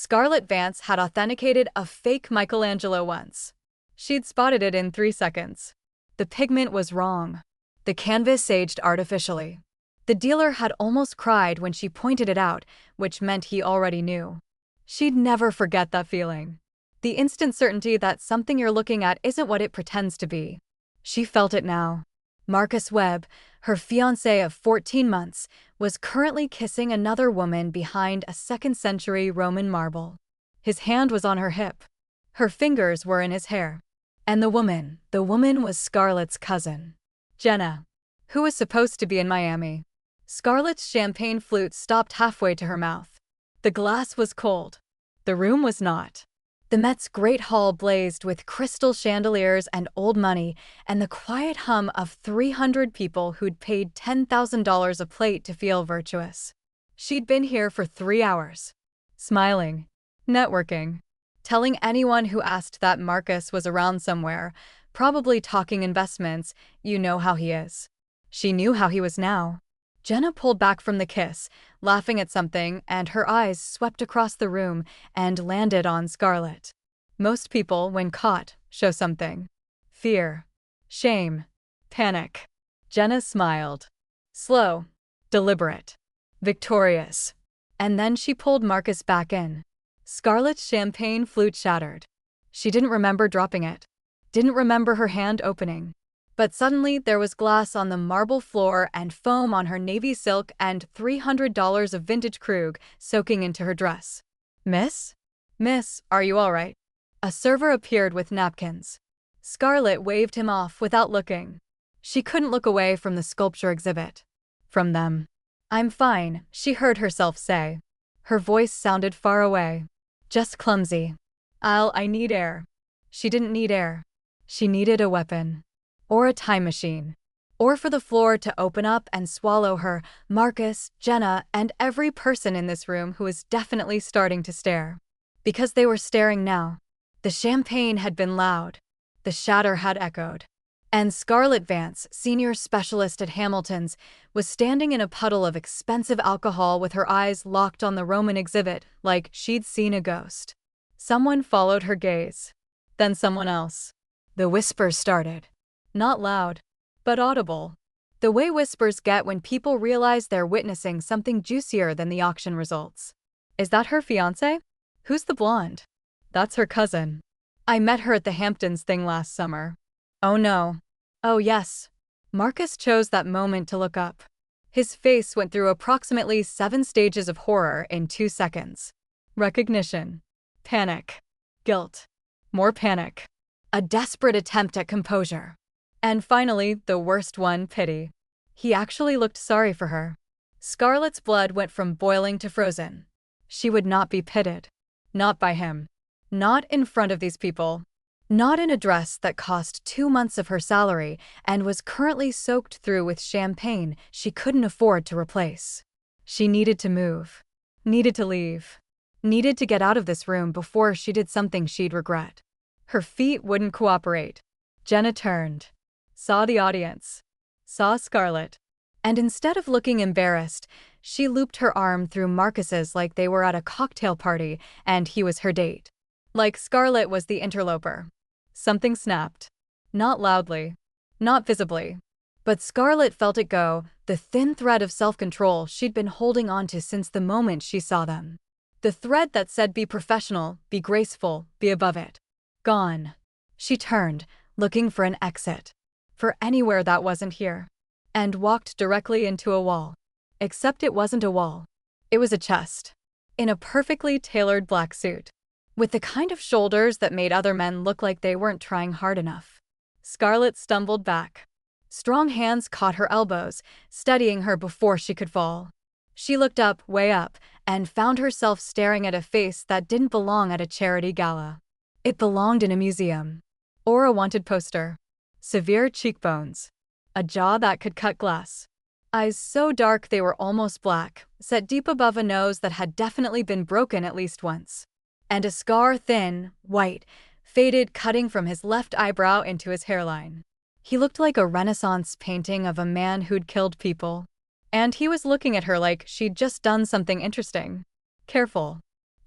Scarlett Vance had authenticated a fake Michelangelo once. She'd spotted it in 3 seconds. The pigment was wrong. The canvas aged artificially. The dealer had almost cried when she pointed it out, which meant he already knew. She'd never forget that feeling. The instant certainty that something you're looking at isn't what it pretends to be. She felt it now. Marcus Webb, her fiancé of 14 months, was currently kissing another woman behind a 2nd-century Roman marble. His hand was on her hip. Her fingers were in his hair. And the woman was Scarlett's cousin, Jenna, who was supposed to be in Miami. Scarlett's champagne flute stopped halfway to her mouth. The glass was cold. The room was not. The Met's Great Hall blazed with crystal chandeliers and old money and the quiet hum of 300 people who'd paid $10,000 a plate to feel virtuous. She'd been here for 3 hours, smiling, networking, telling anyone who asked that Marcus was around somewhere, probably talking investments. You know how he is. She knew how he was now. Jenna pulled back from the kiss, laughing at something, and her eyes swept across the room and landed on Scarlett. Most people, when caught, show something. Fear, shame, panic. Jenna smiled. Slow, deliberate, victorious. And then she pulled Marcus back in. Scarlett's champagne flute shattered. She didn't remember dropping it. Didn't remember her hand opening. But suddenly there was glass on the marble floor and foam on her navy silk and $300 of vintage Krug soaking into her dress. Miss? Miss, are you all right? A server appeared with napkins. Scarlett waved him off without looking. She couldn't look away from the sculpture exhibit. From them. I'm fine, she heard herself say. Her voice sounded far away. Just clumsy. I need air. She didn't need air. She needed a weapon. Or a time machine. Or for the floor to open up and swallow her, Marcus, Jenna, and every person in this room who was definitely starting to stare. Because they were staring now. The champagne had been loud. The shatter had echoed. And Scarlett Vance, senior specialist at Hamilton's, was standing in a puddle of expensive alcohol with her eyes locked on the Roman exhibit, like she'd seen a ghost. Someone followed her gaze. Then someone else. The whispers started. Not loud, but audible. The way whispers get when people realize they're witnessing something juicier than the auction results. Is that her fiancé? Who's the blonde? That's her cousin. I met her at the Hamptons thing last summer. Oh no. Oh yes. Marcus chose that moment to look up. His face went through approximately 7 stages of horror in 2 seconds. Recognition. Panic. Guilt. More panic. A desperate attempt at composure. And finally, the worst one, pity. He actually looked sorry for her. Scarlett's blood went from boiling to frozen. She would not be pitied. Not by him. Not in front of these people. Not in a dress that cost 2 months of her salary and was currently soaked through with champagne she couldn't afford to replace. She needed to move. Needed to leave. Needed to get out of this room before she did something she'd regret. Her feet wouldn't cooperate. Jenna turned. Saw the audience. Saw Scarlett. And instead of looking embarrassed, she looped her arm through Marcus's like they were at a cocktail party and he was her date. Like Scarlett was the interloper. Something snapped. Not loudly. Not visibly. But Scarlett felt it go, the thin thread of self-control she'd been holding onto since the moment she saw them. The thread that said be professional, be graceful, be above it. Gone. She turned, looking for an exit. For anywhere that wasn't here. And walked directly into a wall. Except it wasn't a wall. It was a chest. In a perfectly tailored black suit. With the kind of shoulders that made other men look like they weren't trying hard enough. Scarlett stumbled back. Strong hands caught her elbows, steadying her before she could fall. She looked up, way up, and found herself staring at a face that didn't belong at a charity gala. It belonged in a museum. Or a wanted poster. Severe cheekbones. A jaw that could cut glass. Eyes so dark they were almost black, set deep above a nose that had definitely been broken at least once. And a scar thin, white, faded cutting from his left eyebrow into his hairline. He looked like a Renaissance painting of a man who'd killed people. And he was looking at her like she'd just done something interesting. Careful.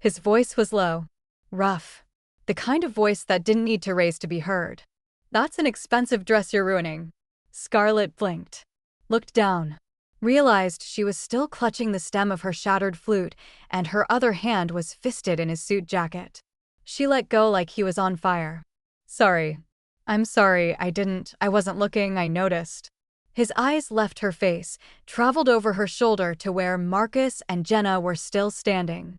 His voice was low, rough, the kind of voice that didn't need to raise to be heard. "That's an expensive dress you're ruining." Scarlett blinked, looked down, realized she was still clutching the stem of her shattered flute, and her other hand was fisted in his suit jacket. She let go like he was on fire. "Sorry. I'm sorry, I wasn't looking, I noticed." His eyes left her face, traveled over her shoulder to where Marcus and Jenna were still standing.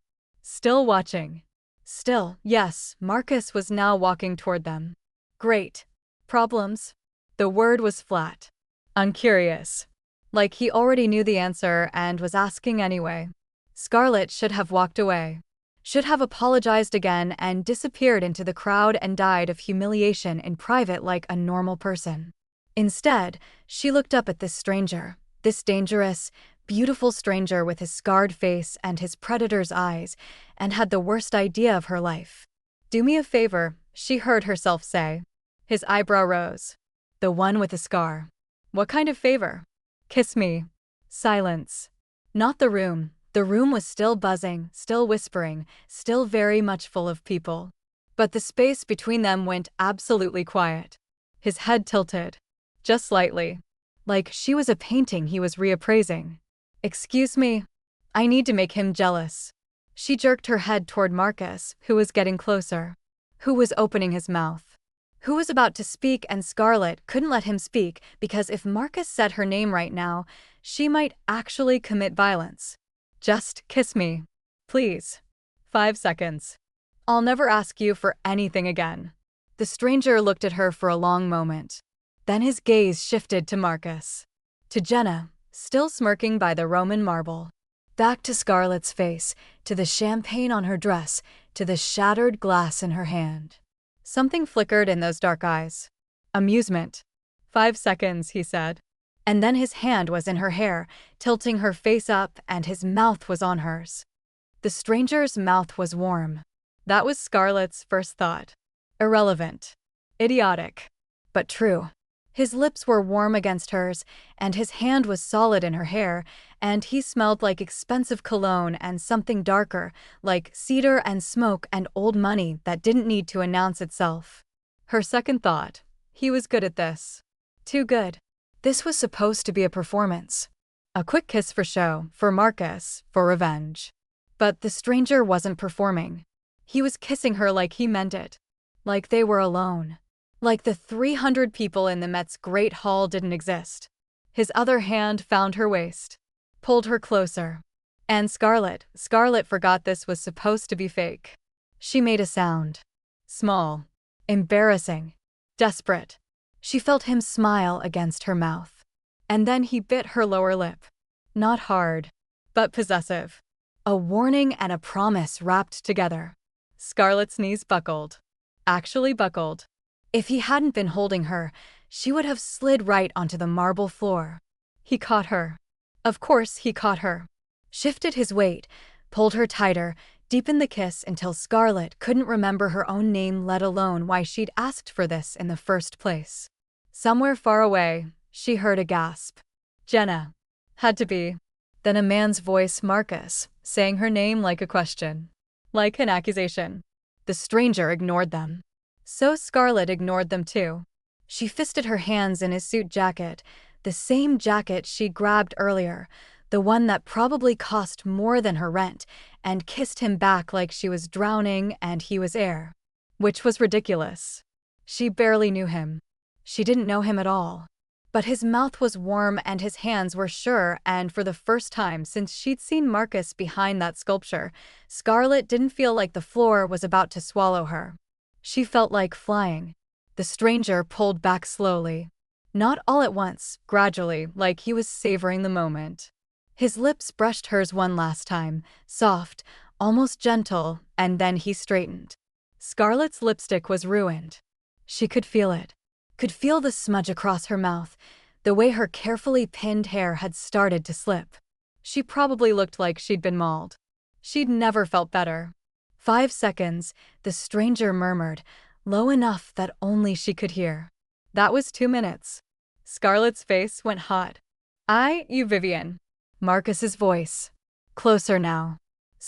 Still watching. Still, yes, Marcus was now walking toward them. "Great. Problems?" The word was flat. Uncurious. Like he already knew the answer and was asking anyway. Scarlett should have walked away. Should have apologized again and disappeared into the crowd and died of humiliation in private like a normal person. Instead, she looked up at this stranger, this dangerous, beautiful stranger with his scarred face and his predator's eyes, and had the worst idea of her life. "Do me a favor," she heard herself say. His eyebrow rose. "The one with the scar. What kind of favor?" "Kiss me." Silence. Not the room. The room was still buzzing, still whispering, still very much full of people. But the space between them went absolutely quiet. His head tilted. Just slightly. Like she was a painting he was reappraising. "Excuse me. I need to make him jealous." She jerked her head toward Marcus, who was getting closer. Who was opening his mouth. Who was about to speak, and Scarlett couldn't let him speak because if Marcus said her name right now, she might actually commit violence. "Just kiss me. Please. 5 seconds. I'll never ask you for anything again." The stranger looked at her for a long moment. Then his gaze shifted to Marcus. To Jenna, still smirking by the Roman marble. Back to Scarlett's face, to the champagne on her dress, to the shattered glass in her hand. Something flickered in those dark eyes. Amusement. 5 seconds, he said. And then his hand was in her hair, tilting her face up, and his mouth was on hers. The stranger's mouth was warm. That was Scarlett's first thought. Irrelevant. Idiotic. But true. His lips were warm against hers, and his hand was solid in her hair, and he smelled like expensive cologne and something darker, like cedar and smoke and old money that didn't need to announce itself. Her second thought, he was good at this. Too good. This was supposed to be a performance. A quick kiss for show, for Marcus, for revenge. But the stranger wasn't performing. He was kissing her like he meant it. Like they were alone. Like the 300 people in the Met's Great Hall didn't exist. His other hand found her waist. Pulled her closer. And Scarlett forgot this was supposed to be fake. She made a sound. Small. Embarrassing. Desperate. She felt him smile against her mouth. And then he bit her lower lip. Not hard, but possessive. A warning and a promise wrapped together. Scarlett's knees buckled. Actually buckled. If he hadn't been holding her, she would have slid right onto the marble floor. He caught her. Of course he caught her. Shifted his weight, pulled her tighter, deepened the kiss until Scarlett couldn't remember her own name, let alone why she'd asked for this in the first place. Somewhere far away, she heard a gasp. Jenna. Had to be. Then a man's voice, Marcus, saying her name like a question. Like an accusation. The stranger ignored them. So Scarlett ignored them too. She fisted her hands in his suit jacket, the same jacket she'd grabbed earlier, the one that probably cost more than her rent, and kissed him back like she was drowning and he was air. Which was ridiculous. She barely knew him. She didn't know him at all. But his mouth was warm and his hands were sure, and for the first time since she'd seen Marcus behind that sculpture, Scarlett didn't feel like the floor was about to swallow her. She felt like flying. The stranger pulled back slowly. Not all at once, gradually, like he was savoring the moment. His lips brushed hers one last time, soft, almost gentle, and then he straightened. Scarlett's lipstick was ruined. She could feel it. Could feel the smudge across her mouth, the way her carefully pinned hair had started to slip. She probably looked like she'd been mauled. She'd never felt better. 5 seconds, the stranger murmured, low enough that only she could hear. That was 2 minutes. Scarlett's face went hot. You, Vivian. Marcus's voice. Closer now.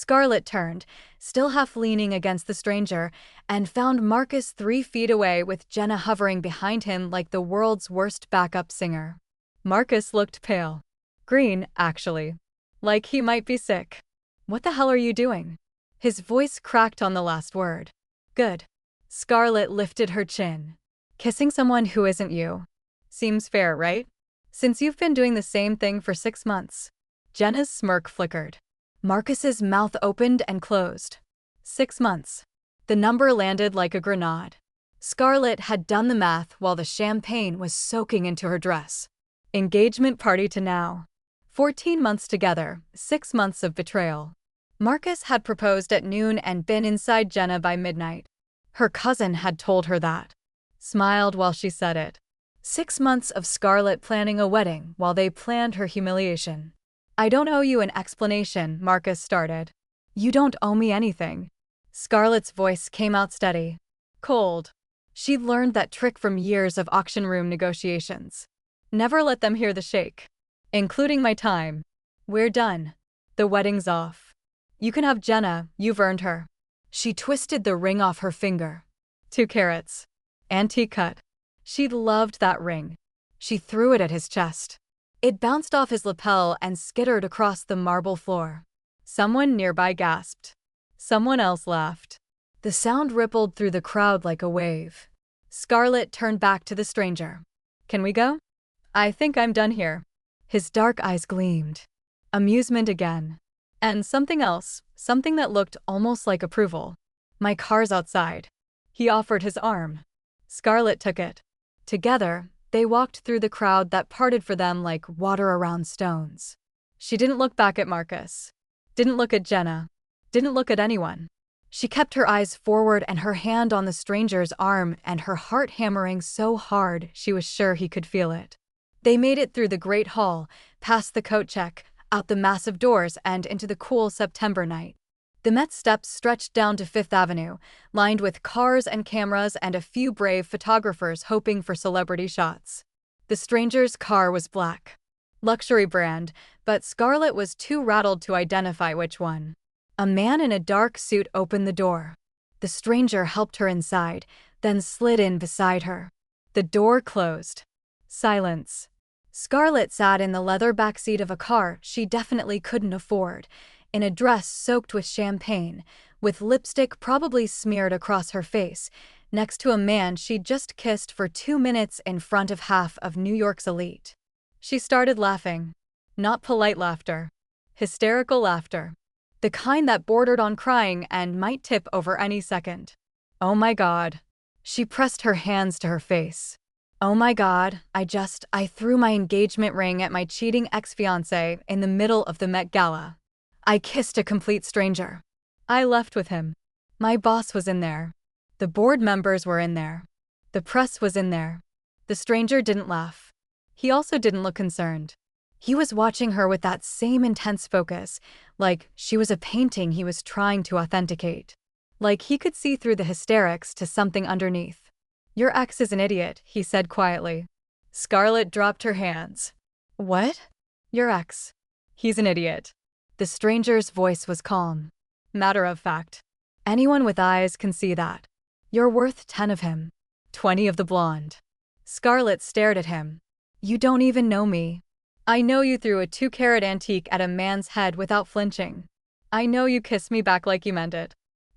Scarlett turned, still half leaning against the stranger, and found Marcus 3 feet away with Jenna hovering behind him like the world's worst backup singer. Marcus looked pale. Green, actually. Like he might be sick. "What the hell are you doing?" His voice cracked on the last word. "Good." Scarlett lifted her chin. "Kissing someone who isn't you. Seems fair, right? Since you've been doing the same thing for 6 months. Jenna's smirk flickered. Marcus's mouth opened and closed. 6 months. The number landed like a grenade. Scarlett had done the math while the champagne was soaking into her dress. Engagement party to now. 14 months together, 6 months of betrayal. Marcus had proposed at noon and been inside Jenna by midnight. Her cousin had told her that. Smiled while she said it. 6 months of Scarlett planning a wedding while they planned her humiliation. "I don't owe you an explanation," Marcus started. "You don't owe me anything." Scarlett's voice came out steady. Cold. She'd learned that trick from years of auction room negotiations. Never let them hear the shake. "Including my time. We're done. The wedding's off. You can have Jenna, you've earned her." She twisted the ring off her finger. 2 carats. Antique cut. She'd loved that ring. She threw it at his chest. It bounced off his lapel and skittered across the marble floor. Someone nearby gasped. Someone else laughed. The sound rippled through the crowd like a wave. Scarlett turned back to the stranger. "Can we go? I think I'm done here." His dark eyes gleamed. Amusement again. And something else, something that looked almost like approval. "My car's outside." He offered his arm. Scarlett took it. Together, they walked through the crowd that parted for them like water around stones. She didn't look back at Marcus. Didn't look at Jenna. Didn't look at anyone. She kept her eyes forward and her hand on the stranger's arm and her heart hammering so hard she was sure he could feel it. They made it through the great hall, past the coat check, out the massive doors and into the cool September night. The Met steps stretched down to Fifth Avenue, lined with cars and cameras and a few brave photographers hoping for celebrity shots. The stranger's car was black. Luxury brand, but Scarlett was too rattled to identify which one. A man in a dark suit opened the door. The stranger helped her inside, then slid in beside her. The door closed. Silence. Scarlett sat in the leather backseat of a car she definitely couldn't afford, in a dress soaked with champagne, with lipstick probably smeared across her face, next to a man she'd just kissed for 2 minutes in front of half of New York's elite. She started laughing. Not polite laughter. Hysterical laughter. The kind that bordered on crying and might tip over any second. "Oh my God." She pressed her hands to her face. "Oh my God, I threw my engagement ring at my cheating ex-fiancé in the middle of the Met Gala. I kissed a complete stranger. I left with him. My boss was in there. The board members were in there. The press was in there." The stranger didn't laugh. He also didn't look concerned. He was watching her with that same intense focus, like she was a painting he was trying to authenticate. Like he could see through the hysterics to something underneath. "Your ex is an idiot," he said quietly. Scarlett dropped her hands. "What?" "Your ex. He's an idiot." The stranger's voice was calm. "Matter of fact. Anyone with eyes can see that. You're worth 10 of him. 20 of the blonde." Scarlett stared at him. "You don't even know me. I know you threw a 2-carat antique at a man's head without flinching. I know you kissed me back like you meant it.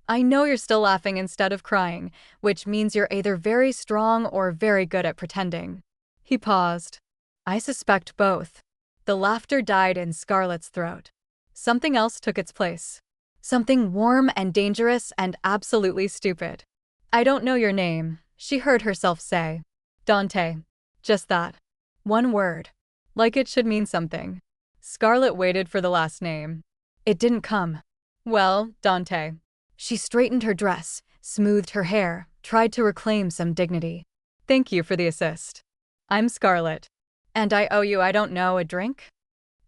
I know you're still laughing instead of crying, which means you're either very strong or very good at pretending." He paused. "I suspect both." The laughter died in Scarlett's throat. Something else took its place. Something warm and dangerous and absolutely stupid. "I don't know your name," she heard herself say. "Dante." Just that. One word. Like it should mean something. Scarlett waited for the last name. It didn't come. "Well, Dante." She straightened her dress, smoothed her hair, tried to reclaim some dignity. "Thank you for the assist. I'm Scarlett. And I owe you, I don't know, a drink?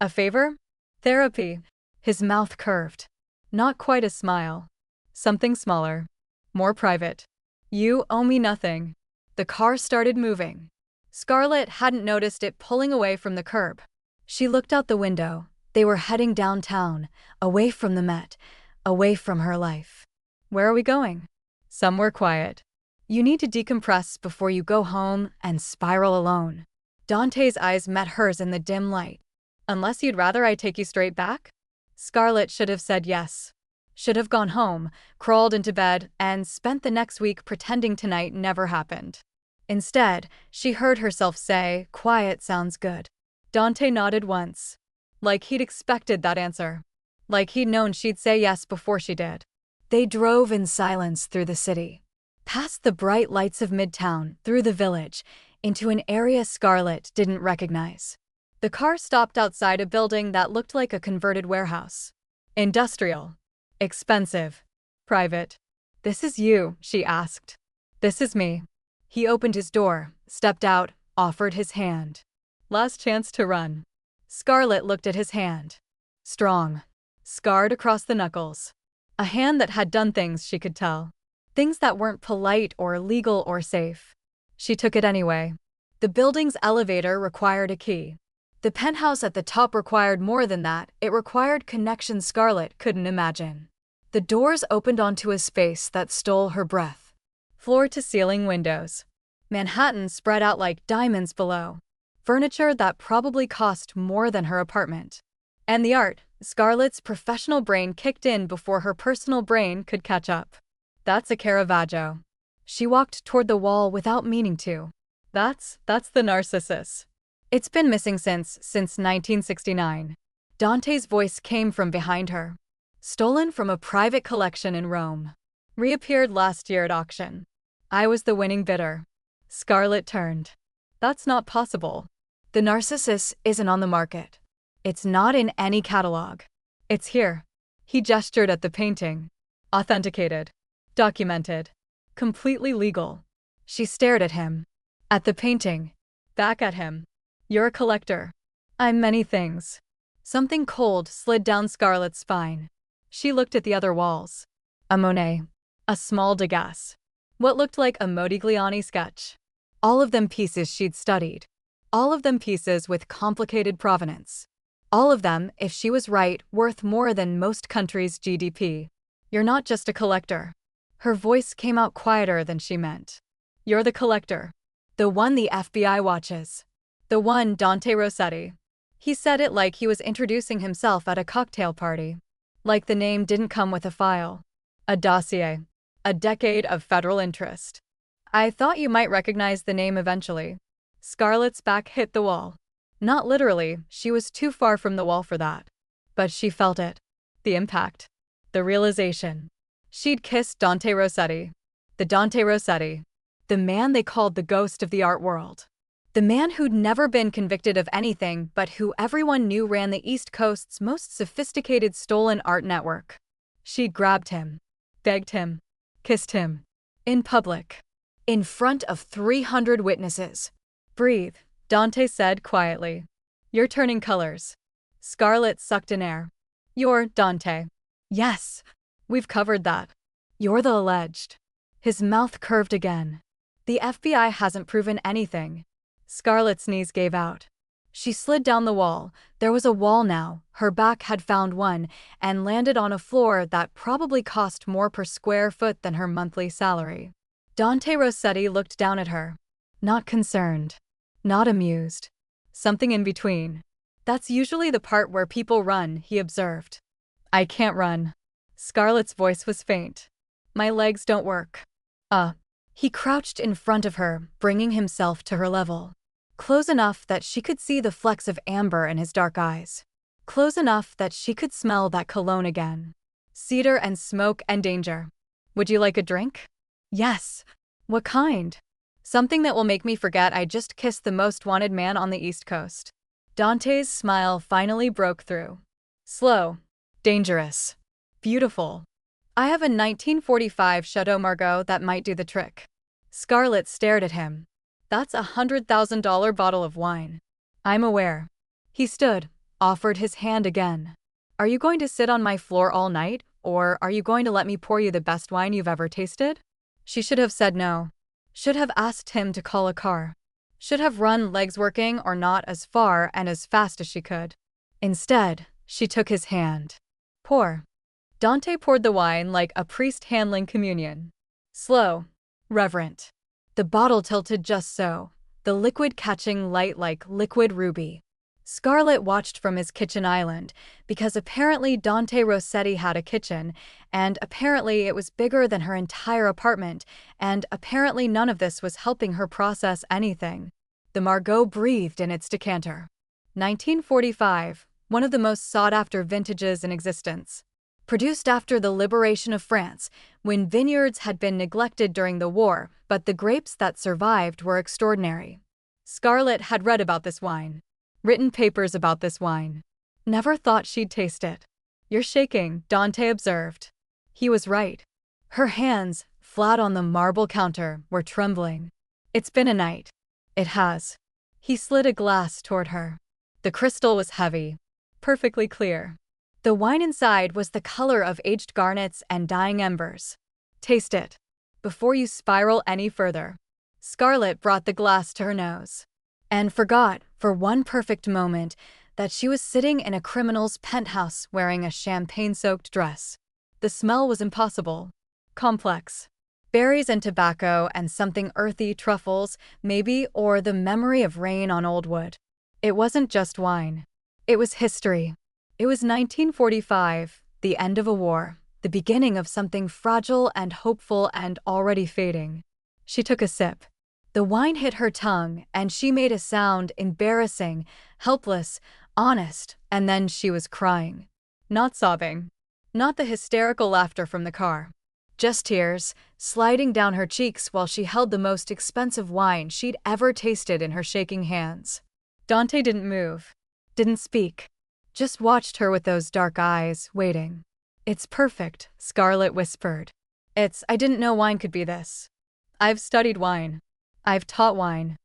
A favor? Therapy." His mouth curved. Not quite a smile. Something smaller. More private. "You owe me nothing." The car started moving. Scarlett hadn't noticed it pulling away from the curb. She looked out the window. They were heading downtown, away from the Met, away from her life. Where are we going? Somewhere quiet. You need to decompress before you go home and spiral alone. Dante's eyes met hers in the dim light. Unless you'd rather I take you straight back? Scarlett should have said yes. Should have gone home, crawled into bed, and spent the next week pretending tonight never happened. Instead, she heard herself say, "Quiet sounds good." Dante nodded once. Like he'd expected that answer. Like he'd known she'd say yes before she did. They drove in silence through the city. Past the bright lights of Midtown, through the village, into an area Scarlett didn't recognize. The car stopped outside a building that looked like a converted warehouse. Industrial. Expensive. Private. "This is you?" she asked. "This is me." He opened his door, stepped out, offered his hand. Last chance to run. Scarlett looked at his hand. Strong. Scarred across the knuckles. A hand that had done things she could tell. Things that weren't polite or legal or safe. She took it anyway. The building's elevator required a key. The penthouse at the top required more than that. It required connection Scarlett couldn't imagine. The doors opened onto a space that stole her breath. Floor-to-ceiling windows. Manhattan spread out like diamonds below. Furniture that probably cost more than her apartment. And the art. Scarlett's professional brain kicked in before her personal brain could catch up. That's a Caravaggio. She walked toward the wall without meaning to. That's the Narcissus. It's been missing since 1969. Dante's voice came from behind her. Stolen from a private collection in Rome. Reappeared last year at auction. I was the winning bidder. Scarlett turned. That's not possible. The Narcissus isn't on the market. It's not in any catalog. It's here. He gestured at the painting. Authenticated. Documented. Completely legal. She stared at him. At the painting. Back at him. You're a collector. I'm many things. Something cold slid down Scarlett's spine. She looked at the other walls. A Monet. A small Degas. What looked like a Modigliani sketch. All of them pieces she'd studied. All of them pieces with complicated provenance. All of them, if she was right, worth more than most countries' GDP. You're not just a collector. Her voice came out quieter than she meant. You're the collector. The one the FBI watches. The one Dante Rossetti. He said it like he was introducing himself at a cocktail party. Like the name didn't come with a file. A dossier. A decade of federal interest. I thought you might recognize the name eventually. Scarlett's back hit the wall. Not literally, she was too far from the wall for that. But she felt it. The impact. The realization. She'd kissed Dante Rossetti. The Dante Rossetti. The man they called the ghost of the art world. The man who'd never been convicted of anything but who everyone knew ran the East Coast's most sophisticated stolen art network. She'd grabbed him. Begged him. Kissed him. In public. In front of 300 witnesses. Breathe, Dante said quietly. You're turning colors. Scarlett sucked in air. You're Dante. Yes. We've covered that. You're the alleged. His mouth curved again. The FBI hasn't proven anything. Scarlett's knees gave out. She slid down the wall. There was a wall now. Her back had found one and landed on a floor that probably cost more per square foot than her monthly salary. Dante Rossetti looked down at her. Not concerned. Not amused. Something in between. That's usually the part where people run, he observed. I can't run. Scarlett's voice was faint. My legs don't work. He crouched in front of her, bringing himself to her level. Close enough that she could see the flecks of amber in his dark eyes. Close enough that she could smell that cologne again. Cedar and smoke and danger. Would you like a drink? Yes. What kind? Something that will make me forget I just kissed the most wanted man on the East Coast. Dante's smile finally broke through. Slow. Dangerous. Beautiful. I have a 1945 Chateau Margaux that might do the trick. Scarlett stared at him. That's a $100,000 bottle of wine. I'm aware. He stood, offered his hand again. Are you going to sit on my floor all night, or are you going to let me pour you the best wine you've ever tasted? She should have said no. Should have asked him to call a car. Should have run legs working or not as far and as fast as she could. Instead, she took his hand. Pour. Dante poured the wine like a priest handling communion. Slow, reverent. The bottle tilted just so, the liquid catching light like liquid ruby. Scarlett watched from his kitchen island, because apparently Dante Rossetti had a kitchen, and apparently it was bigger than her entire apartment, and apparently none of this was helping her process anything. The Margaux breathed in its decanter. 1945, one of the most sought-after vintages in existence. Produced after the liberation of France, when vineyards had been neglected during the war, but the grapes that survived were extraordinary. Scarlett had read about this wine. Written papers about this wine. Never thought she'd taste it. You're shaking, Dante observed. He was right. Her hands, flat on the marble counter, were trembling. It's been a night. It has. He slid a glass toward her. The crystal was heavy. Perfectly clear. The wine inside was the color of aged garnets and dying embers. Taste it. Before you spiral any further. Scarlett brought the glass to her nose. And forgot, for one perfect moment, that she was sitting in a criminal's penthouse wearing a champagne-soaked dress. The smell was impossible. Complex. Berries and tobacco and something earthy, truffles, maybe, or the memory of rain on old wood. It wasn't just wine. It was history. It was 1945, the end of a war, the beginning of something fragile and hopeful and already fading. She took a sip. The wine hit her tongue, and she made a sound, embarrassing, helpless, honest, and then she was crying. Not sobbing. Not the hysterical laughter from the car. Just tears, sliding down her cheeks while she held the most expensive wine she'd ever tasted in her shaking hands. Dante didn't move. Didn't speak. Just watched her with those dark eyes, waiting. It's perfect, Scarlett whispered. I didn't know wine could be this. I've studied wine. I've taught wine.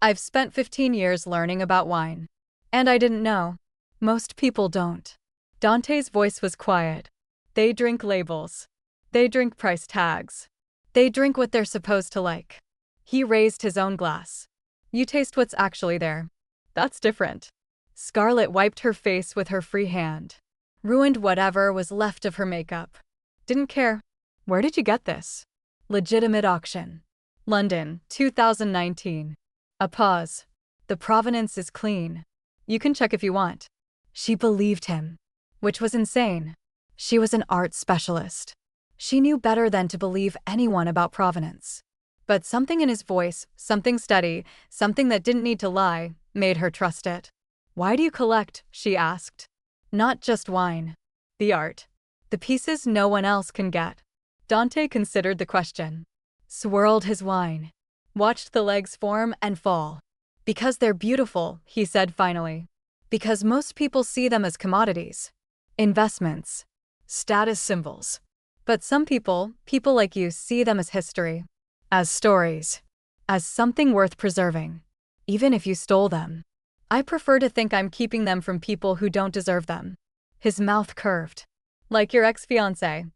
I've spent 15 years learning about wine. And I didn't know. Most people don't. Dante's voice was quiet. They drink labels. They drink price tags. They drink what they're supposed to like. He raised his own glass. You taste what's actually there. That's different. Scarlett wiped her face with her free hand. Ruined whatever was left of her makeup. Didn't care. Where did you get this? Legitimate auction. London, 2019. A pause. The provenance is clean. You can check if you want. She believed him. Which was insane. She was an art specialist. She knew better than to believe anyone about provenance. But something in his voice, something steady, something that didn't need to lie, made her trust it. Why do you collect? She asked. Not just wine. The art. The pieces no one else can get. Dante considered the question. Swirled his wine. Watched the legs form and fall. Because they're beautiful, he said finally. Because most people see them as commodities. Investments. Status symbols. But some people like you, see them as history. As stories. As something worth preserving. Even if you stole them. I prefer to think I'm keeping them from people who don't deserve them. His mouth curved. Like your ex-fiancé.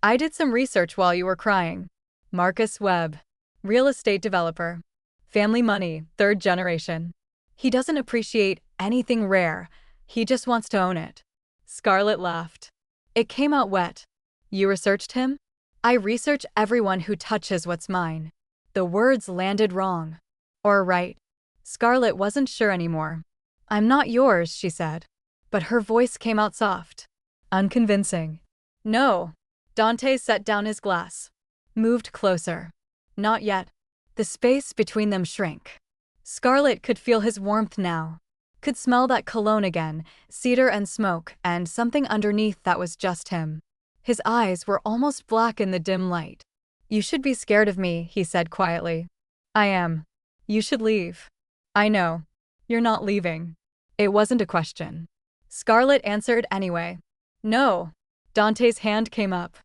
I did some research while you were crying. Marcus Webb. Real estate developer. Family money, 3rd generation. He doesn't appreciate anything rare. He just wants to own it. Scarlett laughed. It came out wet. You researched him? I research everyone who touches what's mine. The words landed wrong. Or right. Scarlett wasn't sure anymore. I'm not yours, she said. But her voice came out soft. Unconvincing. No. Dante set down his glass. Moved closer. Not yet. The space between them shrank. Scarlett could feel his warmth now. Could smell that cologne again, cedar and smoke, and something underneath that was just him. His eyes were almost black in the dim light. You should be scared of me, he said quietly. I am. You should leave. I know. You're not leaving. It wasn't a question. Scarlett answered anyway. No. Dante's hand came up.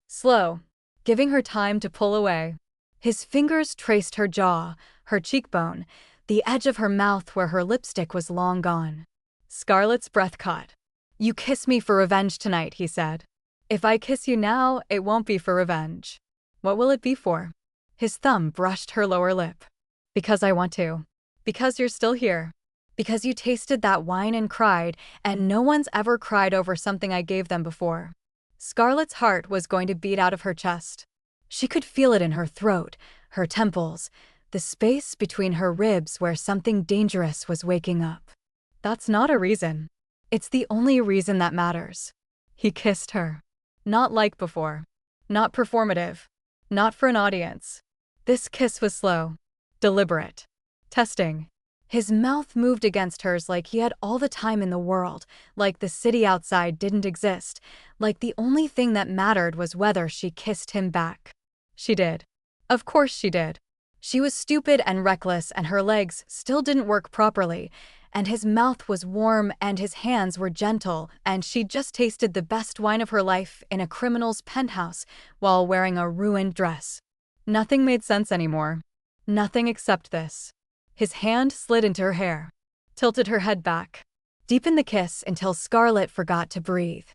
Slow. Giving her time to pull away. His fingers traced her jaw, her cheekbone, the edge of her mouth where her lipstick was long gone. Scarlett's breath caught. You kiss me for revenge tonight, he said. If I kiss you now, it won't be for revenge. What will it be for? His thumb brushed her lower lip. Because I want to. Because you're still here. Because you tasted that wine and cried, and no one's ever cried over something I gave them before. Scarlett's heart was going to beat out of her chest. She could feel it in her throat, her temples, the space between her ribs where something dangerous was waking up. That's not a reason. It's the only reason that matters. He kissed her. Not like before. Not performative. Not for an audience. This kiss was slow. Deliberate. Testing. His mouth moved against hers like he had all the time in the world, like the city outside didn't exist, like the only thing that mattered was whether she kissed him back. She did. Of course she did. She was stupid and reckless, and her legs still didn't work properly, and his mouth was warm and his hands were gentle, and she'd just tasted the best wine of her life in a criminal's penthouse while wearing a ruined dress. Nothing made sense anymore. Nothing except this. His hand slid into her hair, tilted her head back, deepened the kiss until Scarlett forgot to breathe.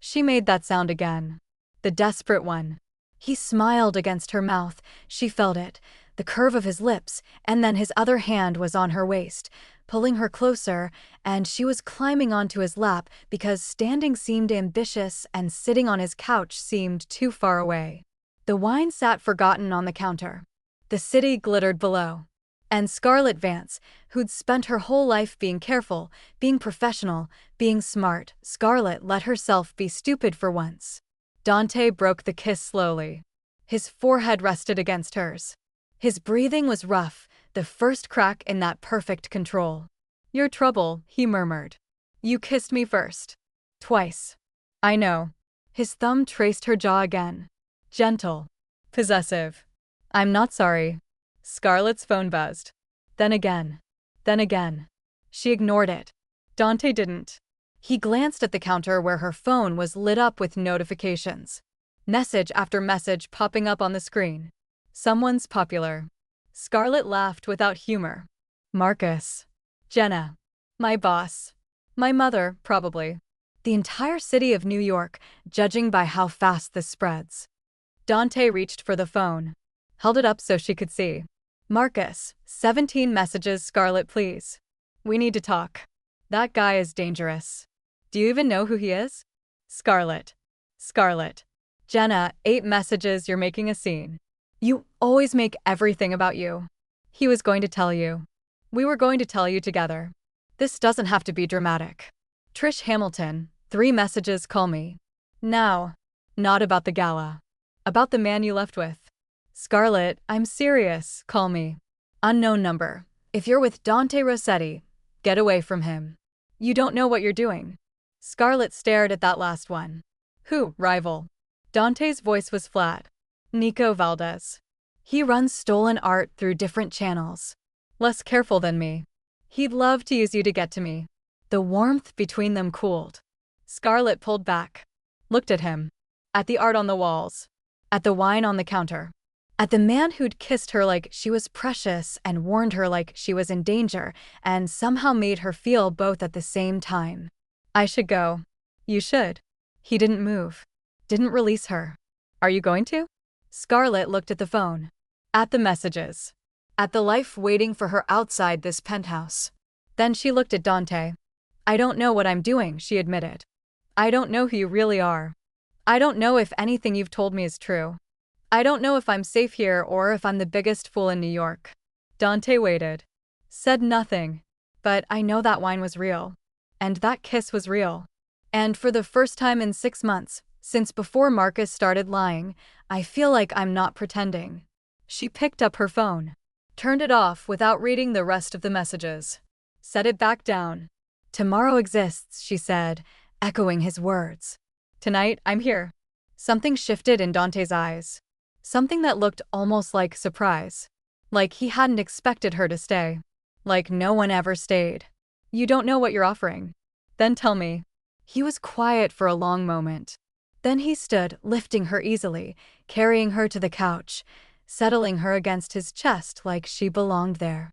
She made that sound again. The desperate one. He smiled against her mouth. She felt it, the curve of his lips, and then his other hand was on her waist, pulling her closer, and she was climbing onto his lap because standing seemed ambitious and sitting on his couch seemed too far away. The wine sat forgotten on the counter. The city glittered below. And Scarlett Vance, who'd spent her whole life being careful, being professional, being smart, Scarlett let herself be stupid for once. Dante broke the kiss slowly. His forehead rested against hers. His breathing was rough, the first crack in that perfect control. "You're trouble," he murmured. "You kissed me first. Twice." "I know." His thumb traced her jaw again. Gentle. Possessive. "I'm not sorry." Scarlett's phone buzzed. Then again. Then again. She ignored it. Dante didn't. He glanced at the counter where her phone was lit up with notifications. Message after message popping up on the screen. Someone's popular. Scarlett laughed without humor. Marcus. Jenna. My boss. My mother, probably. The entire city of New York, judging by how fast this spreads. Dante reached for the phone. Held it up so she could see. Marcus, 17 messages, Scarlett, please. We need to talk. That guy is dangerous. Do you even know who he is? Scarlett. Scarlett. Jenna, 8 messages, you're making a scene. You always make everything about you. He was going to tell you. We were going to tell you together. This doesn't have to be dramatic. Trish Hamilton, 3 messages, call me. Now. Not about the gala. About the man you left with. Scarlett, I'm serious, call me. Unknown number. If you're with Dante Rossetti, get away from him. You don't know what you're doing. Scarlett stared at that last one. Who, rival? Dante's voice was flat. Nico Valdez. He runs stolen art through different channels. Less careful than me. He'd love to use you to get to me. The warmth between them cooled. Scarlett pulled back. Looked at him. At the art on the walls. At the wine on the counter. At the man who'd kissed her like she was precious and warned her like she was in danger and somehow made her feel both at the same time. I should go. You should. He didn't move. Didn't release her. Are you going to? Scarlett looked at the phone. At the messages. At the life waiting for her outside this penthouse. Then she looked at Dante. I don't know what I'm doing, she admitted. I don't know who you really are. I don't know if anything you've told me is true. I don't know if I'm safe here or if I'm the biggest fool in New York. Dante waited. Said nothing. But I know that wine was real. And that kiss was real. And for the first time in 6 months, since before Marcus started lying, I feel like I'm not pretending. She picked up her phone. Turned it off without reading the rest of the messages. Set it back down. Tomorrow exists, she said, echoing his words. Tonight, I'm here. Something shifted in Dante's eyes. Something that looked almost like surprise. Like he hadn't expected her to stay. Like no one ever stayed. You don't know what you're offering. Then tell me. He was quiet for a long moment. Then he stood, lifting her easily, carrying her to the couch, settling her against his chest like she belonged there.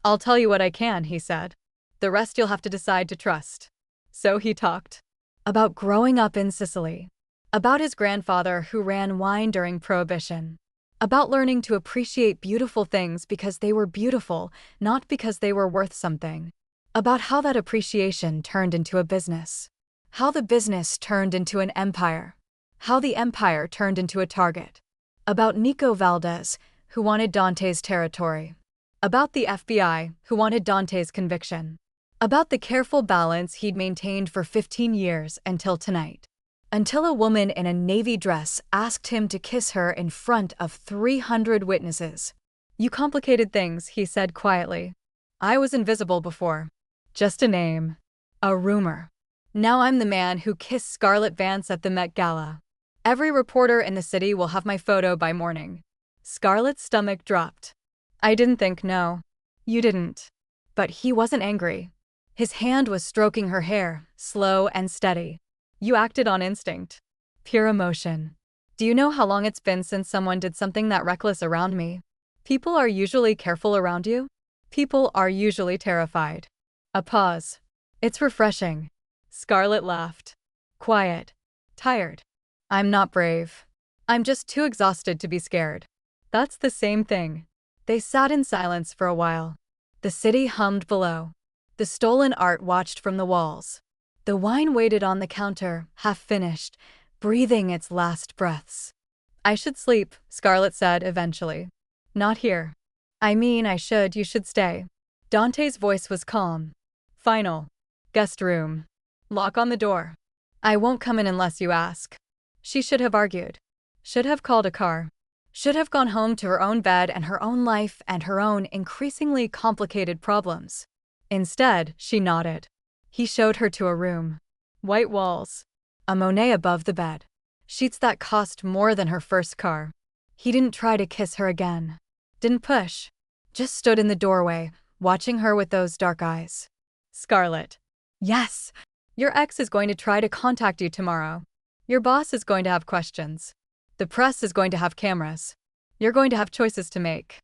I'll tell you what I can, he said. The rest you'll have to decide to trust. So he talked. About growing up in Sicily. About his grandfather who ran wine during Prohibition. About learning to appreciate beautiful things because they were beautiful, not because they were worth something. About how that appreciation turned into a business. How the business turned into an empire. How the Empire Turned into a Target. About Nico Valdez, who wanted Dante's territory. About the FBI, who wanted Dante's conviction. About the careful balance he'd maintained for 15 years until tonight. Until a woman in a navy dress asked him to kiss her in front of 300 witnesses. "You complicated things," he said quietly. "I was invisible before. Just a name. A rumor. Now I'm the man who kissed Scarlett Vance at the Met Gala. Every reporter in the city will have my photo by morning." Scarlett's stomach dropped. "I didn't think, no. You didn't." But he wasn't angry. His hand was stroking her hair, slow and steady. "You acted on instinct. Pure emotion. Do you know how long it's been since someone did something that reckless around me? People are usually careful around you. People are usually terrified." A pause. "It's refreshing." Scarlett laughed. "Quiet. Tired. I'm not brave. I'm just too exhausted to be scared." "That's the same thing." They sat in silence for a while. The city hummed below. The stolen art watched from the walls. The wine waited on the counter, half finished, breathing its last breaths. "I should sleep," Scarlett said eventually. "Not here." "I mean, you should stay." Dante's voice was calm. "Final. Guest room. Lock on the door. I won't come in unless you ask." She should have argued. Should have called a car. Should have gone home to her own bed and her own life and her own increasingly complicated problems. Instead, she nodded. He showed her to a room. White walls. A Monet above the bed. Sheets that cost more than her first car. He didn't try to kiss her again. Didn't push. Just stood in the doorway, watching her with those dark eyes. "Scarlett." "Yes. Your ex is going to try to contact you tomorrow. Your boss is going to have questions. The press is going to have cameras. You're going to have choices to make.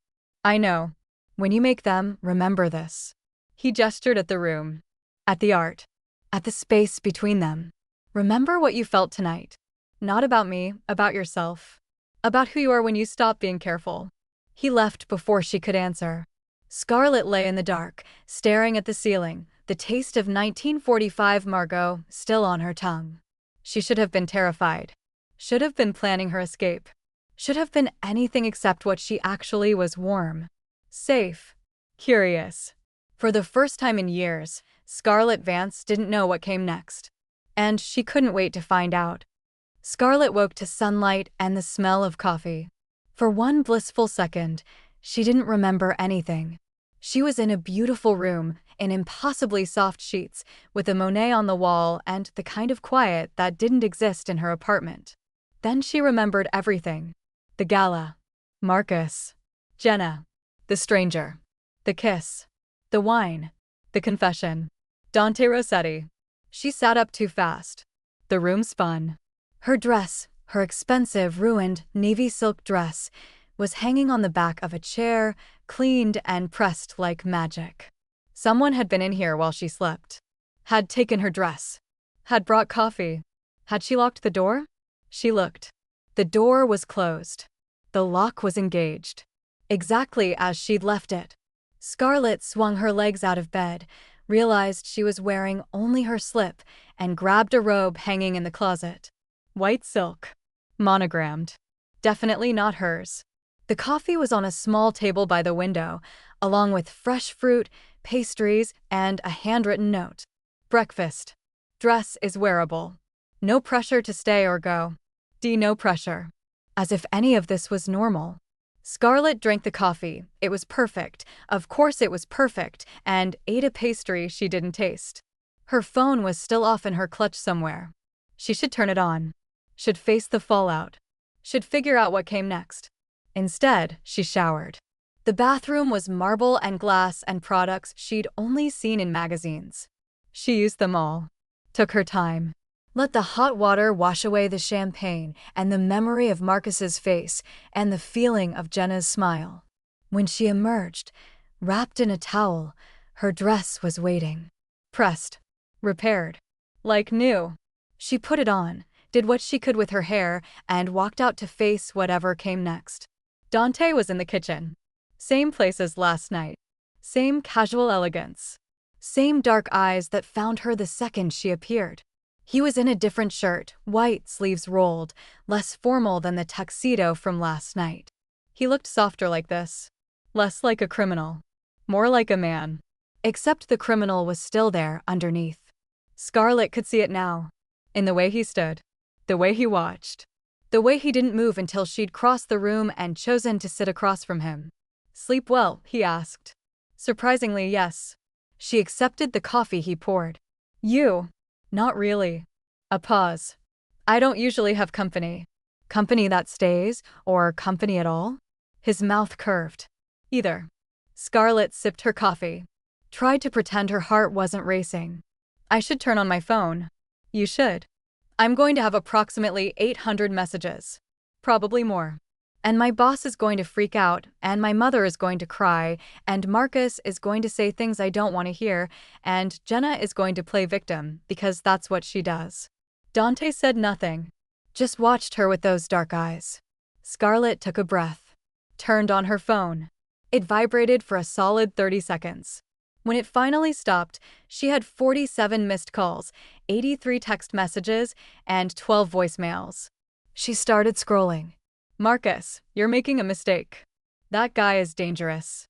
I know. When you make them, remember this." He gestured at the room. At the art. At the space between them. "Remember what you felt tonight. Not about me, about yourself. About who you are when you stop being careful." He left before she could answer. Scarlett lay in the dark, staring at the ceiling, the taste of 1945 Margot still on her tongue. She should have been terrified. Should have been planning her escape. Should have been anything except what she actually was: warm. Safe. Curious. For the first time in years, Scarlett Vance didn't know what came next. And she couldn't wait to find out. Scarlett woke to sunlight and the smell of coffee. For one blissful second, she didn't remember anything. She was in a beautiful room, in impossibly soft sheets, with a Monet on the wall and the kind of quiet that didn't exist in her apartment. Then she remembered everything. The gala. Marcus. Jenna. The stranger. The kiss. The wine. The confession. Dante Rossetti. She sat up too fast. The room spun. Her dress, her expensive, ruined, navy silk dress, was hanging on the back of a chair, cleaned and pressed like magic. Someone had been in here while she slept. Had taken her dress. Had brought coffee. Had she locked the door? She looked. The door was closed. The lock was engaged. Exactly as she'd left it. Scarlett swung her legs out of bed, realized she was wearing only her slip, and grabbed a robe hanging in the closet. White silk. Monogrammed. Definitely not hers. The coffee was on a small table by the window, along with fresh fruit, pastries, and a handwritten note. Breakfast. Dress is wearable. No pressure to stay or go. No pressure. As if any of this was normal. Scarlett drank the coffee. It was perfect. Of course it was perfect, and ate a pastry she didn't taste. Her phone was still off in her clutch somewhere. She should turn it on. Should face the fallout. Should figure out what came next. Instead, she showered. The bathroom was marble and glass and products she'd only seen in magazines. She used them all. Took her time. Let the hot water wash away the champagne and the memory of Marcus's face and the feeling of Jenna's smile. When she emerged, wrapped in a towel, her dress was waiting. Pressed. Repaired. Like new. She put it on, did what she could with her hair, and walked out to face whatever came next. Dante was in the kitchen. Same place as last night. Same casual elegance. Same dark eyes that found her the second she appeared. He was in a different shirt, white, sleeves rolled, less formal than the tuxedo from last night. He looked softer like this. Less like a criminal. More like a man. Except the criminal was still there, underneath. Scarlett could see it now. In the way he stood. The way he watched. The way he didn't move until she'd crossed the room and chosen to sit across from him. "Sleep well?" he asked. Surprisingly, yes. She accepted the coffee he poured. "You?" "Not really." A pause. "I don't usually have company." "Company that stays, or company at all?" His mouth curved. "Either." Scarlett sipped her coffee. Tried to pretend her heart wasn't racing. "I should turn on my phone." "You should." "I'm going to have approximately 800 messages. Probably more. And my boss is going to freak out, and my mother is going to cry, and Marcus is going to say things I don't want to hear, and Jenna is going to play victim, because that's what she does." Dante said nothing. Just watched her with those dark eyes. Scarlett took a breath. Turned on her phone. It vibrated for a solid 30 seconds. When it finally stopped, she had 47 missed calls, 83 text messages, and 12 voicemails. She started scrolling. "Marcus, you're making a mistake. That guy is dangerous.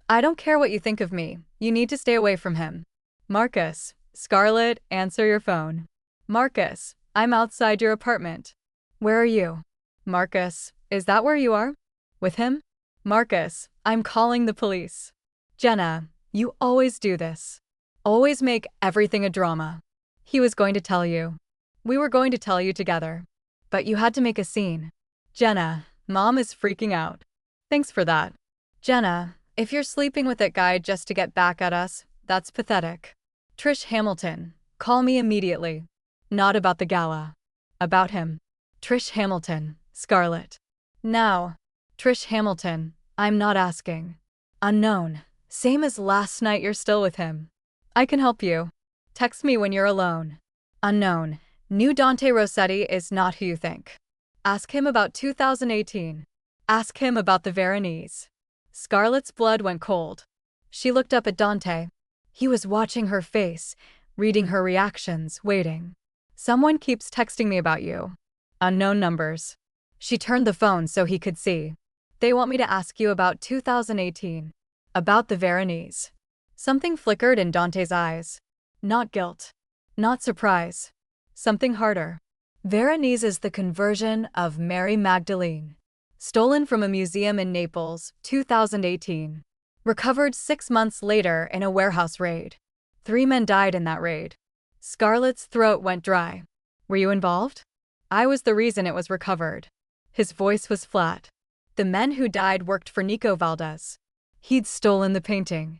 I don't care what you think of me, you need to stay away from him." "Marcus." "Scarlett, answer your phone." "Marcus, I'm outside your apartment." "Where are you?" "Marcus, is that where you are? With him?" "Marcus, I'm calling the police." "Jenna, you always do this. Always make everything a drama." "He was going to tell you. We were going to tell you together. But you had to make a scene." "Jenna, Mom is freaking out." "Thanks for that." "Jenna, if you're sleeping with that guy just to get back at us, that's pathetic." "Trish Hamilton, call me immediately." "Not about the gala. About him." "Trish Hamilton." "Scarlett." "Now." "Trish Hamilton, I'm not asking." "Unknown. Same as last night, you're still with him." "I can help you. Text me when you're alone." "Unknown. New Dante Rossetti is not who you think. Ask him about 2018. Ask him about the Veronese." Scarlett's blood went cold. She looked up at Dante. He was watching her face, reading her reactions, waiting. "Someone keeps texting me about you. Unknown numbers." She turned the phone so he could see. "They want me to ask you about 2018. About the Veronese." Something flickered in Dante's eyes. Not guilt. Not surprise. Something harder. Veronese is the conversion of Mary Magdalene. Stolen from a museum in Naples, 2018. Recovered 6 months later in a warehouse raid. 3 men died in that raid. Scarlett's throat went dry. "Were you involved?" "I was the reason it was recovered." His voice was flat. "The men who died worked for Nico Valdez. He'd stolen the painting.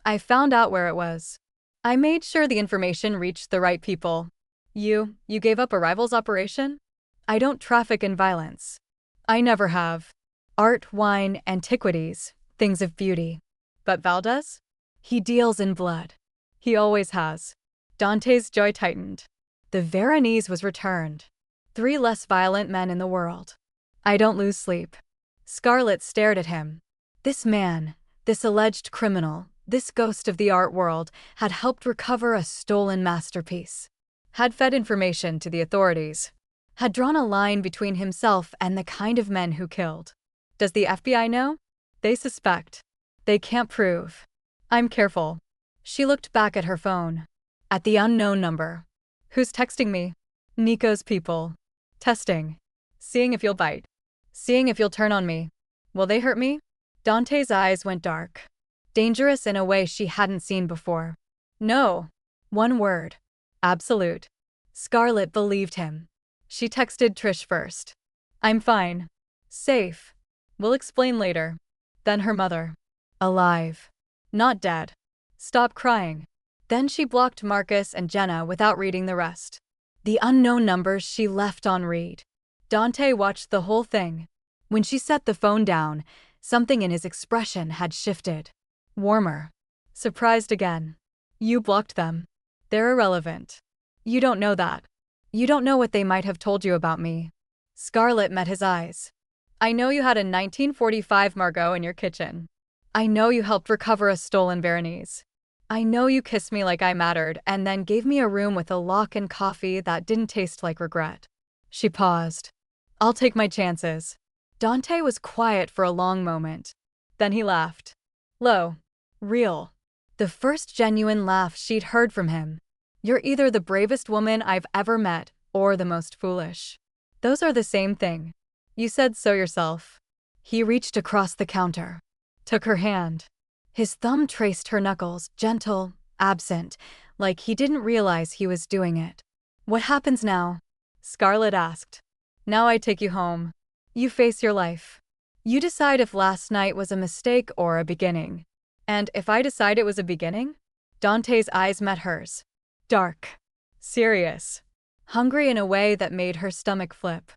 I found out where it was. I made sure the information reached the right people." You gave up a rival's operation?" "I don't traffic in violence. I never have. Art, wine, antiquities, things of beauty." "But Valdez?" "He deals in blood. He always has." Dante's jaw tightened. The Veronese was returned. 3 less violent men in the world. "I don't lose sleep." Scarlett stared at him. This man, this alleged criminal, this ghost of the art world, had helped recover a stolen masterpiece. Had fed information to the authorities. Had drawn a line between himself and the kind of men who killed. Does the FBI know? They suspect. They can't prove. I'm careful. She looked back at her phone. At the unknown number. Who's texting me? Nico's people. Testing. Seeing if you'll bite. Seeing if you'll turn on me. Will they hurt me? Dante's eyes went dark. Dangerous in a way she hadn't seen before. No. One word. Absolute. Scarlett believed him. She texted Trish first. "I'm fine. Safe. We'll explain later." Then her mother. Alive. Not dead. Stop crying. Then she blocked Marcus and Jenna without reading the rest. The unknown numbers she left on read. Dante watched the whole thing. When she set the phone down, something in his expression had shifted. Warmer. Surprised again. "You blocked them. They're irrelevant. You don't know that. You don't know what they might have told you about me." Scarlett met his eyes. "I know you had a 1945 Margot in your kitchen. I know you helped recover a stolen Veronese. I know you kissed me like I mattered and then gave me a room with a lock and coffee that didn't taste like regret. She paused. I'll take my chances. Dante was quiet for a long moment. Then he laughed. Low. Real. The first genuine laugh she'd heard from him. You're either the bravest woman I've ever met or the most foolish. Those are the same thing. You said so yourself. He reached across the counter. Took her hand. His thumb traced her knuckles, gentle, absent, like he didn't realize he was doing it. What happens now? Scarlett asked. Now I take you home. You face your life. You decide if last night was a mistake or a beginning. And if I decide it was a beginning? Dante's eyes met hers. Dark. Serious. Hungry in a way that made her stomach flip.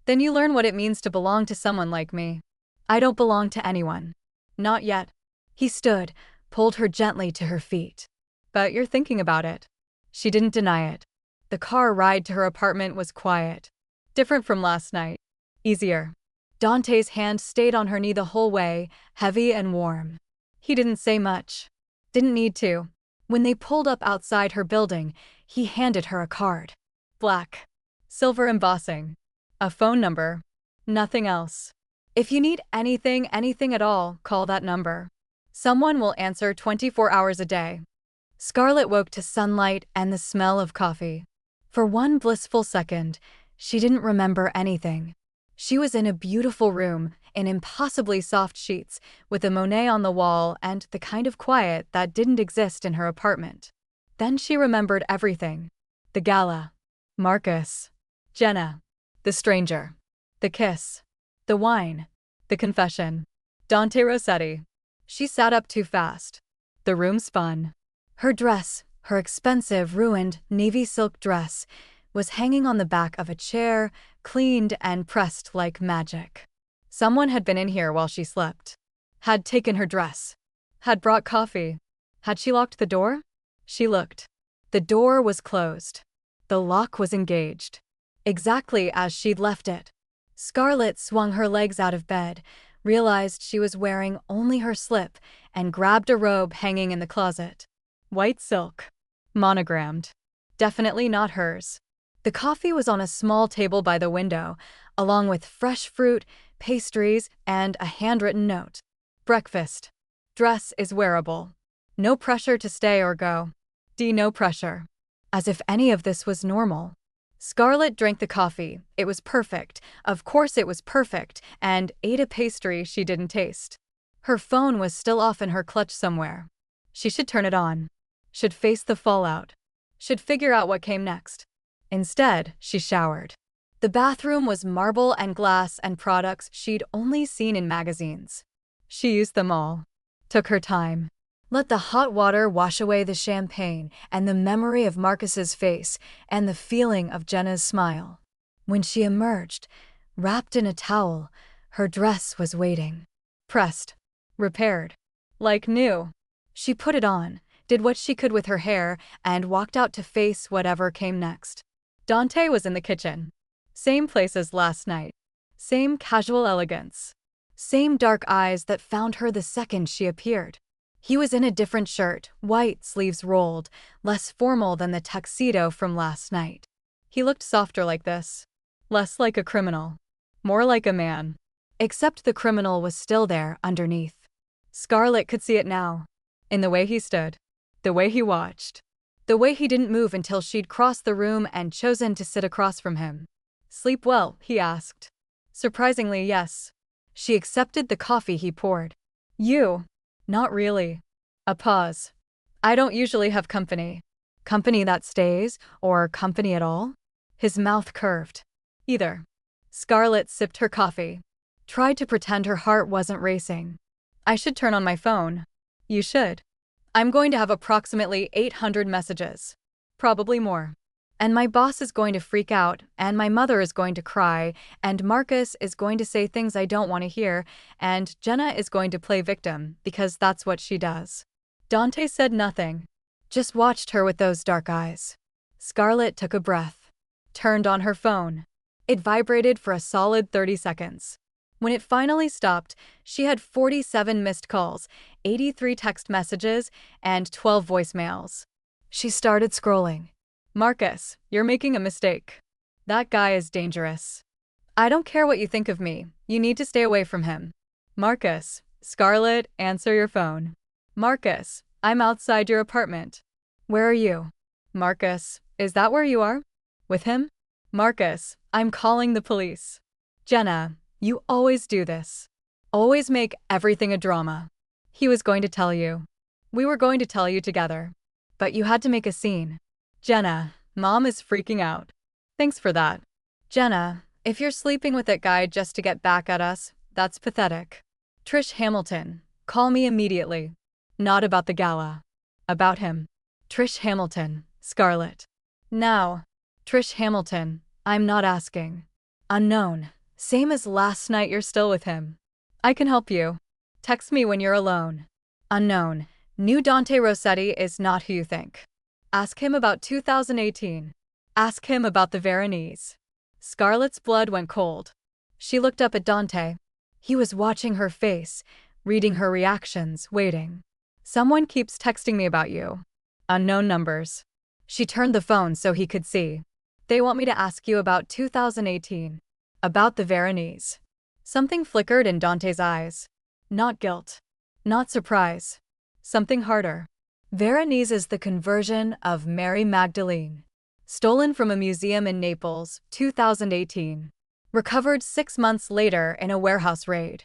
Then you learn what it means to belong to someone like me. I don't belong to anyone. Not yet. He stood, pulled her gently to her feet. But you're thinking about it. She didn't deny it. The car ride to her apartment was quiet. Different from last night. Easier. Dante's hand stayed on her knee the whole way, heavy and warm. He didn't say much. Didn't need to. When they pulled up outside her building, he handed her a card. Black. Silver embossing. A phone number. Nothing else. If you need anything at all, call that number. Someone will answer 24 hours a day. Scarlett woke to sunlight and the smell of coffee. For one blissful second, she didn't remember anything. She was in a beautiful room, in impossibly soft sheets, with a Monet on the wall and the kind of quiet that didn't exist in her apartment. Then she remembered everything. The gala. Marcus. Jenna. The stranger. The kiss. The wine. The confession. Dante Rossetti. She sat up too fast. The room spun. Her dress, her expensive, ruined, navy silk dress, was hanging on the back of a chair, cleaned and pressed like magic. Someone had been in here while she slept. Had taken her dress. Had brought coffee. Had she locked the door? She looked. The door was closed. The lock was engaged. Exactly as she'd left it. Scarlett swung her legs out of bed, realized she was wearing only her slip, and grabbed a robe hanging in the closet. White silk. Monogrammed. Definitely not hers. The coffee was on a small table by the window, along with fresh fruit, pastries, and a handwritten note. Breakfast. Dress is wearable. No pressure to stay or go. No pressure. As if any of this was normal. Scarlett drank the coffee. It was perfect. Of course it was perfect, and ate a pastry she didn't taste. Her phone was still off in her clutch somewhere. She should turn it on. Should face the fallout. Should figure out what came next. Instead, she showered. The bathroom was marble and glass and products she'd only seen in magazines. She used them all. Took her time. Let the hot water wash away the champagne and the memory of Marcus's face and the feeling of Jenna's smile. When she emerged, wrapped in a towel, her dress was waiting. Pressed. Repaired. Like new. She put it on, did what she could with her hair, and walked out to face whatever came next. Dante was in the kitchen. Same place as last night. Same casual elegance. Same dark eyes that found her the second she appeared. He was in a different shirt, white, sleeves rolled, less formal than the tuxedo from last night. He looked softer like this. Less like a criminal. More like a man. Except the criminal was still there, underneath. Scarlett could see it now. In the way he stood. The way he watched. The way he didn't move until she'd crossed the room and chosen to sit across from him. Sleep well, he asked. Surprisingly, yes. She accepted the coffee he poured. You? Not really. A pause. I don't usually have company. Company that stays, or company at all? His mouth curved. Either. Scarlett sipped her coffee. Tried to pretend her heart wasn't racing. I should turn on my phone. You should. I'm going to have approximately 800 messages. Probably more. And my boss is going to freak out, and my mother is going to cry, and Marcus is going to say things I don't want to hear, and Jenna is going to play victim, because that's what she does. Dante said nothing. Just watched her with those dark eyes. Scarlett took a breath. Turned on her phone. It vibrated for a solid 30 seconds. When it finally stopped, she had 47 missed calls, 83 text messages and 12 voicemails. She started scrolling. Marcus, you're making a mistake. That guy is dangerous. I don't care what you think of me. You need to stay away from him. Marcus, Scarlett, answer your phone. Marcus, I'm outside your apartment. Where are you? Marcus, is that where you are? With him? Marcus, I'm calling the police. Jenna, you always do this. Always make everything a drama. He was going to tell you. We were going to tell you together. But you had to make a scene. Jenna, Mom is freaking out. Thanks for that. Jenna, if you're sleeping with that guy just to get back at us, that's pathetic. Trish Hamilton, call me immediately. Not about the gala. About him. Trish Hamilton, Scarlett. Now. Trish Hamilton, I'm not asking. Unknown, same as last night you're still with him. I can help you. Text me when you're alone. Unknown, new Dante Rossetti is not who you think. Ask him about 2018. Ask him about the Veronese. Scarlett's blood went cold. She looked up at Dante. He was watching her face, reading her reactions, waiting. Someone keeps texting me about you. Unknown numbers. She turned the phone so he could see. They want me to ask you about 2018. About the Veronese. Something flickered in Dante's eyes. Not guilt. Not surprise. Something harder. Veronese is the conversion of Mary Magdalene. Stolen from a museum in Naples, 2018. Recovered 6 months later in a warehouse raid.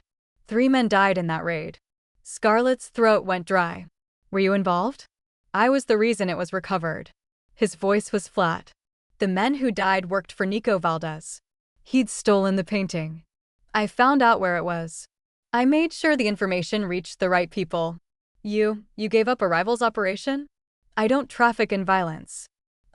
3 men died in that raid. Scarlett's throat went dry. Were you involved? I was the reason it was recovered. His voice was flat. The men who died worked for Nico Valdez. He'd stolen the painting. I found out where it was. I made sure the information reached the right people. You gave up a rival's operation? I don't traffic in violence.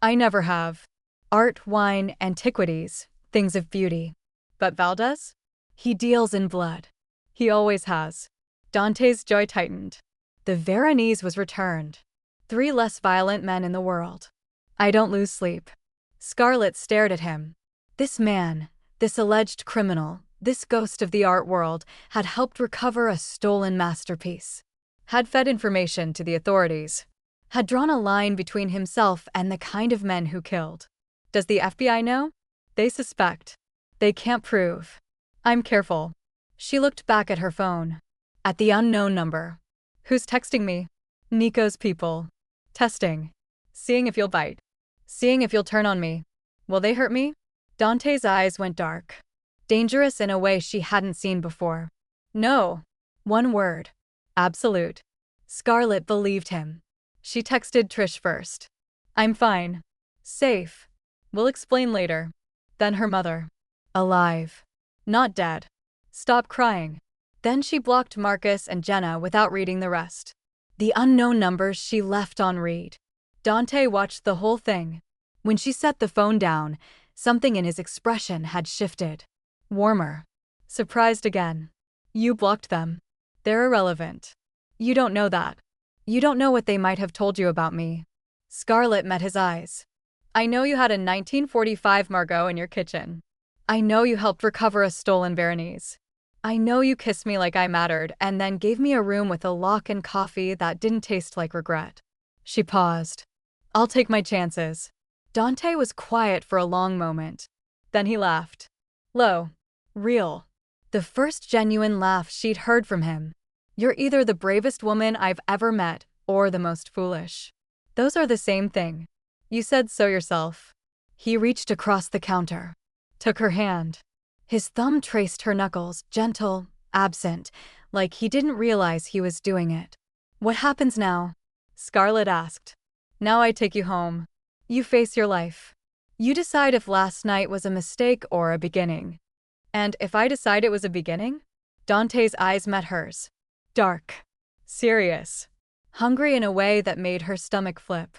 I never have. Art, wine, antiquities, things of beauty. But Valdez? He deals in blood. He always has. Dante's joy tightened. The Veronese was returned. 3 less violent men in the world. I don't lose sleep. Scarlett stared at him. This man, this alleged criminal, this ghost of the art world, had helped recover a stolen masterpiece. Had fed information to the authorities. Had drawn a line between himself and the kind of men who killed. Does the FBI know? They suspect. They can't prove. I'm careful. She looked back at her phone. At the unknown number. Who's texting me? Nico's people. Testing. Seeing if you'll bite. Seeing if you'll turn on me. Will they hurt me? Dante's eyes went dark. Dangerous in a way she hadn't seen before. No. One word. Absolute. Scarlett believed him. She texted Trish first. I'm fine. Safe. We'll explain later. Then her mother. Alive. Not dead. Stop crying. Then she blocked Marcus and Jenna without reading the rest. The unknown numbers she left on read. Dante watched the whole thing. When she set the phone down, something in his expression had shifted. Warmer. Surprised again. You blocked them. They're irrelevant. You don't know that. You don't know what they might have told you about me. Scarlett met his eyes. I know you had a 1945 Margot in your kitchen. I know you helped recover a stolen Veronese. I know you kissed me like I mattered and then gave me a room with a lock and coffee that didn't taste like regret. She paused. I'll take my chances. Dante was quiet for a long moment. Then he laughed. Low. Real. The first genuine laugh she'd heard from him. You're either the bravest woman I've ever met or the most foolish. Those are the same thing. You said so yourself. He reached across the counter. Took her hand. His thumb traced her knuckles, gentle, absent, like he didn't realize he was doing it. What happens now? Scarlett asked. Now I take you home. You face your life. You decide if last night was a mistake or a beginning. And if I decide it was a beginning? Dante's eyes met hers. Dark. Serious. Hungry in a way that made her stomach flip.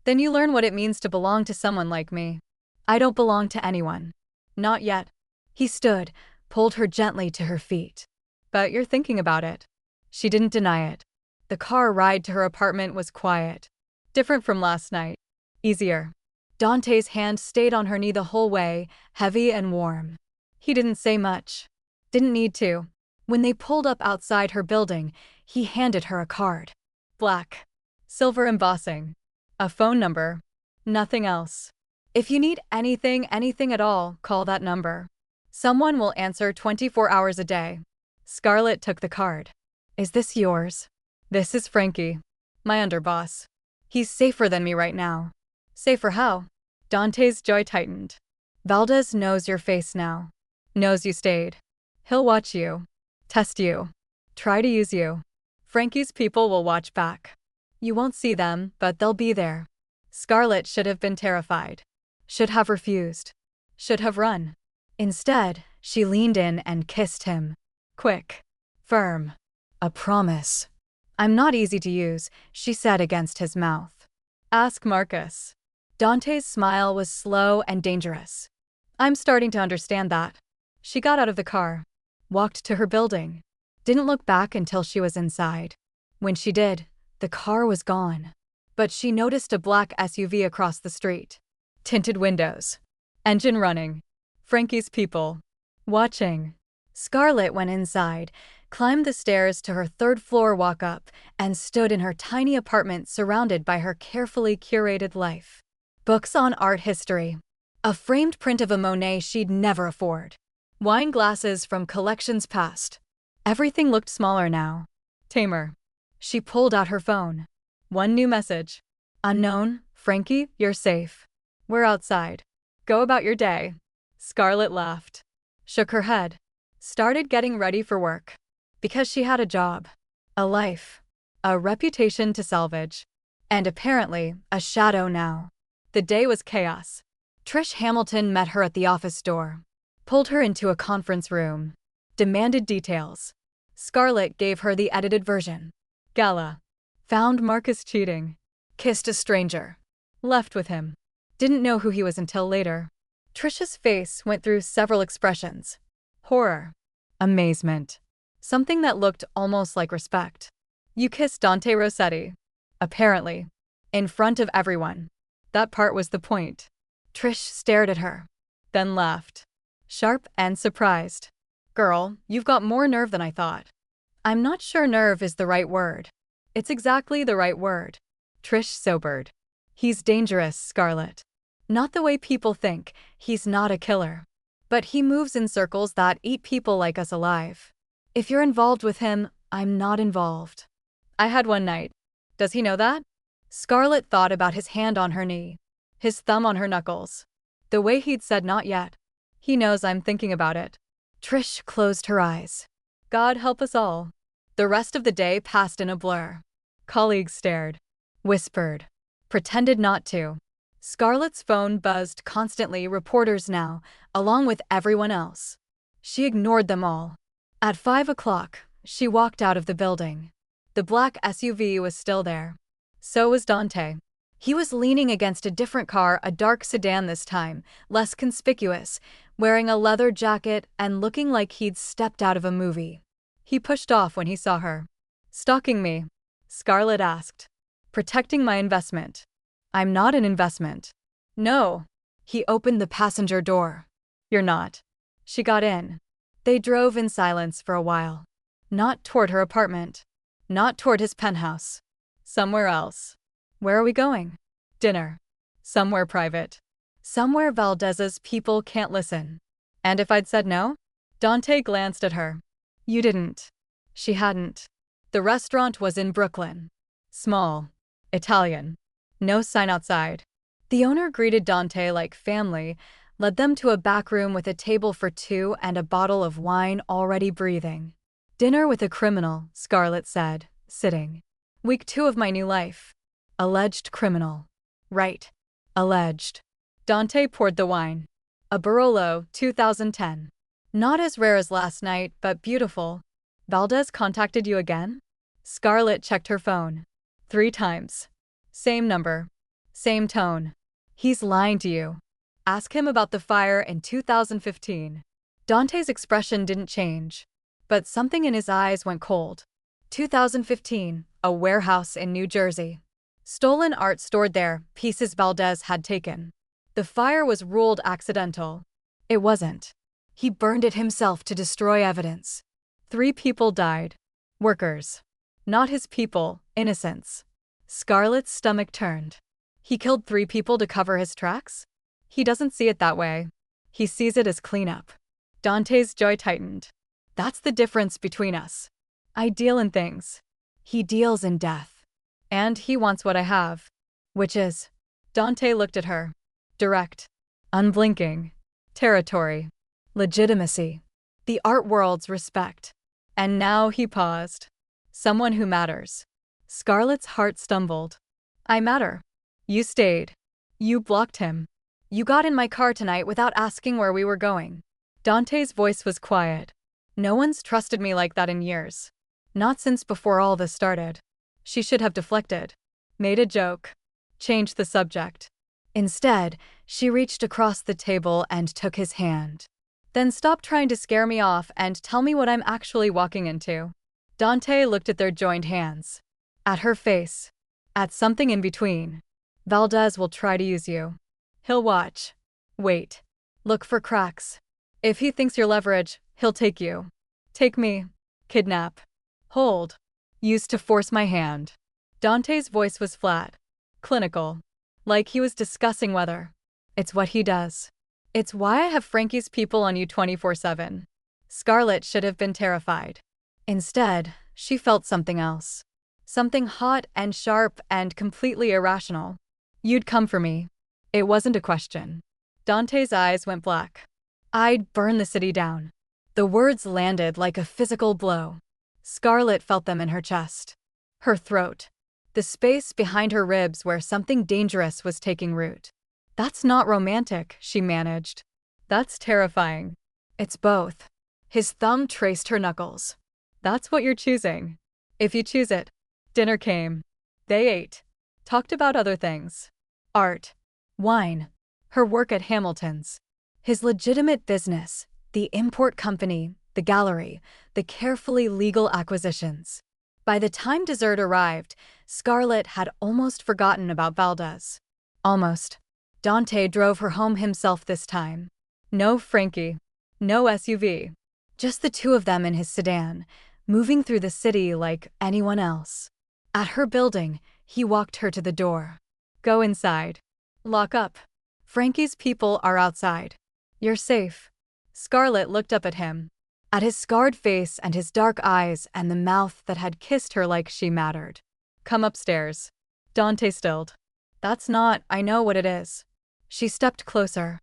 Then you learn what it means to belong to someone like me. I don't belong to anyone. Not yet. He stood, pulled her gently to her feet. But you're thinking about it. She didn't deny it. The car ride to her apartment was quiet. Different from last night. Easier. Dante's hand stayed on her knee the whole way, heavy and warm. He didn't say much. Didn't need to. When they pulled up outside her building, He handed her a card. Black. Silver embossing. A phone number. Nothing else. If you need anything at all, call that number. Someone will answer 24 hours a day. Scarlett took the card. Is this yours? This is Frankie. My underboss. He's safer than me right now. Safer how? Dante's jaw tightened. Valdez knows your face now. Knows you stayed. He'll watch you. Test you. Try to use you. Frankie's people will watch back. You won't see them, but they'll be there. Scarlett should have been terrified. Should have refused. Should have run. Instead, she leaned in and kissed him. Quick. Firm. A promise. I'm not easy to use, she said against his mouth. Ask Marcus. Dante's smile was slow and dangerous. I'm starting to understand that. She got out of the car. Walked to her building. Didn't look back until she was inside. When she did, the car was gone. But she noticed a black SUV across the street. Tinted windows. Engine running. Frankie's people. Watching. Scarlett went inside, climbed the stairs to her third-floor walk-up, and stood in her tiny apartment surrounded by her carefully curated life. Books on art history. A framed print of a Monet she'd never afford. Wine glasses from collections past. Everything looked smaller now. Tamer. She pulled out her phone. One new message. Unknown, Frankie, you're safe. We're outside. Go about your day. Scarlett laughed. Shook her head. Started getting ready for work. Because she had a job. A life. A reputation to salvage. And apparently, a shadow now. The day was chaos. Trish Hamilton met her at the office door. Pulled her into a conference room. Demanded details. Scarlett gave her the edited version. Gala. Found Marcus cheating. Kissed a stranger. Left with him. Didn't know who he was until later. Trish's face went through several expressions. Horror. Amazement. Something that looked almost like respect. You kissed Dante Rossetti. Apparently. In front of everyone. That part was the point. Trish stared at her. Then laughed. Sharp and surprised. Girl, you've got more nerve than I thought. I'm not sure nerve is the right word. It's exactly the right word. Trish sobered. He's dangerous, Scarlett. Not the way people think, he's not a killer. But he moves in circles that eat people like us alive. If you're involved with him, I'm not involved. I had one night. Does he know that? Scarlett thought about his hand on her knee. His thumb on her knuckles. The way he'd said not yet. He knows I'm thinking about it. Trish closed her eyes. God help us all. The rest of the day passed in a blur. Colleagues stared. Whispered. Pretended not to. Scarlett's phone buzzed constantly, reporters now, along with everyone else. She ignored them all. At 5 o'clock, she walked out of the building. The black SUV was still there. So was Dante. He was leaning against a different car, a dark sedan this time, less conspicuous, wearing a leather jacket and looking like he'd stepped out of a movie. He pushed off when he saw her. Stalking me? Scarlett asked. Protecting my investment. I'm not an investment. No. He opened the passenger door. You're not. She got in. They drove in silence for a while. Not toward her apartment. Not toward his penthouse. Somewhere else. Where are we going? Dinner. Somewhere private. Somewhere Valdez's people can't listen. And if I'd said no? Dante glanced at her. You didn't. She hadn't. The restaurant was in Brooklyn. Small. Italian. No sign outside. The owner greeted Dante like family, led them to a back room with a table for two and a bottle of wine already breathing. Dinner with a criminal, Scarlett said, sitting. Week 2 of my new life. Alleged criminal. Right. Alleged. Dante poured the wine. A Barolo, 2010. Not as rare as last night, but beautiful. Valdez contacted you again? Scarlett checked her phone. 3 times. Same number. Same tone. He's lying to you. Ask him about the fire in 2015. Dante's expression didn't change. But something in his eyes went cold. 2015, a warehouse in New Jersey. Stolen art stored there, pieces Valdez had taken. The fire was ruled accidental. It wasn't. He burned it himself to destroy evidence. 3 people died. Workers. Not his people, innocents. Scarlett's stomach turned. He killed 3 people to cover his tracks? He doesn't see it that way. He sees it as cleanup. Dante's jaw tightened. That's the difference between us. I deal in things. He deals in death. And he wants what I have. Which is? Dante looked at her. Direct. Unblinking. Territory. Legitimacy. The art world's respect. And now he paused. Someone who matters. Scarlett's heart stumbled. I matter. You stayed. You blocked him. You got in my car tonight without asking where we were going. Dante's voice was quiet. No one's trusted me like that in years. Not since before all this started. She should have deflected. Made a joke. Changed the subject. Instead, she reached across the table and took his hand. Then stop trying to scare me off and tell me what I'm actually walking into. Dante looked at their joined hands. At her face. At something in between. Valdez will try to use you. He'll watch. Wait. Look for cracks. If he thinks you're leverage, he'll take you. Take me. Kidnap. Hold. Use to force my hand. Dante's voice was flat. Clinical. Like he was discussing weather. It's what he does. It's why I have Frankie's people on you 24/7. Scarlett should have been terrified. Instead, she felt something else. Something hot and sharp and completely irrational. You'd come for me. It wasn't a question. Dante's eyes went black. I'd burn the city down. The words landed like a physical blow. Scarlett felt them in her chest. Her throat. The space behind her ribs where something dangerous was taking root. That's not romantic, she managed. That's terrifying. It's both. His thumb traced her knuckles. That's what you're choosing. If you choose it. Dinner came. They ate. Talked about other things. Art. Wine. Her work at Hamilton's. His legitimate business. The import company. The gallery. The carefully legal acquisitions. By the time dessert arrived, Scarlett had almost forgotten about Valdez. Almost. Dante drove her home himself this time. No Frankie. No SUV. Just the 2 of them in his sedan, moving through the city like anyone else. At her building, he walked her to the door. Go inside. Lock up. Frankie's people are outside. You're safe. Scarlett looked up at him. At his scarred face and his dark eyes and the mouth that had kissed her like she mattered. Come upstairs. Dante stilled. That's not, I know what it is. She stepped closer.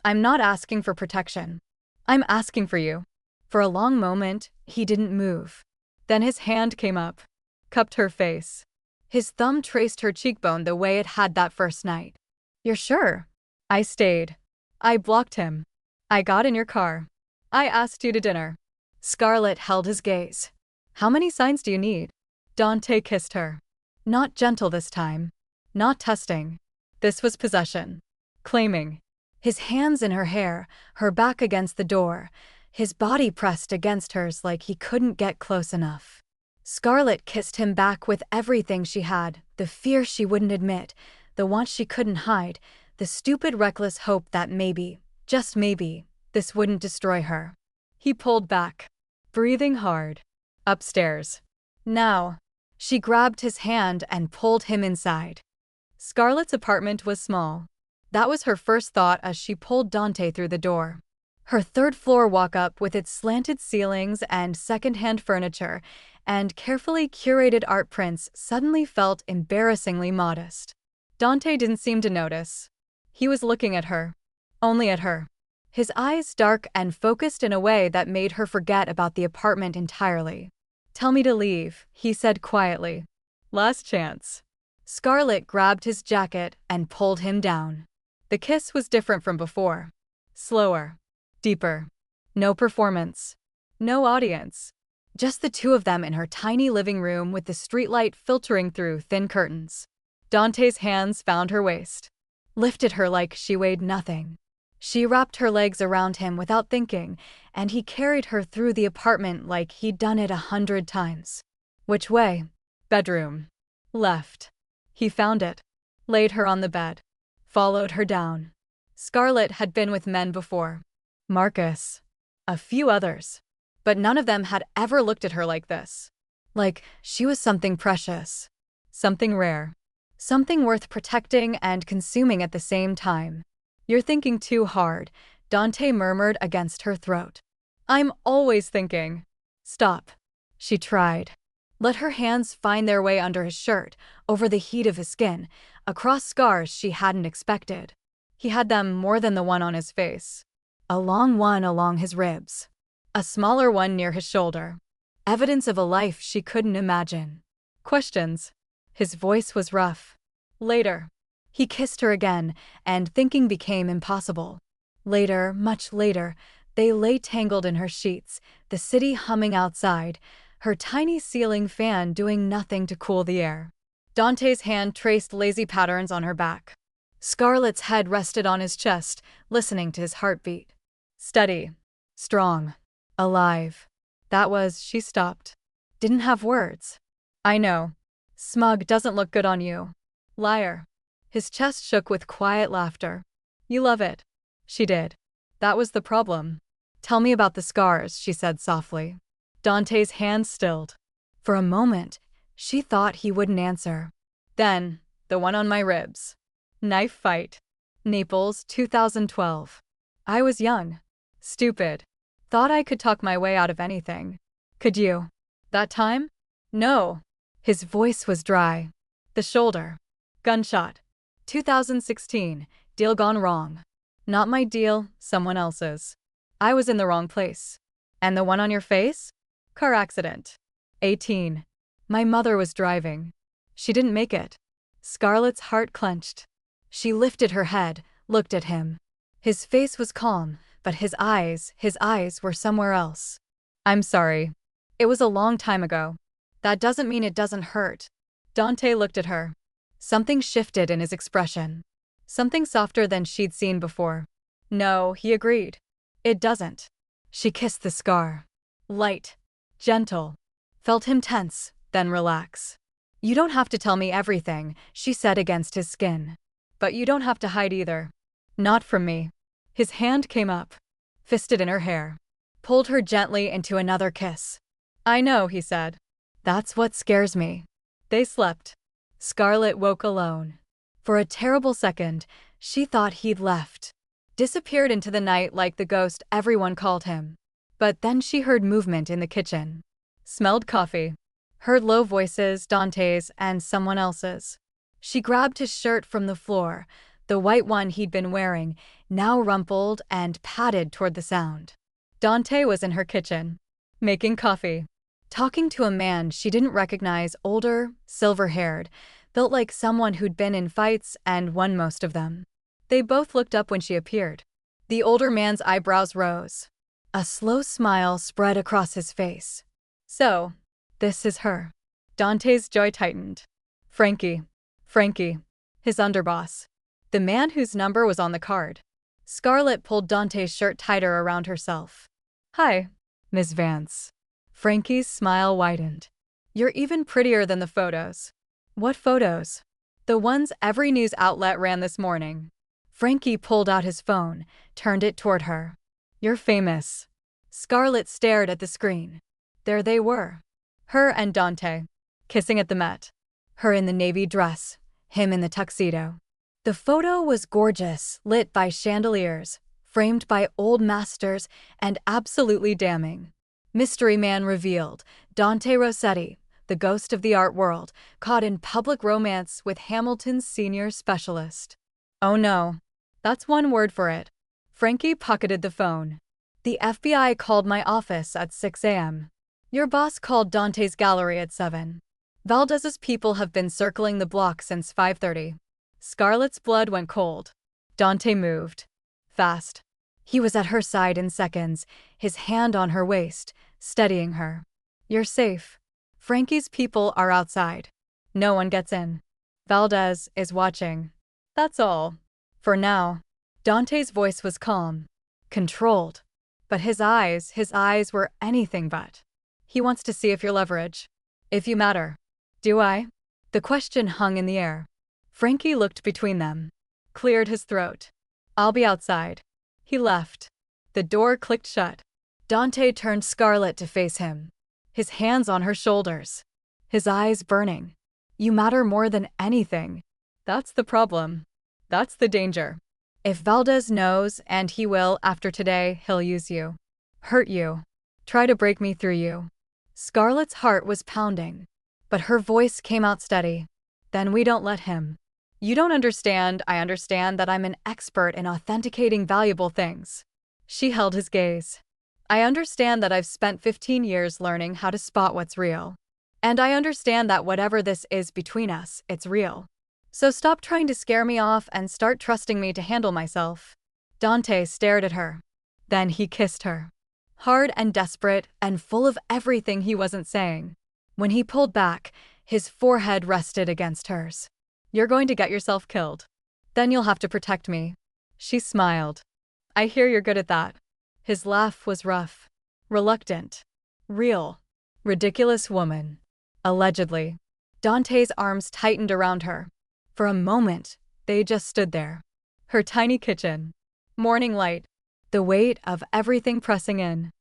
I'm not asking for protection. I'm asking for you. For a long moment, he didn't move. Then his hand came up. Cupped her face. His thumb traced her cheekbone the way it had that first night. You're sure? I stayed. I blocked him. I got in your car. I asked you to dinner. Scarlett held his gaze. How many signs do you need? Dante kissed her. Not gentle this time. Not testing. This was possession. Claiming. His hands in her hair, her back against the door, his body pressed against hers like he couldn't get close enough. Scarlett kissed him back with everything she had, the fear she wouldn't admit, the want she couldn't hide, the stupid reckless hope that maybe, just maybe, this wouldn't destroy her. He pulled back, breathing hard. Upstairs. Now. She grabbed his hand and pulled him inside. Scarlett's apartment was small. That was her first thought as she pulled Dante through the door. Her third-floor walk-up with its slanted ceilings and second-hand furniture and carefully curated art prints suddenly felt embarrassingly modest. Dante didn't seem to notice. He was looking at her. Only at her. His eyes dark and focused in a way that made her forget about the apartment entirely. Tell me to leave, he said quietly. Last chance. Scarlett grabbed his jacket and pulled him down. The kiss was different from before. Slower. Deeper. No performance. No audience. Just the 2 of them in her tiny living room with the streetlight filtering through thin curtains. Dante's hands found her waist. Lifted her like she weighed nothing. She wrapped her legs around him without thinking, and he carried her through the apartment like he'd done it 100 times. Which way? Bedroom. Left. He found it. Laid her on the bed. Followed her down. Scarlett had been with men before. Marcus. A few others. But none of them had ever looked at her like this. Like she was something precious, something rare, something worth protecting and consuming at the same time. You're thinking too hard, Dante murmured against her throat. I'm always thinking. Stop. She tried. Let her hands find their way under his shirt, over the heat of his skin, across scars she hadn't expected. He had them more than the one on his face. A long one along his ribs. A smaller one near his shoulder. Evidence of a life she couldn't imagine. Questions. His voice was rough. Later. He kissed her again, and thinking became impossible. Later, much later, they lay tangled in her sheets, the city humming outside, her tiny ceiling fan doing nothing to cool the air. Dante's hand traced lazy patterns on her back. Scarlett's head rested on his chest, listening to his heartbeat. Steady. Strong. Alive. That was, she stopped. Didn't have words. I know. Smug doesn't look good on you. Liar. His chest shook with quiet laughter. You love it. She did. That was the problem. Tell me about the scars, she said softly. Dante's hand stilled. For a moment, she thought he wouldn't answer. Then, the one on my ribs. Knife fight. Naples, 2012. I was young. Stupid. Thought I could talk my way out of anything. Could you? That time? No. His voice was dry. The shoulder. Gunshot. 2016. Deal gone wrong. Not my deal, someone else's. I was in the wrong place. And the one on your face? Car accident. 18. My mother was driving. She didn't make it. Scarlett's heart clenched. She lifted her head, looked at him. His face was calm, but his eyes were somewhere else. I'm sorry. It was a long time ago. That doesn't mean it doesn't hurt. Dante looked at her. Something shifted in his expression. Something softer than she'd seen before. No, he agreed. It doesn't. She kissed the scar. Light. Gentle. Felt him tense, then relax. You don't have to tell me everything, she said against his skin. But you don't have to hide either. Not from me. His hand came up, fisted in her hair, pulled her gently into another kiss. I know, he said. That's what scares me. They slept. Scarlett woke alone. For a terrible second, she thought he'd left. Disappeared into the night like the ghost everyone called him. But then she heard movement in the kitchen. Smelled coffee. Heard low voices, Dante's and someone else's. She grabbed his shirt from the floor, the white one he'd been wearing, now rumpled, and padded toward the sound. Dante was in her kitchen, making coffee. Talking to a man she didn't recognize, older, silver-haired, built like someone who'd been in fights and won most of them. They both looked up when she appeared. The older man's eyebrows rose. A slow smile spread across his face. So, this is her. Dante's jaw tightened. Frankie. Frankie. His underboss. The man whose number was on the card. Scarlett pulled Dante's shirt tighter around herself. Hi, Miss Vance. Frankie's smile widened. You're even prettier than the photos. What photos? The ones every news outlet ran this morning. Frankie pulled out his phone, turned it toward her. You're famous. Scarlett stared at the screen. There they were. Her and Dante. Kissing at the Met. Her in the navy dress, him in the tuxedo. The photo was gorgeous, lit by chandeliers, framed by old masters, and absolutely damning. Mystery man revealed, Dante Rossetti, the ghost of the art world, caught in public romance with Hamilton's senior specialist. Oh no. That's one word for it. Frankie pocketed the phone. The FBI called my office at 6 a.m. Your boss called Dante's gallery at 7. Valdez's people have been circling the block since 5:30. Scarlett's blood went cold. Dante moved. Fast. He was at her side in seconds, his hand on her waist, steadying her. You're safe. Frankie's people are outside. No one gets in. Valdez is watching. That's all. For now. Dante's voice was calm. Controlled. But his eyes were anything but. He wants to see if you're leverage. If you matter. Do I? The question hung in the air. Frankie looked between them. Cleared his throat. I'll be outside. He left. The door clicked shut. Dante turned Scarlett to face him. his hands on her shoulders, his eyes burning. You matter more than anything. That's the problem. That's the danger. If Valdez knows, and he will after today, he'll use you. Hurt you. Try to break me through you. Scarlett's heart was pounding, but her voice came out steady. Then we don't let him. You don't understand. I understand that I'm an expert in authenticating valuable things. She held his gaze. I understand that I've spent 15 years learning how to spot what's real. And I understand that whatever this is between us, it's real. So stop trying to scare me off and start trusting me to handle myself. Dante stared at her. Then he kissed her. Hard and desperate and full of everything he wasn't saying. When he pulled back, his forehead rested against hers. You're going to get yourself killed. Then you'll have to protect me. She smiled. I hear you're good at that. His laugh was rough, reluctant, real. Ridiculous woman. Allegedly. Dante's arms tightened around her. For a moment, they just stood there. Her tiny kitchen. Morning light. The weight of everything pressing in.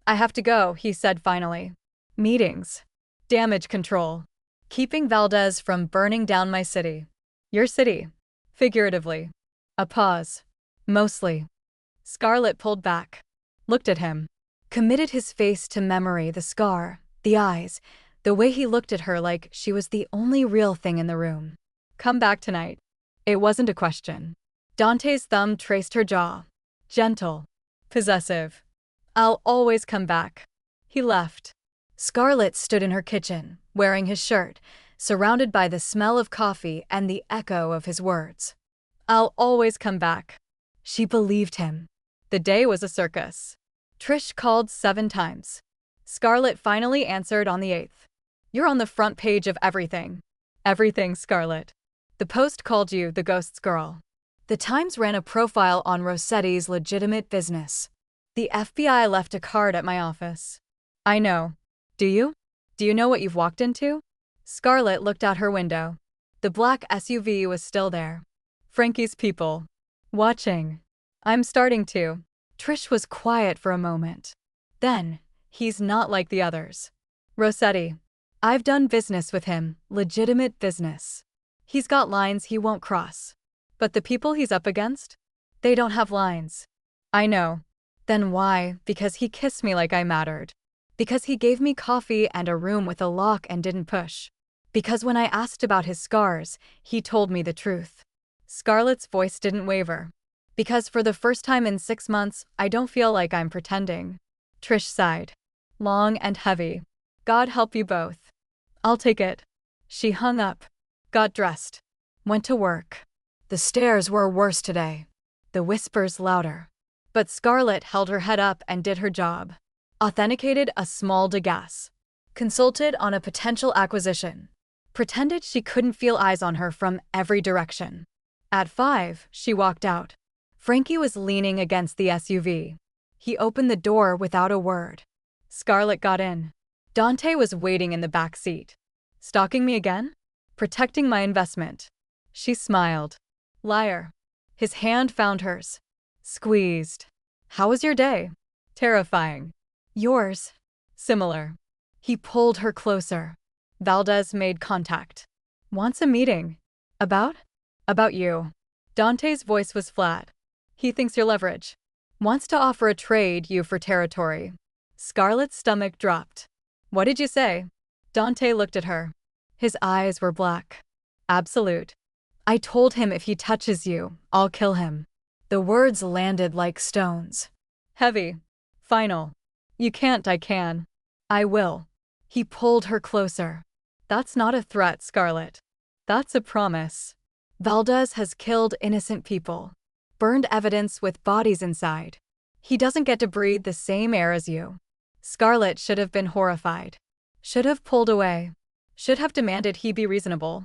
I have to go, he said finally. Meetings. Damage control. Keeping Valdez from burning down my city. Your city. Figuratively. A pause. Mostly. Scarlett pulled back. Looked at him. Committed his face to memory, the scar, the eyes, the way he looked at her like she was the only real thing in the room. Come back tonight. It wasn't a question. Dante's thumb traced her jaw. Gentle. Possessive. I'll always come back. He left. Scarlett stood in her kitchen, wearing his shirt, surrounded by the smell of coffee and the echo of his words. I'll always come back. She believed him. The day was a circus. Trish called 7 times. Scarlett finally answered on the 8th. You're on the front page of everything. Everything, Scarlett. The Post called you the Ghosts Girl. The Times ran a profile on Rossetti's legitimate business. The FBI left a card at my office. I know. Do you? Do you know what you've walked into? Scarlett looked out her window. The black SUV was still there. Frankie's people. Watching. I'm starting to. Trish was quiet for a moment. Then, he's not like the others. Rossetti. I've done business with him, legitimate business. He's got lines he won't cross. But the people he's up against? They don't have lines. I know. Then why? Because he kissed me like I mattered. Because he gave me coffee and a room with a lock and didn't push. Because when I asked about his scars, he told me the truth. Scarlett's voice didn't waver. Because for the first time in 6 months, I don't feel like I'm pretending. Trish sighed. Long and heavy. God help you both. I'll take it. She hung up. Got dressed. Went to work. The stares were worse today. The whispers louder. But Scarlett held her head up and did her job. Authenticated a small degas. Consulted on a potential acquisition. Pretended she couldn't feel eyes on her from every direction. At 5, she walked out. Frankie was leaning against the SUV. He opened the door without a word. Scarlett got in. Dante was waiting in the back seat. Stalking me again? Protecting my investment. She smiled. Liar. His hand found hers. Squeezed. How was your day? Terrifying. Yours? Similar. He pulled her closer. Valdez made contact. Wants a meeting. About? About you. Dante's voice was flat. He thinks you're leverage. Wants to offer a trade you for territory. Scarlett's stomach dropped. What did you say? Dante looked at her. His eyes were black. Absolute. I told him if he touches you, I'll kill him. The words landed like stones. Heavy. Final. You can't, I can. I will. He pulled her closer. That's not a threat, Scarlett. That's a promise. Valdez has killed innocent people. Burned evidence with bodies inside. He doesn't get to breathe the same air as you. Scarlett should have been horrified. Should have pulled away. Should have demanded he be reasonable.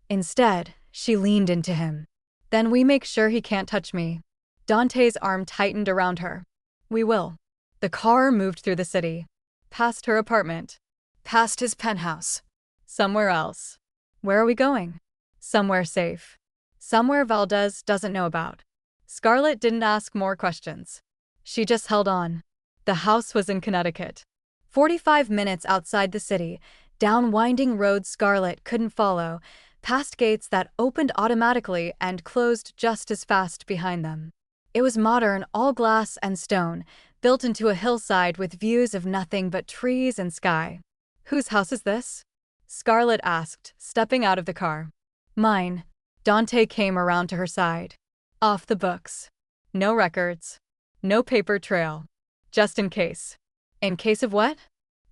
Instead, she leaned into him. Then we make sure he can't touch me. Dante's arm tightened around her. We will. The car moved through the city. Past her apartment. Past his penthouse. Somewhere else. Where are we going? Somewhere safe. Somewhere Valdez doesn't know about. Scarlett didn't ask more questions. She just held on. The house was in Connecticut. 45 minutes outside the city, down winding roads Scarlett couldn't follow, past gates that opened automatically and closed just as fast behind them. It was modern, all glass and stone, built into a hillside with views of nothing but trees and sky. "Whose house is this?" Scarlett asked, stepping out of the car. "Mine." Dante came around to her side. "Off the books. No records. No paper trail. Just in case." "In case of what?"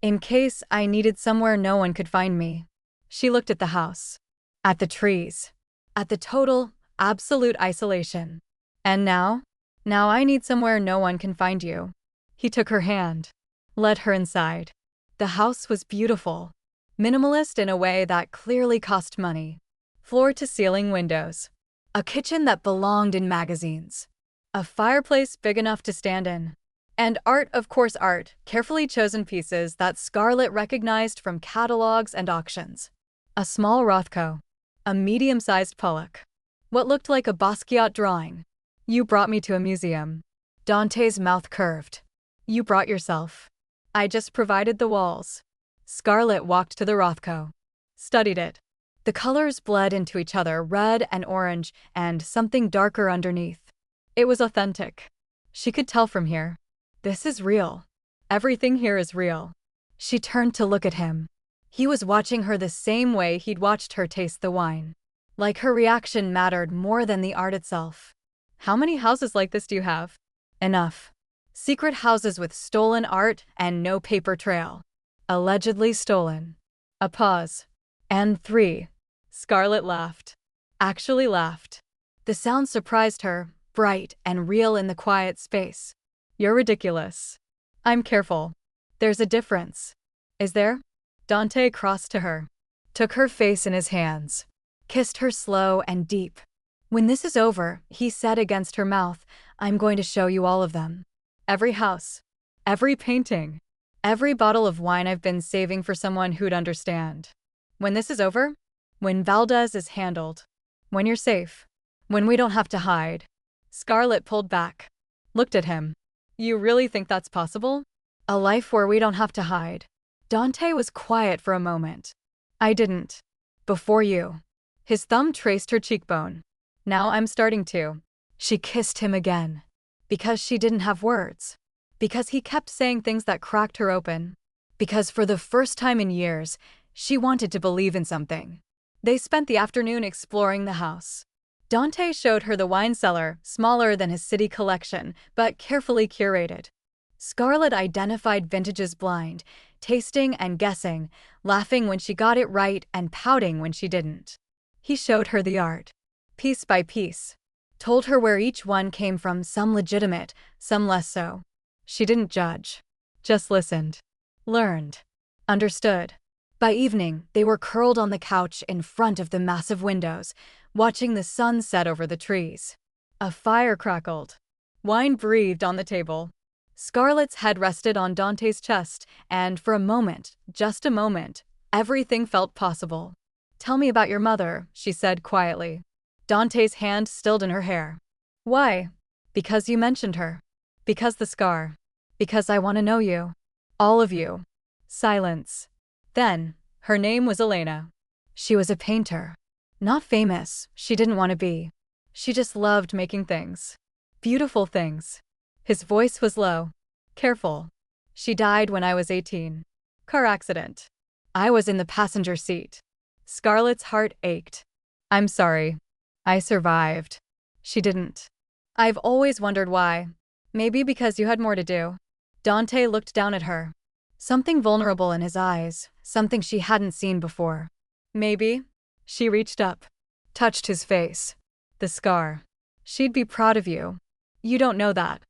"In case I needed somewhere no one could find me." She looked at the house. At the trees. At the total, absolute isolation. "And now?" "Now I need somewhere no one can find you." He took her hand. Led her inside. The house was beautiful. Minimalist in a way that clearly cost money. Floor-to-ceiling windows. A kitchen that belonged in magazines. A fireplace big enough to stand in. And art, of course art, carefully chosen pieces that Scarlett recognized from catalogs and auctions. A small Rothko. A medium-sized Pollock. What looked like a Basquiat drawing. "You brought me to a museum." Dante's mouth curved. "You brought yourself. I just provided the walls." Scarlett walked to the Rothko. Studied it. The colors bled into each other, red and orange, and something darker underneath. It was authentic. She could tell from here. This is real. Everything here is real. She turned to look at him. He was watching her the same way he'd watched her taste the wine. Like her reaction mattered more than the art itself. "How many houses like this do you have?" "Enough." Secret houses with stolen art and no paper trail. Allegedly stolen. A pause. "And 3. Scarlett laughed. Actually laughed. The sound surprised her, bright and real in the quiet space. "You're ridiculous." "I'm careful. There's a difference." "Is there?" Dante crossed to her. Took her face in his hands. Kissed her slow and deep. "When this is over," he said against her mouth, "I'm going to show you all of them. Every house. Every painting. Every bottle of wine I've been saving for someone who'd understand. When this is over? When Valdez is handled. When you're safe. When we don't have to hide." Scarlett pulled back. Looked at him. "You really think that's possible? A life where we don't have to hide?" Dante was quiet for a moment. "I didn't. Before you." His thumb traced her cheekbone. "Now I'm starting to." She kissed him again. Because she didn't have words. Because he kept saying things that cracked her open. Because for the first time in years, she wanted to believe in something. They spent the afternoon exploring the house. Dante showed her the wine cellar, smaller than his city collection, but carefully curated. Scarlett identified vintages blind, tasting and guessing, laughing when she got it right and pouting when she didn't. He showed her the art. Piece by piece. Told her where each one came from, some legitimate, some less so. She didn't judge. Just listened. Learned. Understood. By evening, they were curled on the couch in front of the massive windows, watching the sun set over the trees. A fire crackled. Wine breathed on the table. Scarlett's head rested on Dante's chest, and for a moment, just a moment, everything felt possible. "Tell me about your mother," she said quietly. Dante's hand stilled in her hair. "Why?" "Because you mentioned her. Because the scar. Because I want to know you. All of you." Silence. Then, her name was Elena. She was a painter. Not famous, she didn't want to be. She just loved making things. Beautiful things. His voice was low. Careful. "She died when I was 18. Car accident. I was in the passenger seat." Scarlett's heart ached. "I'm sorry. I survived." She didn't. "I've always wondered why. Maybe because you had more to do." Dante looked down at her. Something vulnerable in his eyes, something she hadn't seen before. "Maybe." She reached up. Touched his face. "The scar. She'd be proud of you. You don't know that.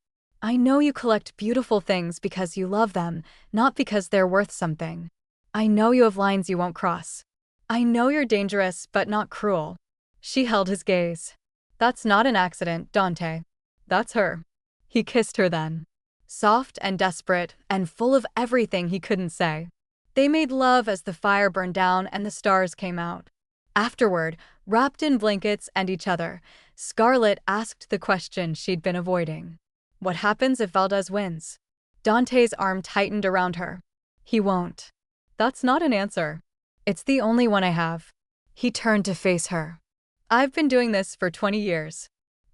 I know you collect beautiful things because you love them, not because they're worth something. I know you have lines you won't cross. I know you're dangerous, but not cruel." She held his gaze. "That's not an accident, Dante. That's her." He kissed her then. Soft and desperate, and full of everything he couldn't say. They made love as the fire burned down and the stars came out. Afterward, wrapped in blankets and each other, Scarlett asked the question she'd been avoiding. What happens if Valdez wins? Dante's arm tightened around her. He won't. That's not an answer. It's the only one I have. He turned to face her. I've been doing this for 20 years.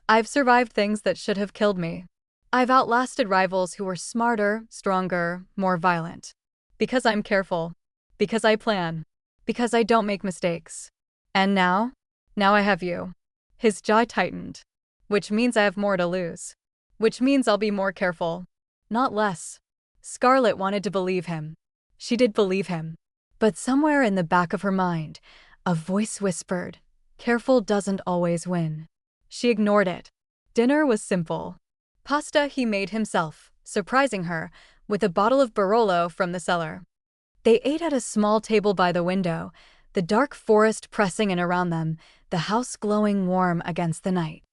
I've survived things that should have killed me. I've outlasted rivals who were smarter, stronger, more violent. Because I'm careful. Because I plan. Because I don't make mistakes. And now? Now I have you. His jaw tightened. Which means I have more to lose. Which means I'll be more careful. Not less. Scarlett wanted to believe him. She did believe him. But somewhere in the back of her mind, a voice whispered, "Careful doesn't always win." She ignored it. Dinner was simple. Pasta he made himself, surprising her, with a bottle of Barolo from the cellar. They ate at a small table by the window, the dark forest pressing in around them, the house glowing warm against the night.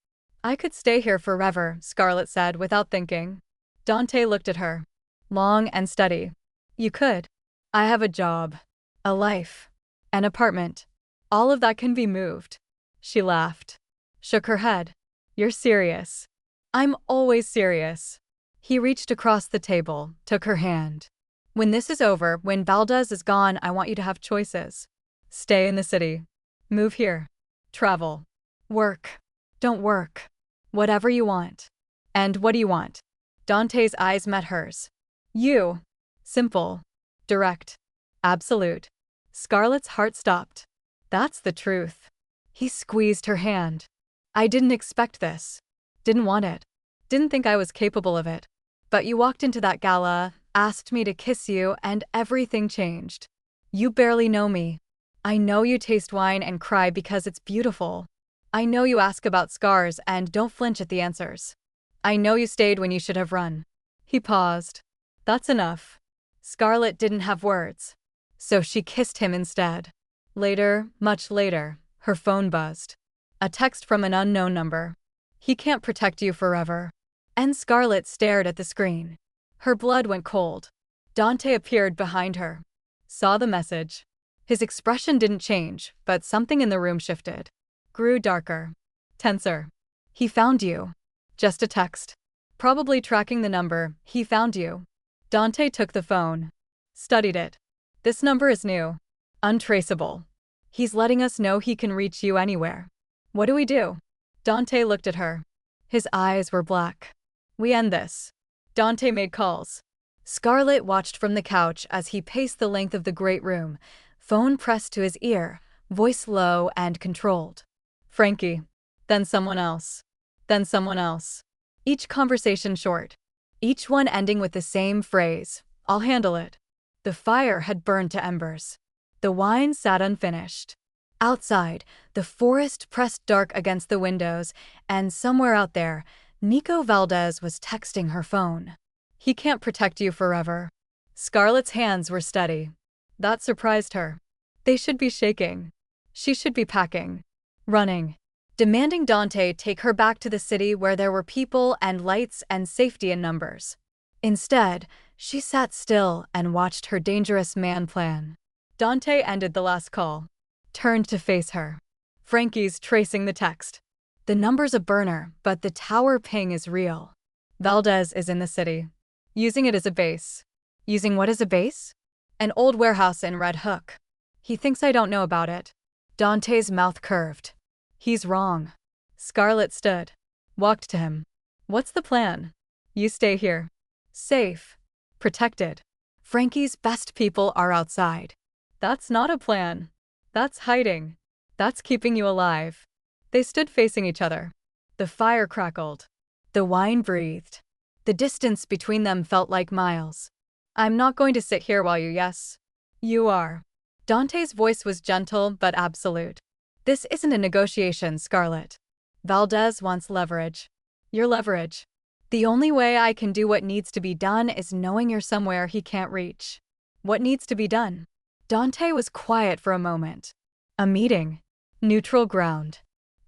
I could stay here forever, Scarlett said without thinking. Dante looked at her. Long and steady. You could. I have a job. A life. An apartment. All of that can be moved. She laughed. Shook her head. You're serious. I'm always serious. He reached across the table, took her hand. When this is over, when Valdez is gone, I want you to have choices. Stay in the city. Move here. Travel. Work. Don't work. Whatever you want. And what do you want? Dante's eyes met hers. You. Simple. Direct. Absolute. Scarlett's heart stopped. That's the truth. He squeezed her hand. I didn't expect this. Didn't want it. Didn't think I was capable of it. But you walked into that gala, asked me to kiss you, and everything changed. You barely know me. I know you taste wine and cry because it's beautiful. I know you ask about scars and don't flinch at the answers. I know you stayed when you should have run. He paused. That's enough. Scarlett didn't have words. So she kissed him instead. Later, much later, her phone buzzed. A text from an unknown number. He can't protect you forever. And Scarlett stared at the screen. Her blood went cold. Dante appeared behind her. Saw the message. His expression didn't change, but something in the room shifted. Grew darker. Tenser. He found you. Just a text. Probably tracking the number, he found you. Dante took the phone. Studied it. This number is new. Untraceable. He's letting us know he can reach you anywhere. What do we do? Dante looked at her. His eyes were black. We end this. Dante made calls. Scarlett watched from the couch as he paced the length of the great room, phone pressed to his ear, voice low and controlled. Frankie. Then someone else. Then someone else. Each conversation short. Each one ending with the same phrase, I'll handle it. The fire had burned to embers. The wine sat unfinished. Outside, the forest pressed dark against the windows, and somewhere out there, Nico Valdez was texting her phone. He can't protect you forever. Scarlett's hands were steady. That surprised her. They should be shaking. She should be packing. Running. Demanding Dante take her back to the city where there were people and lights and safety in numbers. Instead, she sat still and watched her dangerous man plan. Dante ended the last call. Turned to face her. Frankie's tracing the text. The number's a burner, but the tower ping is real. Valdez is in the city. Using it as a base. Using what as a base? An old warehouse in Red Hook. He thinks I don't know about it. Dante's mouth curved. He's wrong. Scarlett stood. Walked to him. What's the plan? You stay here. Safe. Protected. Frankie's best people are outside. That's not a plan. That's hiding. That's keeping you alive. They stood facing each other. The fire crackled. The wine breathed. The distance between them felt like miles. I'm not going to sit here while you yes. You are. Dante's voice was gentle but absolute. This isn't a negotiation, Scarlett. Valdez wants leverage. Your leverage. The only way I can do what needs to be done is knowing you're somewhere he can't reach. What needs to be done? Dante was quiet for a moment. A meeting. Neutral ground.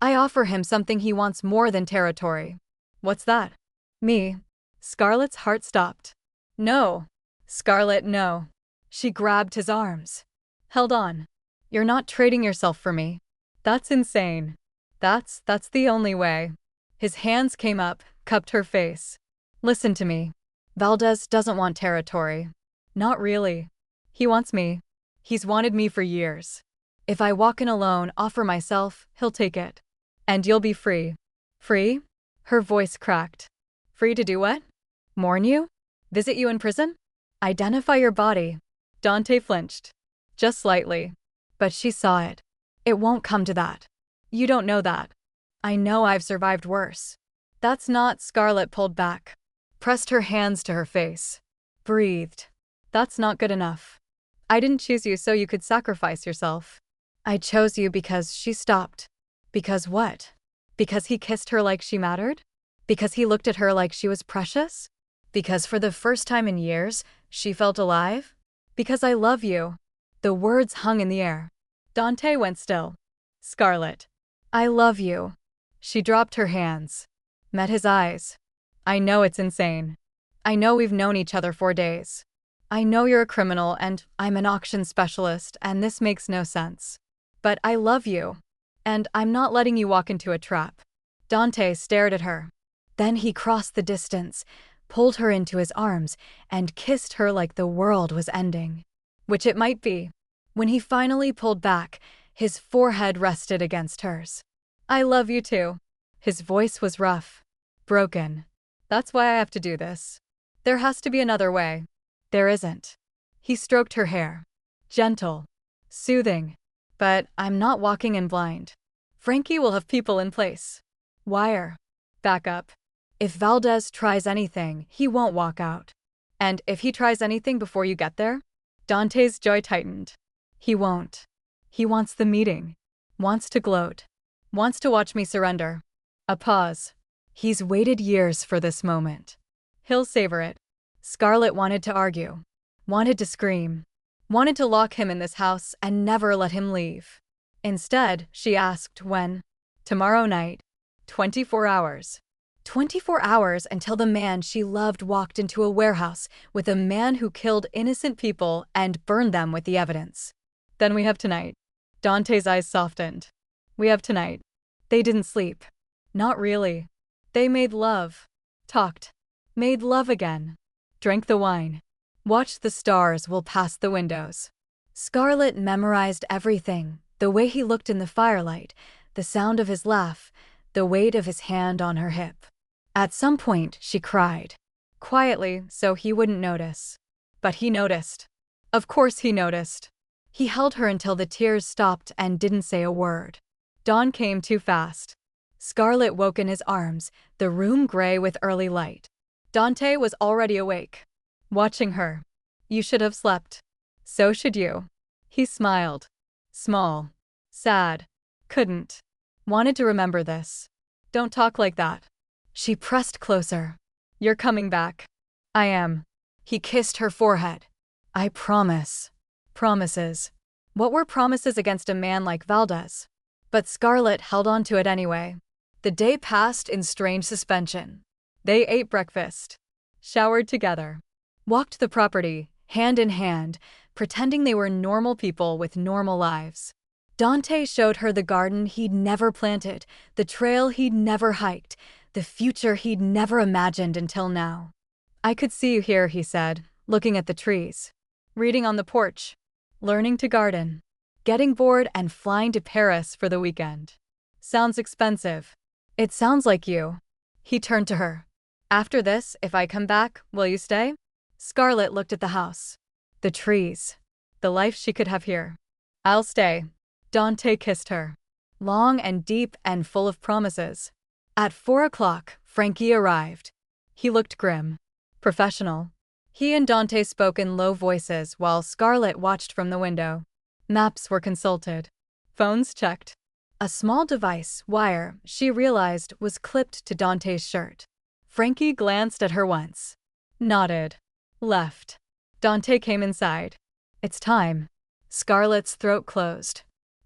I offer him something he wants more than territory. What's that? Me. Scarlett's heart stopped. No. Scarlett, no. She grabbed his arms. Held on. You're not trading yourself for me. That's insane. That's the only way. His hands came up, cupped her face. Listen to me. Valdez doesn't want territory. Not really. He wants me. He's wanted me for years. If I walk in alone, offer myself, he'll take it. And you'll be free. Free? Her voice cracked. Free to do what? Mourn you? Visit you in prison? Identify your body. Dante flinched. Just slightly. But she saw it. It won't come to that. You don't know that. I know I've survived worse. That's not. Scarlett pulled back. Pressed her hands to her face. Breathed. That's not good enough. I didn't choose you so you could sacrifice yourself. I chose you because she stopped. Because what? Because he kissed her like she mattered? Because he looked at her like she was precious? Because for the first time in years, she felt alive? Because I love you. The words hung in the air. Dante went still. Scarlett. I love you. She dropped her hands. Met his eyes. I know it's insane. I know we've known each other 4 days. I know you're a criminal and I'm an auction specialist and this makes no sense. But I love you. And I'm not letting you walk into a trap. Dante stared at her. Then he crossed the distance, pulled her into his arms, and kissed her like the world was ending. Which it might be. When he finally pulled back, his forehead rested against hers. I love you too. His voice was rough. Broken. That's why I have to do this. There has to be another way. There isn't. He stroked her hair. Gentle. Soothing. But I'm not walking in blind. Frankie will have people in place. Wire. Backup. If Valdez tries anything, he won't walk out. And if he tries anything before you get there? Dante's jaw tightened. He won't. He wants the meeting. Wants to gloat. Wants to watch me surrender. A pause. He's waited years for this moment. He'll savor it. Scarlett wanted to argue. Wanted to scream. Wanted to lock him in this house and never let him leave. Instead, she asked when. Tomorrow night. 24 hours. 24 hours until the man she loved walked into a warehouse with a man who killed innocent people and burned them with the evidence. Then we have tonight. Dante's eyes softened. We have tonight. They didn't sleep. Not really. They made love. Talked. Made love again. Drank the wine. Watched the stars roll past the windows. Scarlett memorized everything, the way he looked in the firelight, the sound of his laugh, the weight of his hand on her hip. At some point, she cried. Quietly, so he wouldn't notice. But he noticed. Of course he noticed. He held her until the tears stopped and didn't say a word. Dawn came too fast. Scarlett woke in his arms, the room gray with early light. Dante was already awake. Watching her. You should have slept. So should you. He smiled. Small. Sad. Couldn't. Wanted to remember this. Don't talk like that. She pressed closer. You're coming back. I am. He kissed her forehead. I promise. Promises. What were promises against a man like Valdez? But Scarlett held on to it anyway. The day passed in strange suspension. They ate breakfast. Showered together. Walked the property, hand in hand, pretending they were normal people with normal lives. Dante showed her the garden he'd never planted, the trail he'd never hiked, the future he'd never imagined until now. I could see you here, he said, looking at the trees. Reading on the porch. Learning to garden. Getting bored and flying to Paris for the weekend. Sounds expensive. It sounds like you. He turned to her. After this, if I come back, will you stay? Scarlett looked at the house. The trees. The life she could have here. I'll stay. Dante kissed her. Long and deep and full of promises. At 4 o'clock, Frankie arrived. He looked grim. Professional. He and Dante spoke in low voices while Scarlett watched from the window. Maps were consulted. Phones checked. A small device, wire, she realized was clipped to Dante's shirt. Frankie glanced at her once. Nodded. Left. Dante came inside. It's time. Scarlett's throat closed.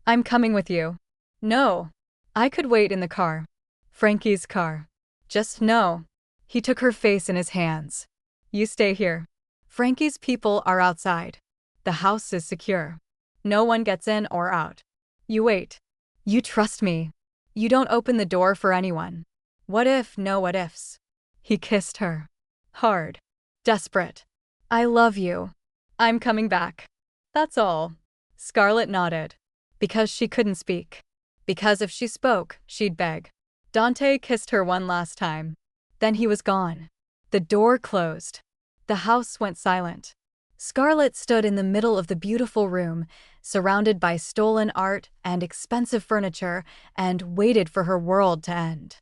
I'm coming with you. No. I could wait in the car. Frankie's car. Just no. He took her face in his hands. You stay here. Frankie's people are outside. The house is secure. No one gets in or out. You wait. You trust me. You don't open the door for anyone. What if, no what ifs. He kissed her. Hard. Desperate. I love you. I'm coming back. That's all. Scarlett nodded. Because she couldn't speak. Because if she spoke, she'd beg. Dante kissed her one last time. Then he was gone. The door closed. The house went silent. Scarlett stood in the middle of the beautiful room, surrounded by stolen art and expensive furniture, and waited for her world to end.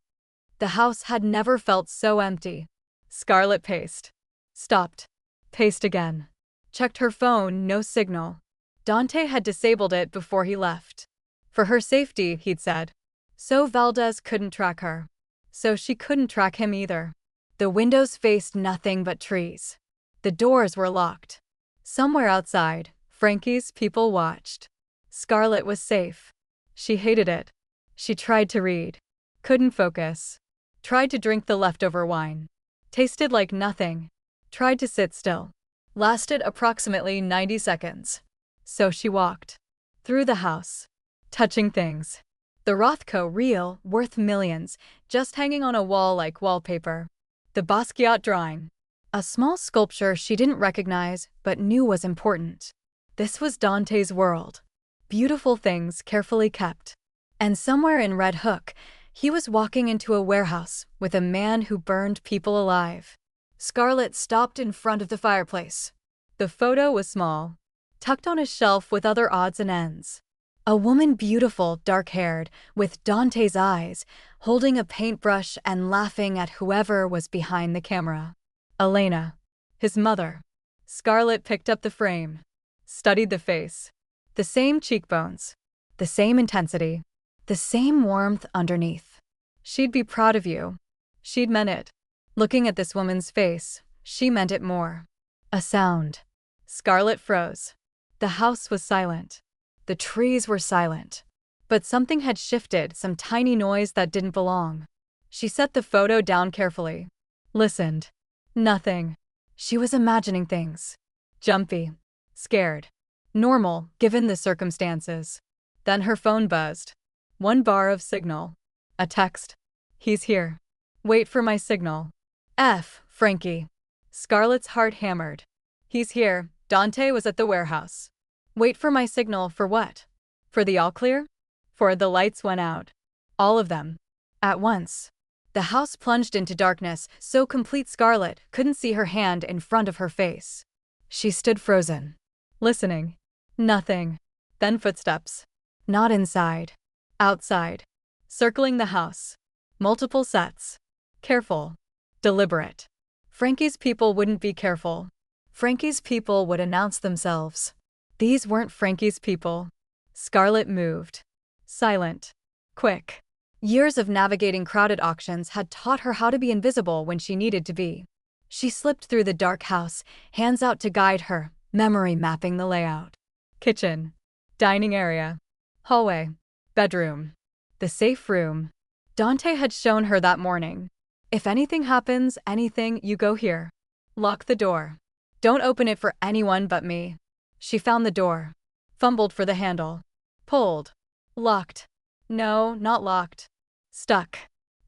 The house had never felt so empty. Scarlett paced. Stopped. Paced again. Checked her phone, no signal. Dante had disabled it before he left. For her safety, he'd said. So Valdez couldn't track her. So she couldn't track him either. The windows faced nothing but trees. The doors were locked. Somewhere outside, Frankie's people watched. Scarlett was safe. She hated it. She tried to read. Couldn't focus. Tried to drink the leftover wine. Tasted like nothing. Tried to sit still. Lasted approximately 90 seconds. So she walked. Through the house. Touching things. The Rothko reel, worth millions, just hanging on a wall like wallpaper. The Basquiat drawing. A small sculpture she didn't recognize but knew was important. This was Dante's world. Beautiful things carefully kept. And somewhere in Red Hook, he was walking into a warehouse with a man who burned people alive. Scarlett stopped in front of the fireplace. The photo was small, tucked on a shelf with other odds and ends. A woman beautiful, dark-haired, with Dante's eyes, holding a paintbrush and laughing at whoever was behind the camera. Elena. His mother. Scarlett picked up the frame. Studied the face. The same cheekbones. The same intensity. The same warmth underneath. She'd be proud of you. She'd meant it. Looking at this woman's face, she meant it more. A sound. Scarlett froze. The house was silent. The trees were silent. But something had shifted, some tiny noise that didn't belong. She set the photo down carefully. Listened. Nothing. She was imagining things. Jumpy. Scared. Normal, given the circumstances. Then her phone buzzed. 1 bar of signal. A text. He's here. Wait for my signal. F. Frankie. Scarlett's heart hammered. He's here. Dante was at the warehouse. Wait for my signal for what? For the all clear? For the lights went out. All of them. At once. The house plunged into darkness, so complete Scarlett couldn't see her hand in front of her face. She stood frozen. Listening. Nothing. Then footsteps. Not inside. Outside. Circling the house. Multiple sets. Careful. Deliberate. Frankie's people wouldn't be careful. Frankie's people would announce themselves. These weren't Frankie's people. Scarlett moved. Silent. Quick. Years of navigating crowded auctions had taught her how to be invisible when she needed to be. She slipped through the dark house, hands out to guide her, memory mapping the layout. Kitchen. Dining area. Hallway. Bedroom. The safe room. Dante had shown her that morning. If anything happens, anything, you go here. Lock the door. Don't open it for anyone but me. She found the door. Fumbled for the handle. Pulled. Locked. No, not locked. Stuck.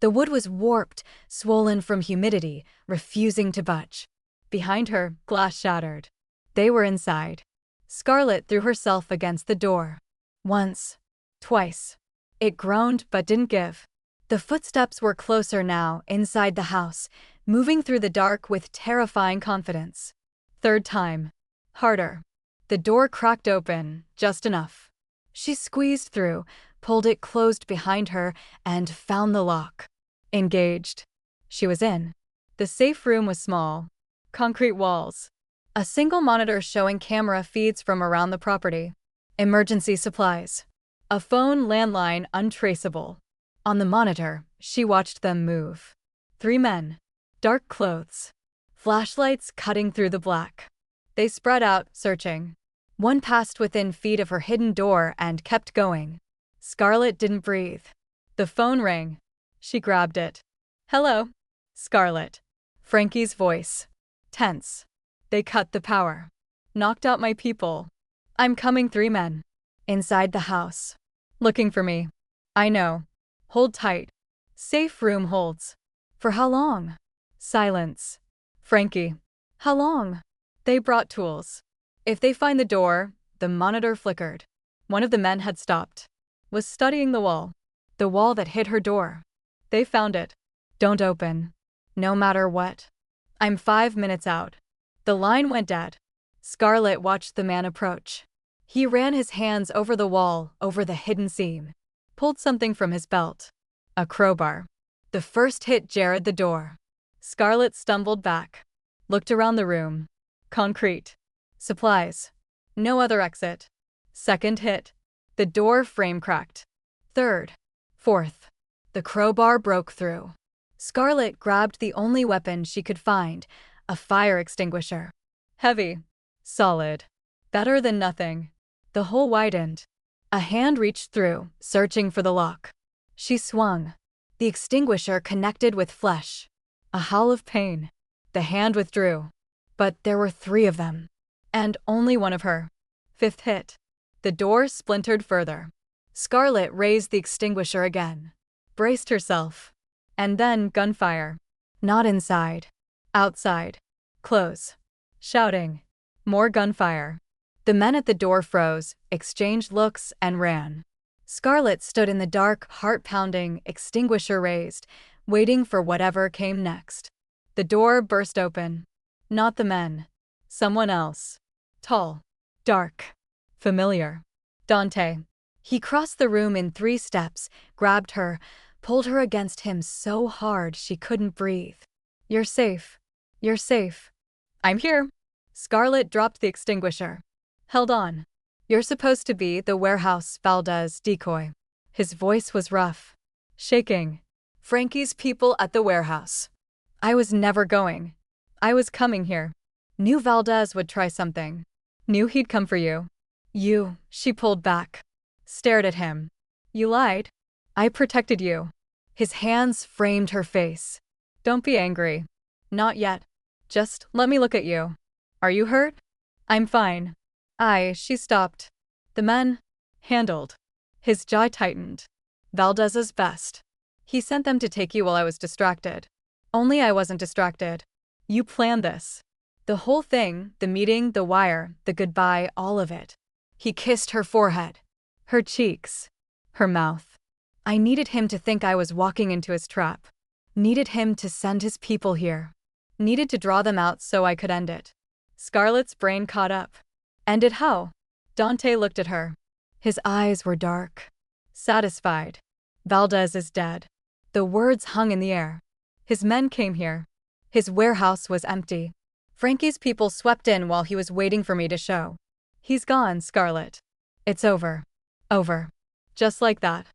The wood was warped, swollen from humidity, refusing to budge. Behind her, glass shattered. They were inside. Scarlett threw herself against the door. Once. Twice. It groaned but didn't give. The footsteps were closer now, inside the house, moving through the dark with terrifying confidence. Third time. Harder. The door cracked open, just enough. She squeezed through, pulled it closed behind her, and found the lock. Engaged. She was in. The safe room was small. Concrete walls. A single monitor showing camera feeds from around the property. Emergency supplies. A phone landline untraceable. On the monitor, she watched them move. 3 men. Dark clothes. Flashlights cutting through the black. They spread out, searching. One passed within feet of her hidden door and kept going. Scarlett didn't breathe. The phone rang. She grabbed it. Hello. Scarlett. Frankie's voice. Tense. They cut the power. Knocked out my people. I'm coming. 3 men. Inside the house. Looking for me. I know. Hold tight. Safe room holds. For how long? Silence. Frankie. How long? They brought tools. If they find the door, the monitor flickered. One of the men had stopped. Was studying the wall. The wall that hid her door. They found it. Don't open. No matter what. I'm 5 minutes out. The line went dead. Scarlett watched the man approach. He ran his hands over the wall, over the hidden seam. Pulled something from his belt. A crowbar. The first hit jarred the door. Scarlett stumbled back. Looked around the room. Concrete. Supplies. No other exit. Second hit. The door frame cracked. Third. Fourth. The crowbar broke through. Scarlett grabbed the only weapon she could find, a fire extinguisher. Heavy. Solid. Better than nothing. The hole widened. A hand reached through, searching for the lock. She swung. The extinguisher connected with flesh. A howl of pain. The hand withdrew. But there were 3 of them. And only one of her. Fifth hit. The door splintered further. Scarlett raised the extinguisher again. Braced herself. And then gunfire. Not inside. Outside. Close. Shouting. More gunfire. The men at the door froze, exchanged looks, and ran. Scarlett stood in the dark, heart-pounding, extinguisher raised, waiting for whatever came next. The door burst open. Not the men. Someone else. Tall. Dark. Familiar. Dante. He crossed the room in 3 steps, grabbed her, pulled her against him so hard she couldn't breathe. You're safe. You're safe. I'm here. Scarlett dropped the extinguisher. Held on. You're supposed to be the warehouse Valdez decoy. His voice was rough. Shaking. Frankie's people at the warehouse. I was never going. I was coming here. Knew Valdez would try something. Knew he'd come for you. You, she pulled back. Stared at him. You lied. I protected you. His hands framed her face. Don't be angry. Not yet. Just let me look at you. Are you hurt? I'm fine. She stopped. The men handled. His jaw tightened. Valdez's best. He sent them to take you while I was distracted. Only I wasn't distracted. You planned this. The whole thing, the meeting, the wire, the goodbye, all of it. He kissed her forehead. Her cheeks. Her mouth. I needed him to think I was walking into his trap. Needed him to send his people here. Needed to draw them out so I could end it. Scarlett's brain caught up. End it how? Dante looked at her. His eyes were dark. Satisfied. Valdez is dead. The words hung in the air. His men came here. His warehouse was empty. Frankie's people swept in while he was waiting for me to show. He's gone, Scarlett. It's over. Over. Just like that.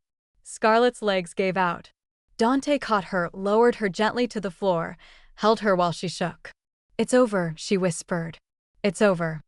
Scarlett's legs gave out. Dante caught her, lowered her gently to the floor, held her while she shook. It's over, she whispered. It's over.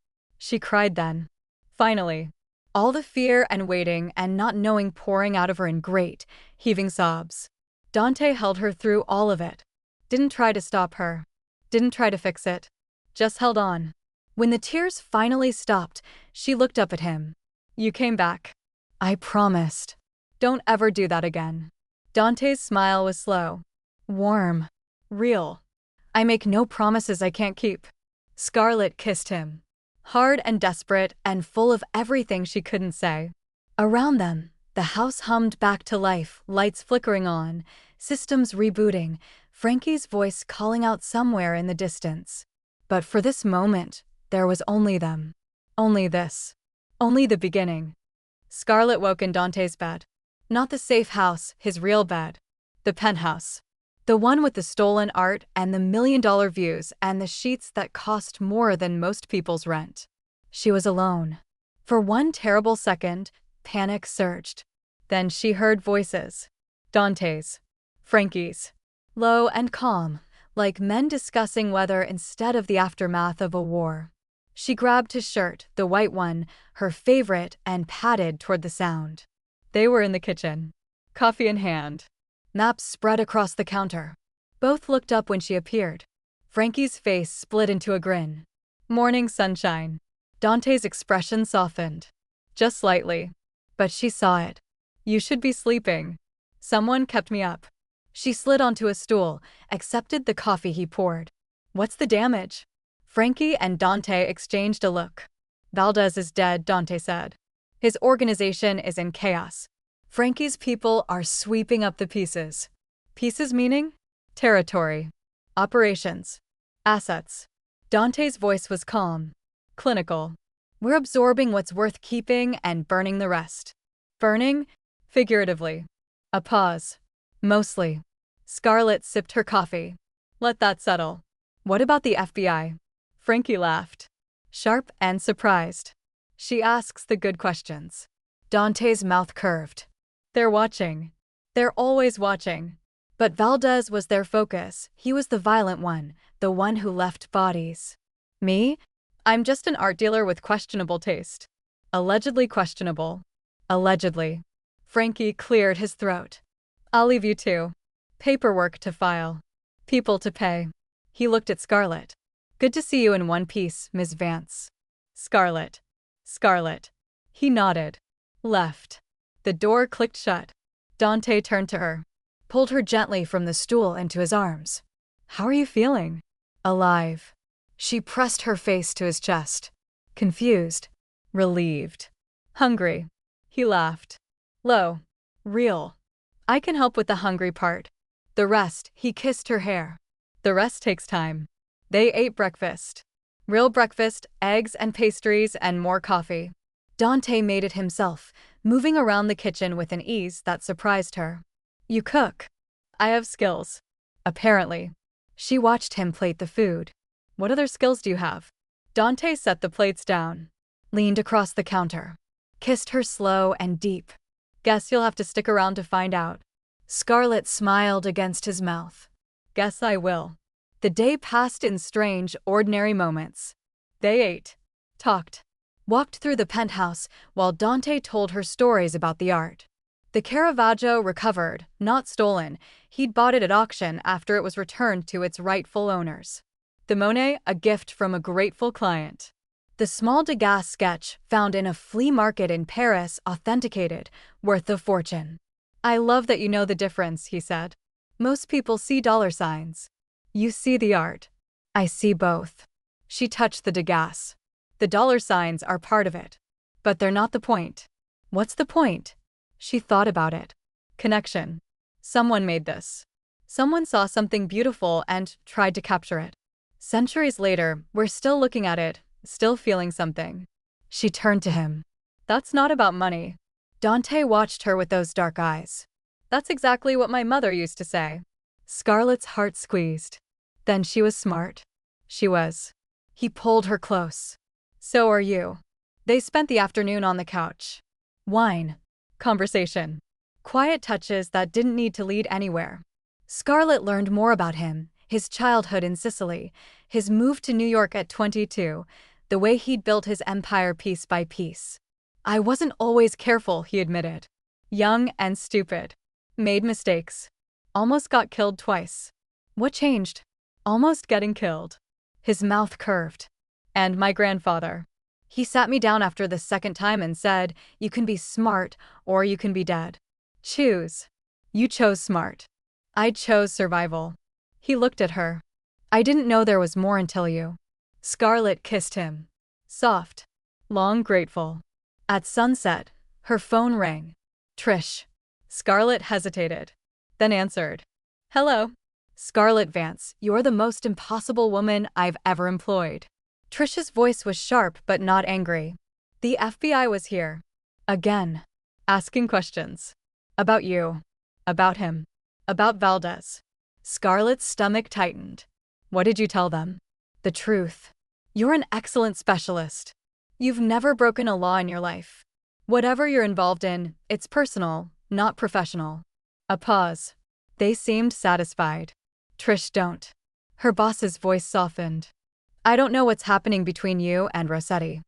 She cried then. Finally. All the fear and waiting and not knowing pouring out of her in great, heaving sobs. Dante held her through all of it. Didn't try to stop her. Didn't try to fix it. Just held on. When the tears finally stopped, she looked up at him. You came back. I promised. Don't ever do that again. Dante's smile was slow. Warm. Real. I make no promises I can't keep. Scarlett kissed him. Hard and desperate and full of everything she couldn't say. Around them, the house hummed back to life, lights flickering on, systems rebooting, Frankie's voice calling out somewhere in the distance. But for this moment, there was only them. Only this. Only the beginning. Scarlett woke in Dante's bed. Not the safe house, his real bed. The penthouse. The one with the stolen art and the $1,000,000 views and the sheets that cost more than most people's rent. She was alone. For one terrible second, panic surged. Then she heard voices. Dante's. Frankie's. Low and calm, like men discussing weather instead of the aftermath of a war. She grabbed his shirt, the white one, her favorite, and padded toward the sound. They were in the kitchen. Coffee in hand. Maps spread across the counter. Both looked up when she appeared. Frankie's face split into a grin. Morning sunshine. Dante's expression softened. Just slightly. But she saw it. You should be sleeping. Someone kept me up. She slid onto a stool, accepted the coffee he poured. What's the damage? Frankie and Dante exchanged a look. Valdez is dead, Dante said. His organization is in chaos. Frankie's people are sweeping up the pieces. Pieces meaning? Territory. Operations. Assets. Dante's voice was calm. Clinical. We're absorbing what's worth keeping and burning the rest. Burning? Figuratively. A pause. Mostly. Scarlett sipped her coffee. Let that settle. What about the FBI? Frankie laughed. Sharp and surprised. She asks the good questions. Dante's mouth curved. They're watching. They're always watching. But Valdez was their focus. He was the violent one, the one who left bodies. Me? I'm just an art dealer with questionable taste. Allegedly questionable. Allegedly. Frankie cleared his throat. I'll leave you to. Paperwork to file. People to pay. He looked at Scarlett. Good to see you in one piece, Ms. Vance. Scarlett. Scarlett. He nodded. Left. The door clicked shut. Dante turned to her. Pulled her gently from the stool into his arms. How are you feeling? Alive. She pressed her face to his chest. Confused. Relieved. Hungry. He laughed. Low. Real. I can help with the hungry part. The rest, he kissed her hair. The rest takes time. They ate breakfast. Real breakfast, eggs and pastries and more coffee. Dante made it himself, moving around the kitchen with an ease that surprised her. You cook. I have skills. Apparently. She watched him plate the food. What other skills do you have? Dante set the plates down. Leaned across the counter. Kissed her slow and deep. Guess you'll have to stick around to find out. Scarlett smiled against his mouth. Guess I will. The day passed in strange, ordinary moments. They ate. Talked. Walked through the penthouse while Dante told her stories about the art. The Caravaggio recovered, not stolen. He'd bought it at auction after it was returned to its rightful owners. The Monet, a gift from a grateful client. The small Degas sketch, found in a flea market in Paris, authenticated, worth a fortune. I love that you know the difference, he said. Most people see dollar signs. You see the art. I see both. She touched the Degas. The dollar signs are part of it. But they're not the point. What's the point? She thought about it. Connection. Someone made this. Someone saw something beautiful and tried to capture it. Centuries later, we're still looking at it, still feeling something. She turned to him. That's not about money. Dante watched her with those dark eyes. That's exactly what my mother used to say. Scarlett's heart squeezed. Then she was smart. She was. He pulled her close. So are you. They spent the afternoon on the couch. Wine. Conversation. Quiet touches that didn't need to lead anywhere. Scarlett learned more about him, his childhood in Sicily, his move to New York at 22, the way he'd built his empire piece by piece. I wasn't always careful, he admitted. Young and stupid. Made mistakes. Almost got killed twice. What changed? Almost getting killed. His mouth curved. And my grandfather. He sat me down after the second time and said, you can be smart or you can be dead. Choose. You chose smart. I chose survival. He looked at her. I didn't know there was more until you. Scarlett kissed him. Soft. Long, grateful. At sunset, her phone rang. Trish. Scarlett hesitated. Then answered. Hello. Scarlett Vance, you're the most impossible woman I've ever employed. Trish's voice was sharp but not angry. The FBI was here. Again. Asking questions. About you. About him. About Valdez. Scarlett's stomach tightened. What did you tell them? The truth. You're an excellent specialist. You've never broken a law in your life. Whatever you're involved in, it's personal, not professional. A pause. They seemed satisfied. Trish, don't. Her boss's voice softened. I don't know what's happening between you and Rossetti.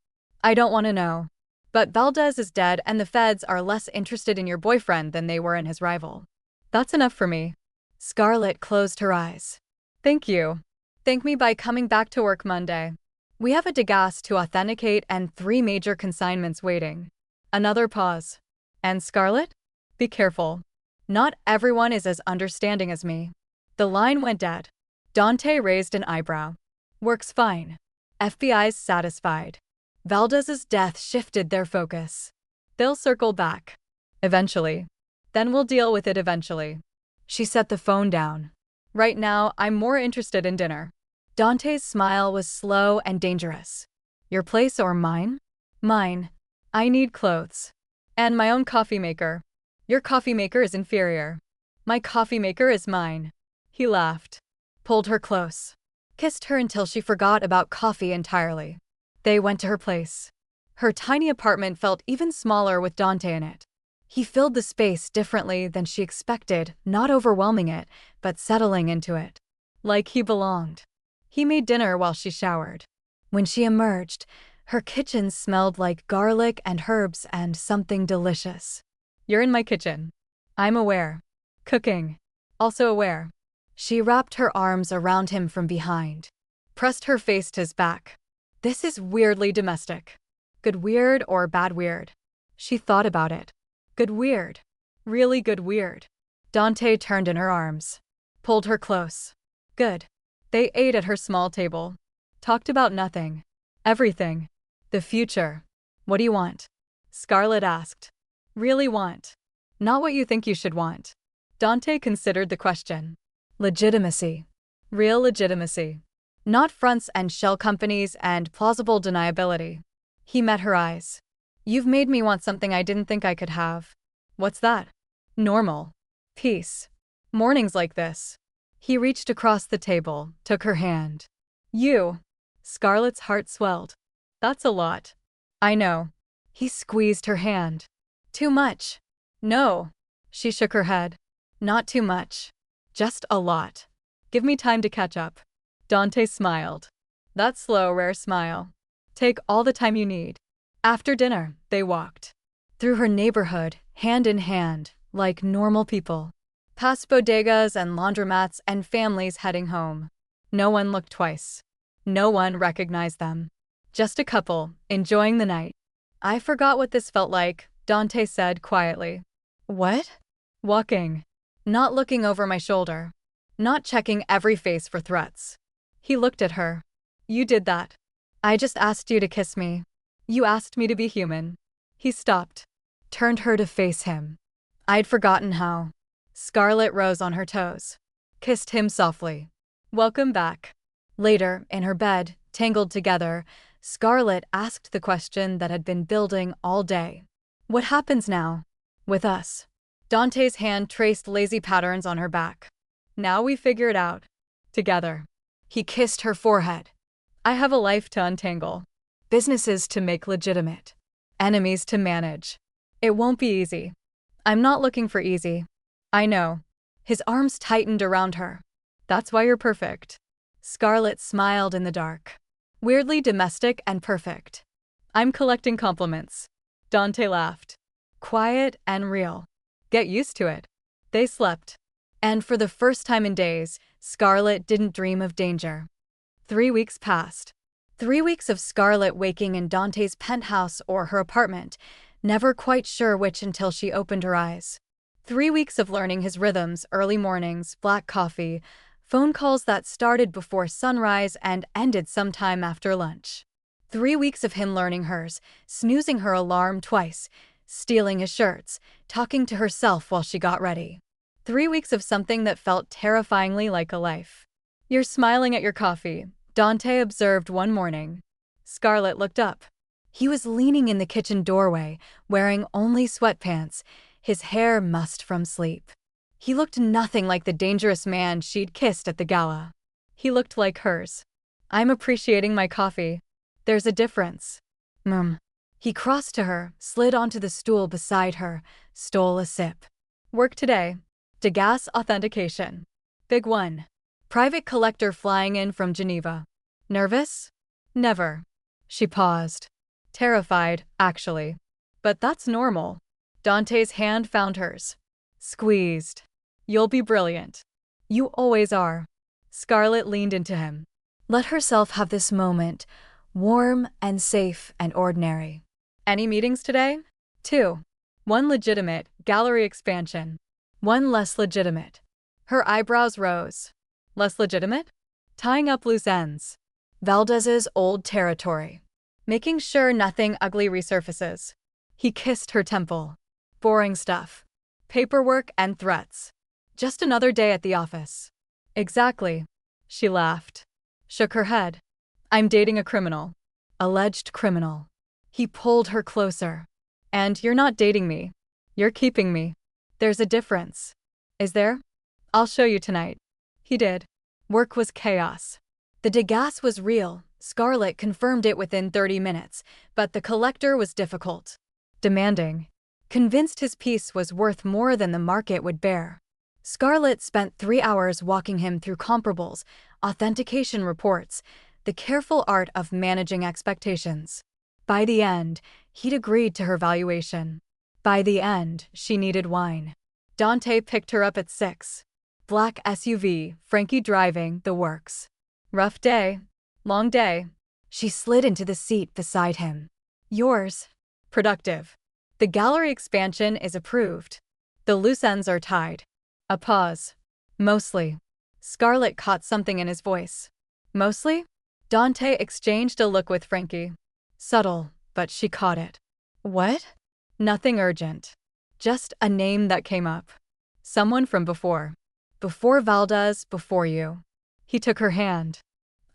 I don't want to know. But Valdez is dead and the feds are less interested in your boyfriend than they were in his rival. That's enough for me. Scarlett closed her eyes. Thank you. Thank me by coming back to work Monday. We have a Degas to authenticate and 3 major consignments waiting. Another pause. And Scarlett? Be careful. Not everyone is as understanding as me. The line went dead. Dante raised an eyebrow. Works fine. FBI's satisfied. Valdez's death shifted their focus. They'll circle back. Eventually. Then we'll deal with it eventually. She set the phone down. Right now, I'm more interested in dinner. Dante's smile was slow and dangerous. Your place or mine? Mine. I need clothes. And my own coffee maker. Your coffee maker is inferior. My coffee maker is mine. He laughed. Pulled her close. Kissed her until she forgot about coffee entirely. They went to her place. Her tiny apartment felt even smaller with Dante in it. He filled the space differently than she expected, not overwhelming it, but settling into it. Like he belonged. He made dinner while she showered. When she emerged, her kitchen smelled like garlic and herbs and something delicious. You're in my kitchen. I'm aware. Cooking. Also aware. She wrapped her arms around him from behind. Pressed her face to his back. This is weirdly domestic. Good weird or bad weird? She thought about it. Good weird. Really good weird. Dante turned in her arms. Pulled her close. Good. They ate at her small table. Talked about nothing. Everything. The future. What do you want? Scarlett asked. Really want. Not what you think you should want. Dante considered the question. Legitimacy. Real legitimacy. Not fronts and shell companies and plausible deniability. He met her eyes. You've made me want something I didn't think I could have. What's that? Normal. Peace. Mornings like this. He reached across the table, took her hand. You. Scarlett's heart swelled. That's a lot. I know. He squeezed her hand. Too much. No. She shook her head. Not too much. Just a lot. Give me time to catch up. Dante smiled. That slow, rare smile. Take all the time you need. After dinner, they walked. Through her neighborhood, hand in hand, like normal people. Past bodegas and laundromats and families heading home. No one looked twice. No one recognized them. Just a couple, enjoying the night. I forgot what this felt like, Dante said quietly. What? Walking. Not looking over my shoulder. Not checking every face for threats. He looked at her. You did that. I just asked you to kiss me. You asked me to be human. He stopped. Turned her to face him. I'd forgotten how. Scarlett rose on her toes. Kissed him softly. Welcome back. Later, in her bed, tangled together, Scarlett asked the question that had been building all day. What happens now? With us? Dante's hand traced lazy patterns on her back. Now we figure it out. Together. He kissed her forehead. I have a life to untangle. Businesses to make legitimate. Enemies to manage. It won't be easy. I'm not looking for easy. I know. His arms tightened around her. That's why you're perfect. Scarlett smiled in the dark. Weirdly domestic and perfect. I'm collecting compliments. Dante laughed. Quiet and real. Get used to it. They slept. And for the first time in days, Scarlett didn't dream of danger. 3 weeks passed. 3 weeks of Scarlett waking in Dante's penthouse or her apartment, never quite sure which until she opened her eyes. 3 weeks of learning his rhythms, early mornings, black coffee, phone calls that started before sunrise and ended sometime after lunch. 3 weeks of him learning hers, snoozing her alarm twice, stealing his shirts, talking to herself while she got ready. 3 weeks of something that felt terrifyingly like a life. You're smiling at your coffee, Dante observed one morning. Scarlett looked up. He was leaning in the kitchen doorway, wearing only sweatpants, his hair mussed from sleep. He looked nothing like the dangerous man she'd kissed at the gala. He looked like hers. I'm appreciating my coffee. There's a difference. He crossed to her, slid onto the stool beside her, stole a sip. Work today. Degas authentication. Big one. Private collector flying in from Geneva. Nervous? Never. She paused. Terrified, actually. But that's normal. Dante's hand found hers. Squeezed. You'll be brilliant. You always are. Scarlett leaned into him. Let herself have this moment, warm and safe and ordinary. Any meetings today? 2. 1 legitimate, gallery expansion. 1 less legitimate. Her eyebrows rose. Less legitimate? Tying up loose ends. Valdez's old territory. making sure nothing ugly resurfaces. He kissed her temple. Boring stuff. Paperwork and threats. Just another day at the office. Exactly. She laughed. Shook her head. I'm dating a criminal. Alleged criminal. He pulled her closer. And you're not dating me. You're keeping me. There's a difference. Is there? I'll show you tonight. He did. Work was chaos. The degas was real. Scarlett confirmed it within 30 minutes, but the collector was difficult. Demanding. Convinced his piece was worth more than the market would bear. Scarlett spent 3 hours walking him through comparables, authentication reports, the careful art of managing expectations. By the end, he'd agreed to her valuation. By the end, she needed wine. Dante picked her up at 6. Black SUV, Frankie driving, the works. Rough day. Long day. She slid into the seat beside him. Yours. Productive. The gallery expansion is approved. The loose ends are tied. A pause. Mostly. Scarlett caught something in his voice. Mostly? Dante exchanged a look with Frankie. Subtle, but she caught it. What? Nothing urgent. Just a name that came up. Someone from before. Before Valdez, before you. He took her hand.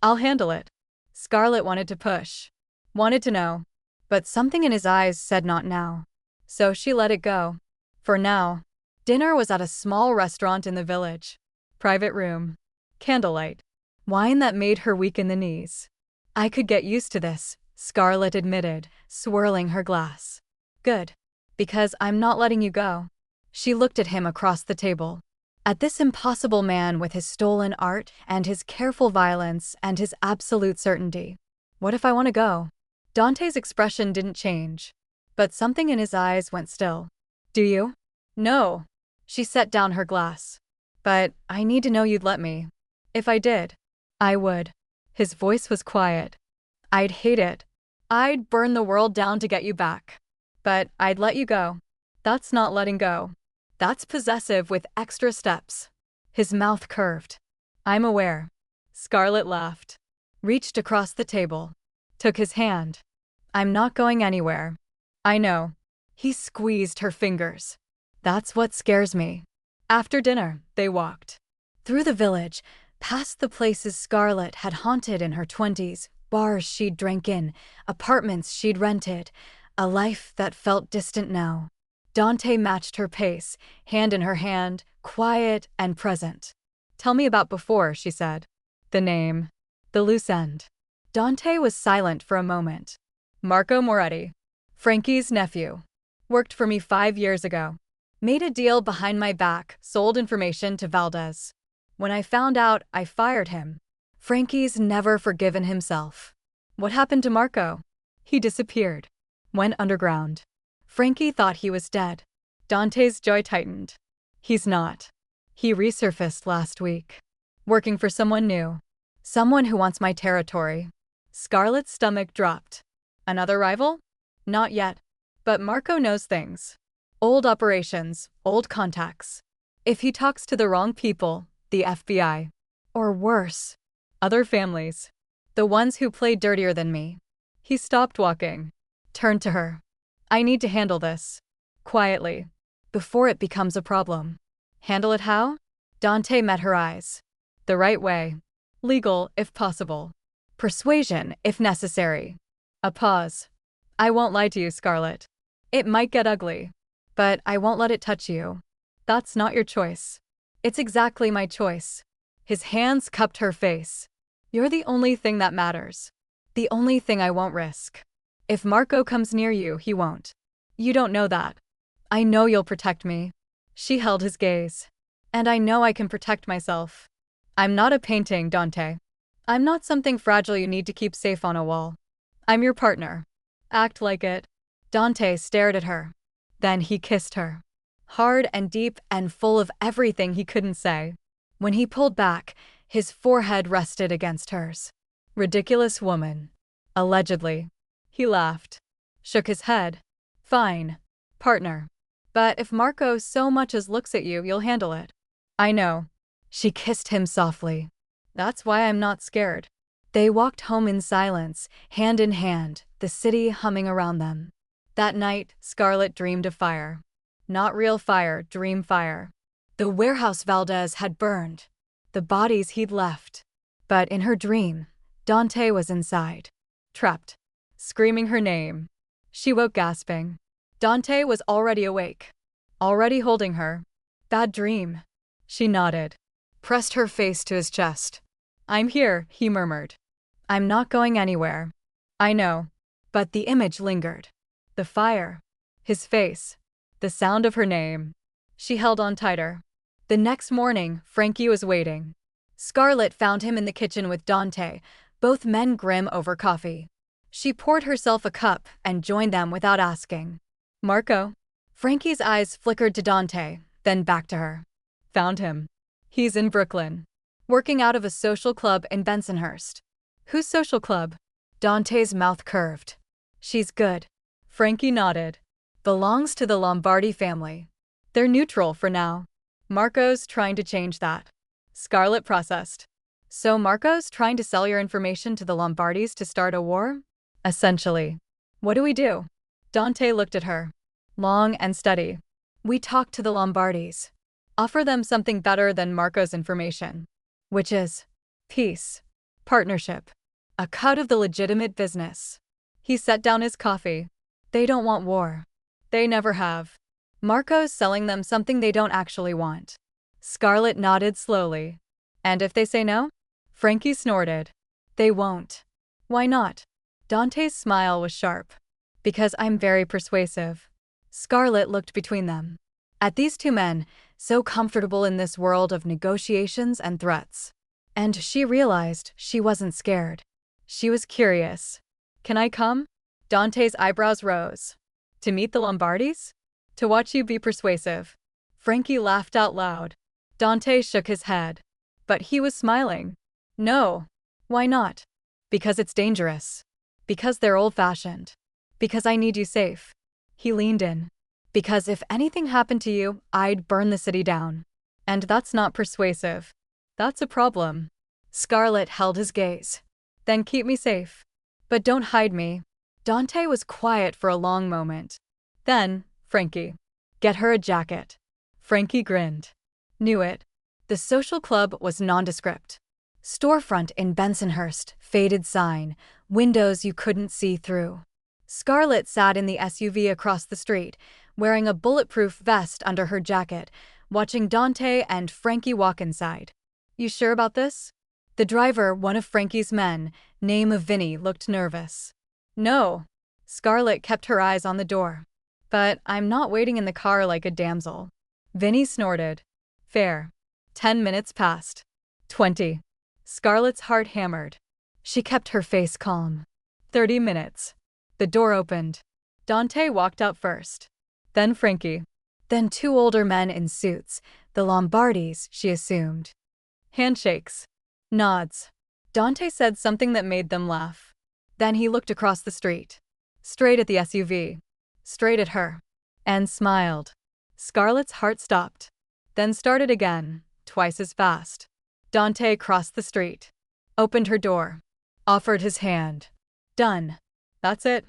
I'll handle it. Scarlett wanted to push. Wanted to know. But something in his eyes said not now. So she let it go. For now. Dinner was at a small restaurant in the village. Private room. Candlelight. Wine that made her weak in the knees. I could get used to this, Scarlett admitted, swirling her glass. Good. Because I'm not letting you go. She looked at him across the table. At this impossible man with his stolen art and his careful violence and his absolute certainty. What if I want to go? Dante's expression didn't change. But something in his eyes went still. Do you? No. She set down her glass. But I need to know you'd let me. If I did, I would. His voice was quiet. I'd hate it. I'd burn the world down to get you back. But I'd let you go. That's not letting go. That's possessive with extra steps. His mouth curved. I'm aware. Scarlett laughed. Reached across the table. Took his hand. I'm not going anywhere. I know. He squeezed her fingers. That's what scares me. After dinner, they walked. Through the village, past the places Scarlett had haunted in her 20s, bars she'd drank in, apartments she'd rented, a life that felt distant now. Dante matched her pace, hand in her hand, quiet and present. Tell me about before, she said. The name. The loose end. Dante was silent for a moment. Marco Moretti. Frankie's nephew. Worked for me 5 years ago. Made a deal behind my back, sold information to Valdez. When I found out, I fired him. Frankie's never forgiven himself. What happened to Marco? He disappeared. Went underground. Frankie thought he was dead. Dante's joy tightened. He's not. He resurfaced last week. Working for someone new. Someone who wants my territory. Scarlett's stomach dropped. Another rival? Not yet. But Marco knows things. Old operations, old contacts. If he talks to the wrong people, the FBI. Or worse. Other families. The ones who play dirtier than me. He stopped walking. Turned to her. I need to handle this. Quietly. Before it becomes a problem. Handle it how? Dante met her eyes. The right way. Legal, if possible. Persuasion, if necessary. A pause. I won't lie to you, Scarlett. It might get ugly. But I won't let it touch you. That's not your choice. It's exactly my choice. His hands cupped her face. You're the only thing that matters. The only thing I won't risk. If Marco comes near you, he won't. You don't know that. I know you'll protect me. She held his gaze. And I know I can protect myself. I'm not a painting, Dante. I'm not something fragile you need to keep safe on a wall. I'm your partner. Act like it. Dante stared at her. Then he kissed her. Hard and deep and full of everything he couldn't say. When he pulled back, his forehead rested against hers. Ridiculous woman. Allegedly. He laughed. Shook his head. Fine. Partner. But if Marco so much as looks at you, you'll handle it. I know. She kissed him softly. That's why I'm not scared. They walked home in silence, hand in hand, the city humming around them. That night, Scarlett dreamed of fire. Not real fire, dream fire. The warehouse Valdez had burned. The bodies he'd left. But in her dream, Dante was inside. Trapped. Screaming her name. She woke gasping. Dante was already awake. Already holding her. Bad dream. She nodded. Pressed her face to his chest. I'm here, he murmured. I'm not going anywhere. I know. But the image lingered. The fire. His face. The sound of her name. She held on tighter. The next morning, Frankie was waiting. Scarlett found him in the kitchen with Dante, both men grim over coffee. She poured herself a cup and joined them without asking. Marco? Frankie's eyes flickered to Dante, then back to her. Found him. He's in Brooklyn. Working out of a social club in Bensonhurst. Whose social club? Dante's mouth curved. She's good. Frankie nodded. Belongs to the Lombardi family. They're neutral for now. Marco's trying to change that. Scarlett processed. So Marco's trying to sell your information to the Lombardis to start a war? Essentially. What do we do? Dante looked at her. Long and steady. We talk to the Lombardis. Offer them something better than Marco's information. Which is peace. Partnership. A cut of the legitimate business. He set down his coffee. They don't want war. They never have. Marco's selling them something they don't actually want. Scarlett nodded slowly. And if they say no? Frankie snorted. They won't. Why not? Dante's smile was sharp. Because I'm very persuasive. Scarlett looked between them. At these two men, so comfortable in this world of negotiations and threats. And she realized she wasn't scared. She was curious. Can I come? Dante's eyebrows rose. To meet the Lombardis? To watch you be persuasive. Frankie laughed out loud. Dante shook his head. But he was smiling. No. Why not? Because it's dangerous. Because they're old-fashioned. Because I need you safe. He leaned in. Because if anything happened to you, I'd burn the city down. And that's not persuasive. That's a problem. Scarlett held his gaze. Then keep me safe. But don't hide me. Dante was quiet for a long moment. Then, Frankie. Get her a jacket. Frankie grinned. Knew it. The social club was nondescript. Storefront in Bensonhurst, faded sign, windows you couldn't see through. Scarlett sat in the SUV across the street, wearing a bulletproof vest under her jacket, watching Dante and Frankie walk inside. You sure about this? The driver, one of Frankie's men, name of Vinny, looked nervous. No. Scarlett kept her eyes on the door. But I'm not waiting in the car like a damsel. Vinny snorted. Fair. 10 minutes passed. 20. Scarlett's heart hammered. She kept her face calm. 30 minutes. The door opened. Dante walked out first. Then Frankie. Then two older men in suits, the Lombardis, she assumed. Handshakes. Nods. Dante said something that made them laugh. Then he looked across the street. Straight at the SUV. Straight at her. And smiled. Scarlett's heart stopped. Then started again, twice as fast. Dante crossed the street. Opened her door. Offered his hand. Done. That's it.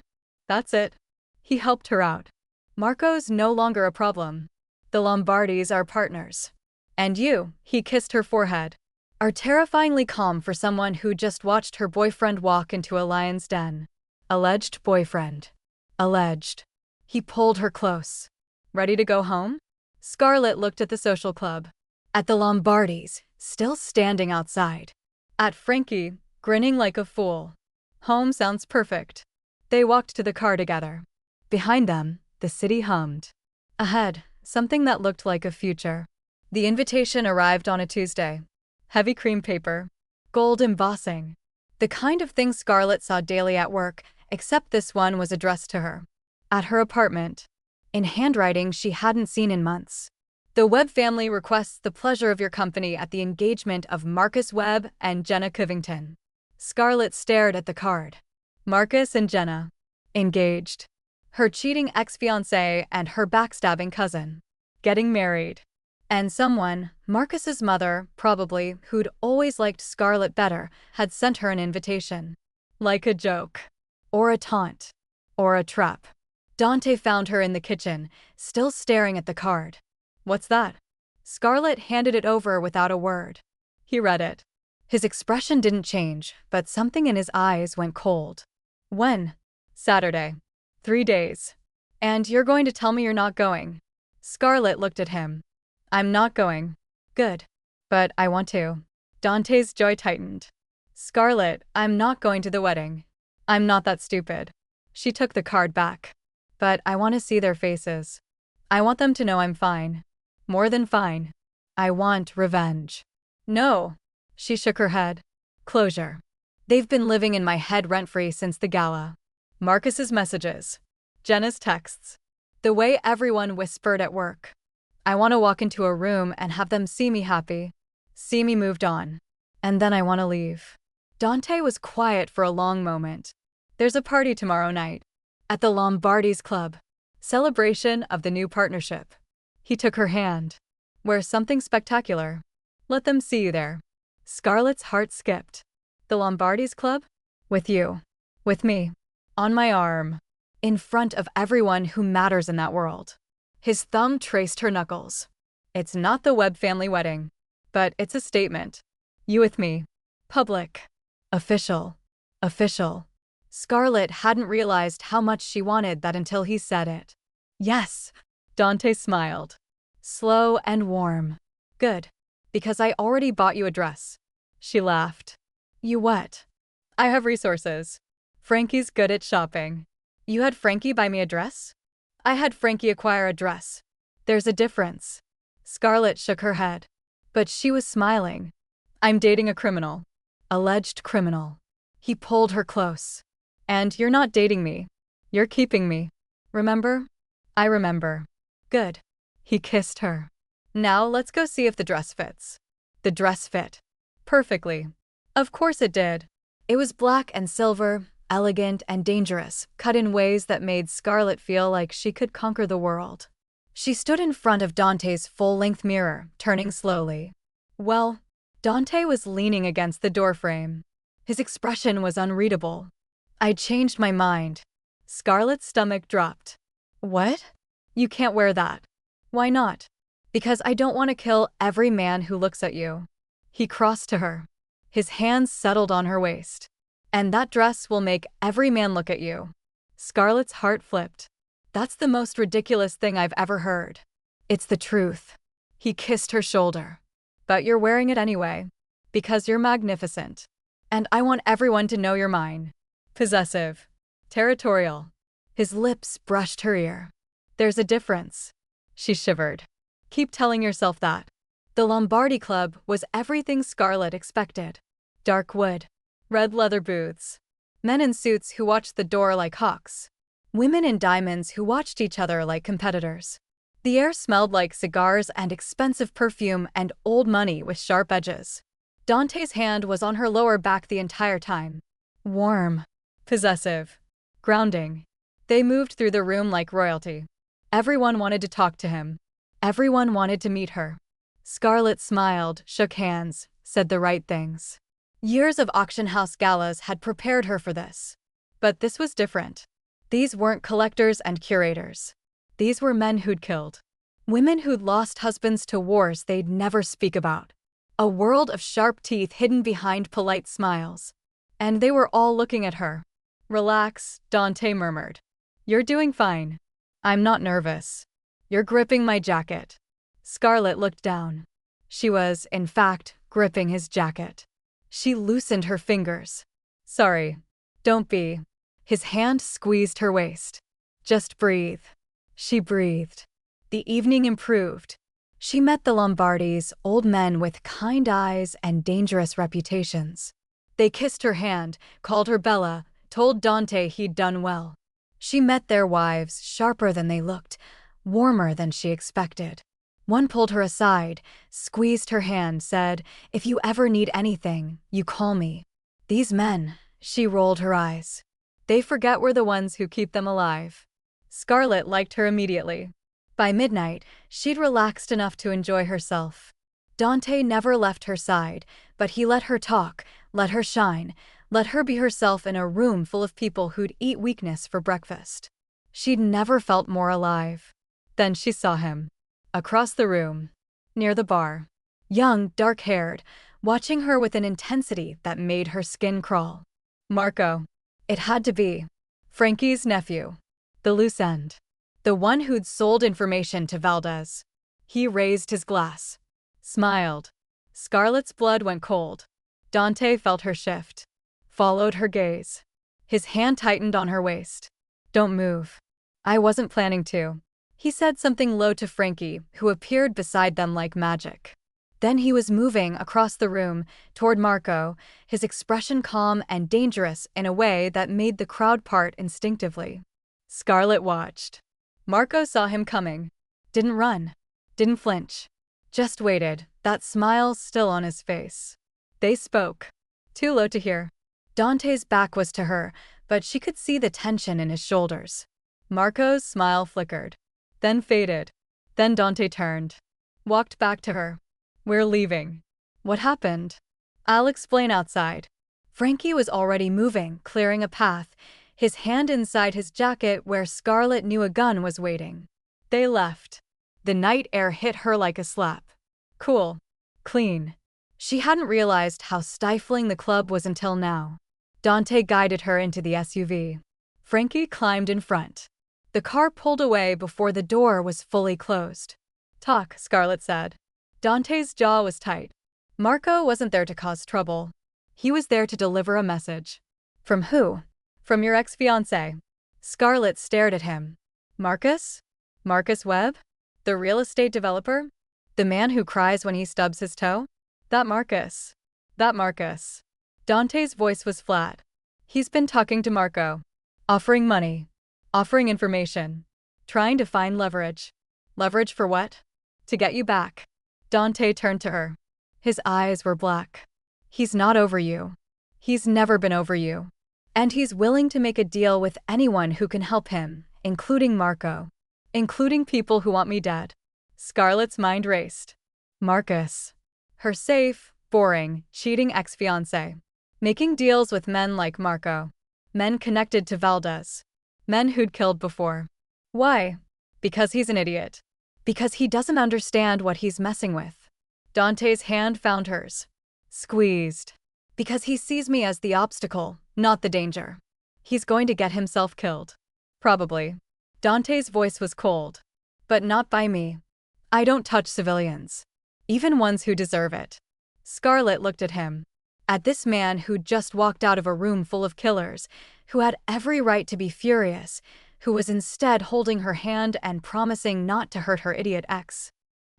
That's it. He helped her out. Marco's no longer a problem. The Lombardis are partners. And you, he kissed her forehead, are terrifyingly calm for someone who just watched her boyfriend walk into a lion's den. Alleged boyfriend. Alleged. He pulled her close. Ready to go home? Scarlett looked at the social club. At the Lombardis, still standing outside. At Frankie, grinning like a fool. Home sounds perfect. They walked to the car together. Behind them, the city hummed. Ahead, something that looked like a future. The invitation arrived on a Tuesday. Heavy cream paper. Gold embossing. The kind of thing Scarlett saw daily at work, except this one was addressed to her. At her apartment. In handwriting she hadn't seen in months. The Webb family requests the pleasure of your company at the engagement of Marcus Webb and Jenna Covington. Scarlett stared at the card. Marcus and Jenna. Engaged. Her cheating ex-fiancé and her backstabbing cousin. Getting married. And someone, Marcus's mother, probably, who'd always liked Scarlett better, had sent her an invitation. Like a joke. Or a taunt. Or a trap. Dante found her in the kitchen, still staring at the card. What's that? Scarlett handed it over without a word. He read it. His expression didn't change, but something in his eyes went cold. When? Saturday. 3 days. And you're going to tell me you're not going? Scarlett looked at him. I'm not going. Good. But I want to. Dante's joy tightened. Scarlett, I'm not going to the wedding. I'm not that stupid. She took the card back. But I want to see their faces. I want them to know I'm fine. More than fine. I want revenge. No. She shook her head. Closure. They've been living in my head rent-free since the gala. Marcus's messages. Jenna's texts. The way everyone whispered at work. I want to walk into a room and have them see me happy. See me moved on. And then I want to leave. Dante was quiet for a long moment. There's a party tomorrow night. At the Lombardi's Club. Celebration of the new partnership. He took her hand. Wear something spectacular. Let them see you there. Scarlett's heart skipped. The Lombardi's Club? With you. With me. On my arm. In front of everyone who matters in that world. His thumb traced her knuckles. It's not the Webb family wedding. But it's a statement. You with me. Public. Official. Official. Scarlett hadn't realized how much she wanted that until he said it. Yes. Dante smiled. Slow and warm. Good. Because I already bought you a dress. She laughed. You what? I have resources. Frankie's good at shopping. You had Frankie buy me a dress? I had Frankie acquire a dress. There's a difference. Scarlett shook her head. But she was smiling. I'm dating a criminal. Alleged criminal. He pulled her close. And you're not dating me. You're keeping me. Remember? I remember. Good. He kissed her. Now let's go see if the dress fits. The dress fit. Perfectly. Of course it did. It was black and silver, elegant and dangerous, cut in ways that made Scarlett feel like she could conquer the world. She stood in front of Dante's full-length mirror, turning slowly. Well, Dante was leaning against the doorframe. His expression was unreadable. I changed my mind. Scarlett's stomach dropped. What? You can't wear that. Why not? Because I don't want to kill every man who looks at you. He crossed to her. His hands settled on her waist. And that dress will make every man look at you. Scarlett's heart flipped. That's the most ridiculous thing I've ever heard. It's the truth. He kissed her shoulder. But you're wearing it anyway. Because you're magnificent. And I want everyone to know you're mine. Possessive. Territorial. His lips brushed her ear. There's a difference. She shivered. Keep telling yourself that. The Lombardi Club was everything Scarlett expected. Dark wood. Red leather booths. Men in suits who watched the door like hawks. Women in diamonds who watched each other like competitors. The air smelled like cigars and expensive perfume and old money with sharp edges. Dante's hand was on her lower back the entire time. Warm. Possessive. Grounding. They moved through the room like royalty. Everyone wanted to talk to him. Everyone wanted to meet her. Scarlett smiled, shook hands, said the right things. Years of auction house galas had prepared her for this. But this was different. These weren't collectors and curators. These were men who'd killed. Women who'd lost husbands to wars they'd never speak about. A world of sharp teeth hidden behind polite smiles. And they were all looking at her. Relax, Dante murmured. You're doing fine. I'm not nervous. You're gripping my jacket. Scarlett looked down. She was, in fact, gripping his jacket. She loosened her fingers. Sorry. Don't be. His hand squeezed her waist. Just breathe. She breathed. The evening improved. She met the Lombardis, old men with kind eyes and dangerous reputations. They kissed her hand, called her Bella, told Dante he'd done well. She met their wives, sharper than they looked, warmer than she expected. One pulled her aside, squeezed her hand, said, "If you ever need anything, you call me." These men, she rolled her eyes. They forget we're the ones who keep them alive. Scarlett liked her immediately. By midnight, she'd relaxed enough to enjoy herself. Dante never left her side, but he let her talk, let her shine, let her be herself in a room full of people who'd eat weakness for breakfast. She'd never felt more alive. Then she saw him. Across the room. Near the bar. Young, dark-haired, watching her with an intensity that made her skin crawl. Marco. It had to be. Frankie's nephew. The loose end. The one who'd sold information to Valdez. He raised his glass. Smiled. Scarlett's blood went cold. Dante felt her shift. Followed her gaze. His hand tightened on her waist. Don't move. I wasn't planning to. He said something low to Frankie, who appeared beside them like magic. Then he was moving across the room, toward Marco, his expression calm and dangerous in a way that made the crowd part instinctively. Scarlett watched. Marco saw him coming. Didn't run. Didn't flinch. Just waited, that smile still on his face. They spoke. Too low to hear. Dante's back was to her, but she could see the tension in his shoulders. Marco's smile flickered. Then faded. Then Dante turned. Walked back to her. We're leaving. What happened? I'll explain outside. Frankie was already moving, clearing a path, his hand inside his jacket where Scarlett knew a gun was waiting. They left. The night air hit her like a slap. Cool. Clean. She hadn't realized how stifling the club was until now. Dante guided her into the SUV. Frankie climbed in front. The car pulled away before the door was fully closed. Talk, Scarlett said. Dante's jaw was tight. Marco wasn't there to cause trouble. He was there to deliver a message. From who? From your ex-fiancé. Scarlett stared at him. Marcus? Marcus Webb? The real estate developer? The man who cries when he stubs his toe? That Marcus. That Marcus. Dante's voice was flat. He's been talking to Marco. Offering money. Offering information. Trying to find leverage. Leverage for what? To get you back. Dante turned to her. His eyes were black. He's not over you. He's never been over you. And he's willing to make a deal with anyone who can help him, including Marco. Including people who want me dead. Scarlett's mind raced. Marcus. Her safe, boring, cheating ex-fiancé. Making deals with men like Marco. Men connected to Valdez. Men who'd killed before. Why? Because he's an idiot. Because he doesn't understand what he's messing with. Dante's hand found hers. Squeezed. Because he sees me as the obstacle, not the danger. He's going to get himself killed. Probably. Dante's voice was cold. But not by me. I don't touch civilians. Even ones who deserve it. Scarlett looked at him. At this man who'd just walked out of a room full of killers, who had every right to be furious, who was instead holding her hand and promising not to hurt her idiot ex.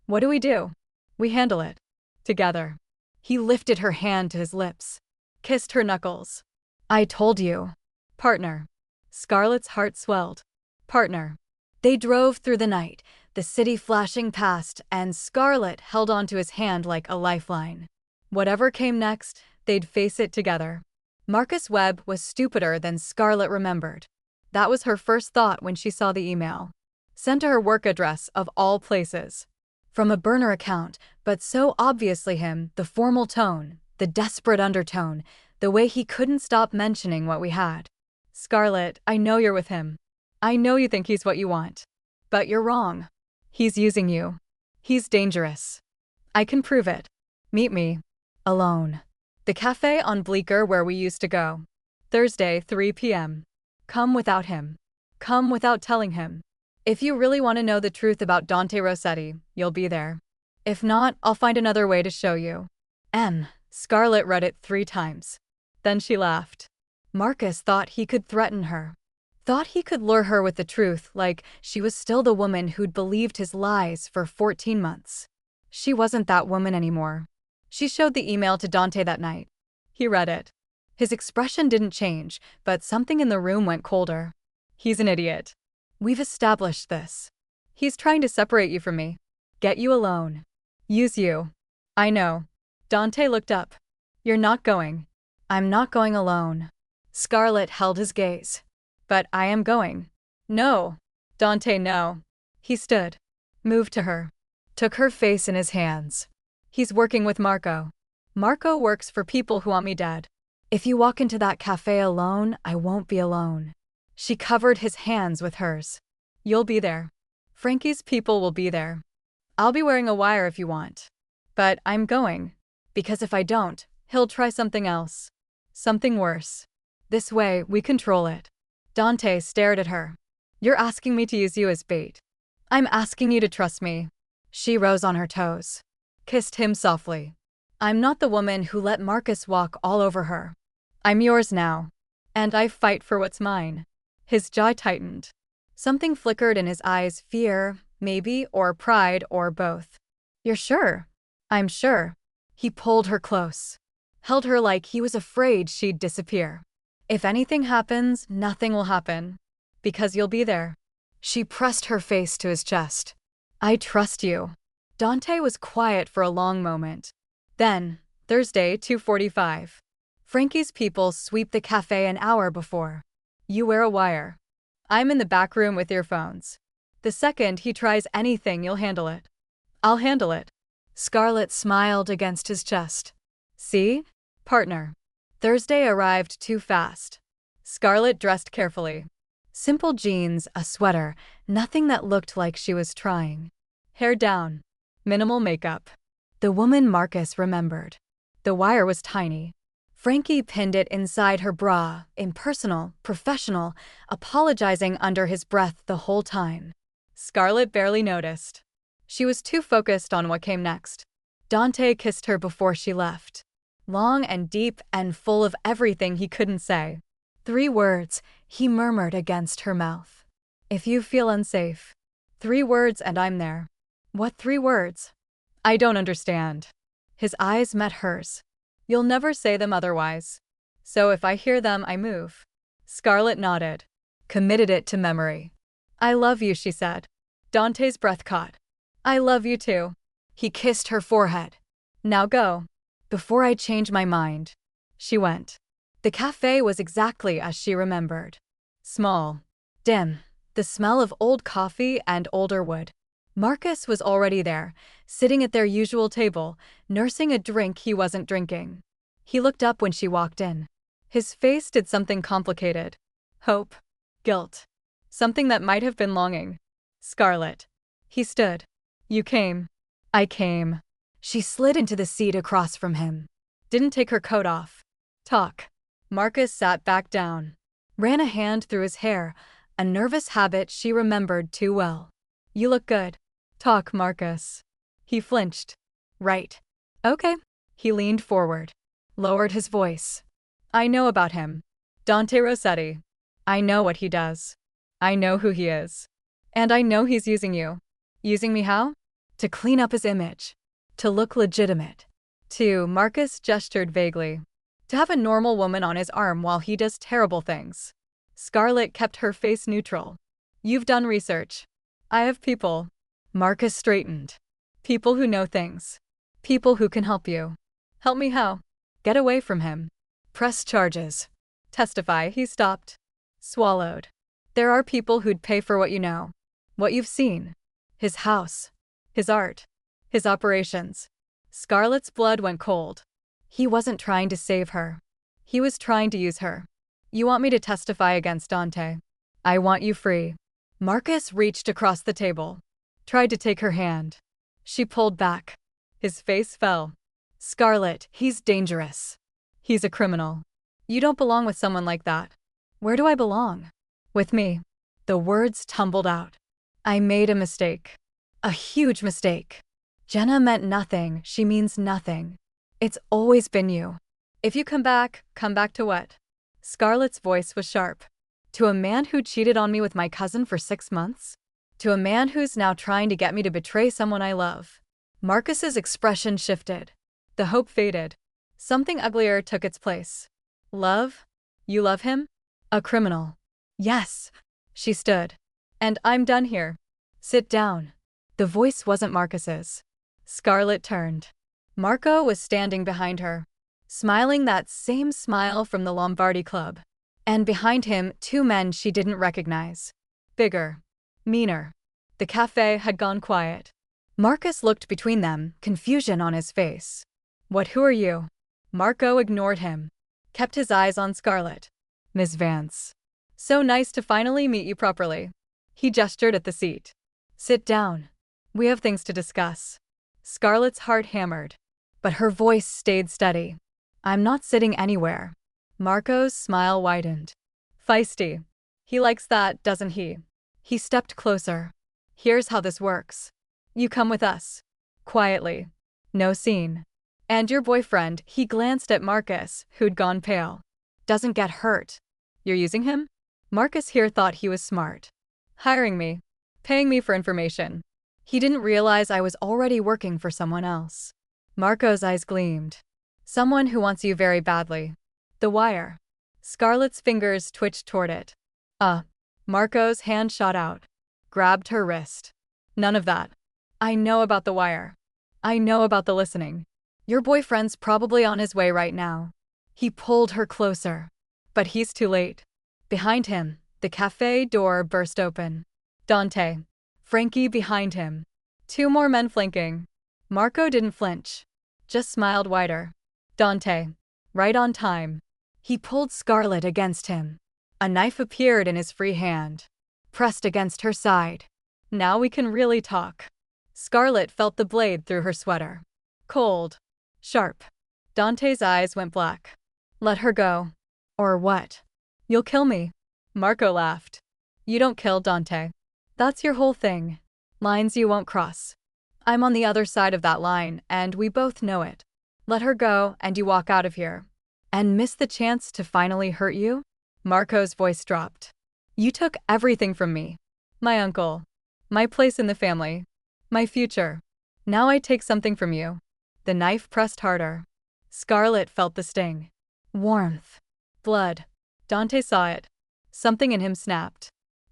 What do? We handle it. Together. He lifted her hand to his lips. Kissed her knuckles. I told you. Partner. Scarlett's heart swelled. Partner. They drove through the night, the city flashing past, and Scarlett held onto his hand like a lifeline. Whatever came next, they'd face it together. Marcus Webb was stupider than Scarlett remembered. That was her first thought when she saw the email. Sent to her work address of all places. From a burner account, but so obviously him, the formal tone, the desperate undertone, the way he couldn't stop mentioning what we had. Scarlett, I know you're with him. I know you think he's what you want. But you're wrong. He's using you. He's dangerous. I can prove it. Meet me. Alone. The cafe on Bleecker where we used to go. Thursday, 3 p.m. Come without him. Come without telling him. If you really want to know the truth about Dante Rossetti, you'll be there. If not, I'll find another way to show you. Scarlett read it 3 times. Then she laughed. Marcus thought he could threaten her. Thought he could lure her with the truth, like she was still the woman who'd believed his lies for 14 months. She wasn't that woman anymore. She showed the email to Dante that night. He read it. His expression didn't change, but something in the room went colder. He's an idiot. We've established this. He's trying to separate you from me. Get you alone. Use you. I know. Dante looked up. You're not going. I'm not going alone. Scarlett held his gaze. But I am going. No. Dante, no. He stood. Moved to her. Took her face in his hands. He's working with Marco. Marco works for people who want me dead. If you walk into that cafe alone, I won't be alone. She covered his hands with hers. You'll be there. Frankie's people will be there. I'll be wearing a wire if you want. But I'm going. Because if I don't, he'll try something else. Something worse. This way, we control it. Dante stared at her. You're asking me to use you as bait. I'm asking you to trust me. She rose on her toes. Kissed him softly. I'm not the woman who let Marcus walk all over her. I'm yours now. And I fight for what's mine. His jaw tightened. Something flickered in his eyes, fear, maybe, or pride, or both. You're sure? I'm sure. He pulled her close. Held her like he was afraid she'd disappear. If anything happens, nothing will happen. Because you'll be there. She pressed her face to his chest. I trust you. Dante was quiet for a long moment. Then, Thursday, 2:45. Frankie's people sweep the cafe an hour before. You wear a wire. I'm in the back room with earphones. The second he tries anything, you'll handle it. I'll handle it. Scarlett smiled against his chest. See? Partner. Thursday arrived too fast. Scarlett dressed carefully. Simple jeans, a sweater, nothing that looked like she was trying. Hair down. Minimal makeup. The woman Marcus remembered. The wire was tiny. Frankie pinned it inside her bra, impersonal, professional, apologizing under his breath the whole time. Scarlett barely noticed. She was too focused on what came next. Dante kissed her before she left. Long and deep and full of everything he couldn't say. 3 words, he murmured against her mouth. If you feel unsafe. 3 words and I'm there. What 3 words? I don't understand. His eyes met hers. You'll never say them otherwise. So if I hear them, I move. Scarlett nodded. Committed it to memory. I love you, she said. Dante's breath caught. I love you too. He kissed her forehead. Now go. Before I change my mind. She went. The cafe was exactly as she remembered. Small. Dim. The smell of old coffee and older wood. Marcus was already there, sitting at their usual table, nursing a drink he wasn't drinking. He looked up when she walked in. His face did something complicated. Hope. Guilt. Something that might have been longing. Scarlett. He stood. You came. I came. She slid into the seat across from him. Didn't take her coat off. Talk. Marcus sat back down. Ran a hand through his hair, a nervous habit she remembered too well. You look good. Talk, Marcus. He flinched. Right. Okay. He leaned forward. Lowered his voice. I know about him. Dante Rossetti. I know what he does. I know who he is. And I know he's using you. Using me how? To clean up his image. To look legitimate. Marcus gestured vaguely. To have a normal woman on his arm while he does terrible things. Scarlett kept her face neutral. You've done research. I have people. Marcus straightened. People who know things. People who can help you. Help me how? Get away from him. Press charges. Testify. He stopped. Swallowed. There are people who'd pay for what you know. What you've seen. His house. His art. His operations. Scarlett's blood went cold. He wasn't trying to save her. He was trying to use her. You want me to testify against Dante? I want you free. Marcus reached across the table. Tried to take her hand. She pulled back. His face fell. Scarlett, he's dangerous. He's a criminal. You don't belong with someone like that. Where do I belong? With me. The words tumbled out. I made a mistake. A huge mistake. Jenna meant nothing. She means nothing. It's always been you. If you come back to what? Scarlett's voice was sharp. To a man who cheated on me with my cousin for 6 months? To a man who's now trying to get me to betray someone I love. Marcus's expression shifted. The hope faded. Something uglier took its place. Love? You love him? A criminal. Yes. She stood. And I'm done here. Sit down. The voice wasn't Marcus's. Scarlett turned. Marco was standing behind her, smiling that same smile from the Lombardi Club. And behind him, 2 men she didn't recognize. Bigger. Meaner. The cafe had gone quiet. Marcus looked between them, confusion on his face. Who are you?" Marco ignored him. Kept his eyes on Scarlett. "Miss Vance. So nice to finally meet you properly." He gestured at the seat. "Sit down. We have things to discuss." Scarlett's heart hammered, but her voice stayed steady. "I'm not sitting anywhere." Marco's smile widened. "Feisty. He likes that, doesn't he?" He stepped closer. "Here's how this works. You come with us. Quietly. No scene. And your boyfriend," he glanced at Marcus, who'd gone pale, "doesn't get hurt. You're using him?" Marcus here thought he was smart. "Hiring me. Paying me for information." He didn't realize I was already working for someone else. Marco's eyes gleamed. "Someone who wants you very badly." "The wire." Scarlett's fingers twitched toward it. Marco's hand shot out. Grabbed her wrist. "None of that. I know about the wire. I know about the listening. Your boyfriend's probably on his way right now." He pulled her closer. But he's too late. Behind him, the cafe door burst open. Dante. Frankie behind him. 2 more men flanking. Marco didn't flinch. Just smiled wider. "Dante. Right on time." He pulled Scarlett against him. A knife appeared in his free hand. Pressed against her side. "Now we can really talk." Scarlett felt the blade through her sweater. Cold. Sharp. Dante's eyes went black. "Let her go." "Or what?" "You'll kill me." Marco laughed. "You don't kill, Dante. That's your whole thing. Lines you won't cross. I'm on the other side of that line, and we both know it. Let her go, and you walk out of here." "And miss the chance to finally hurt you?" Marco's voice dropped. "You took everything from me. My uncle. My place in the family. My future. Now I take something from you." The knife pressed harder. Scarlett felt the sting. Warmth. Blood. Dante saw it. Something in him snapped.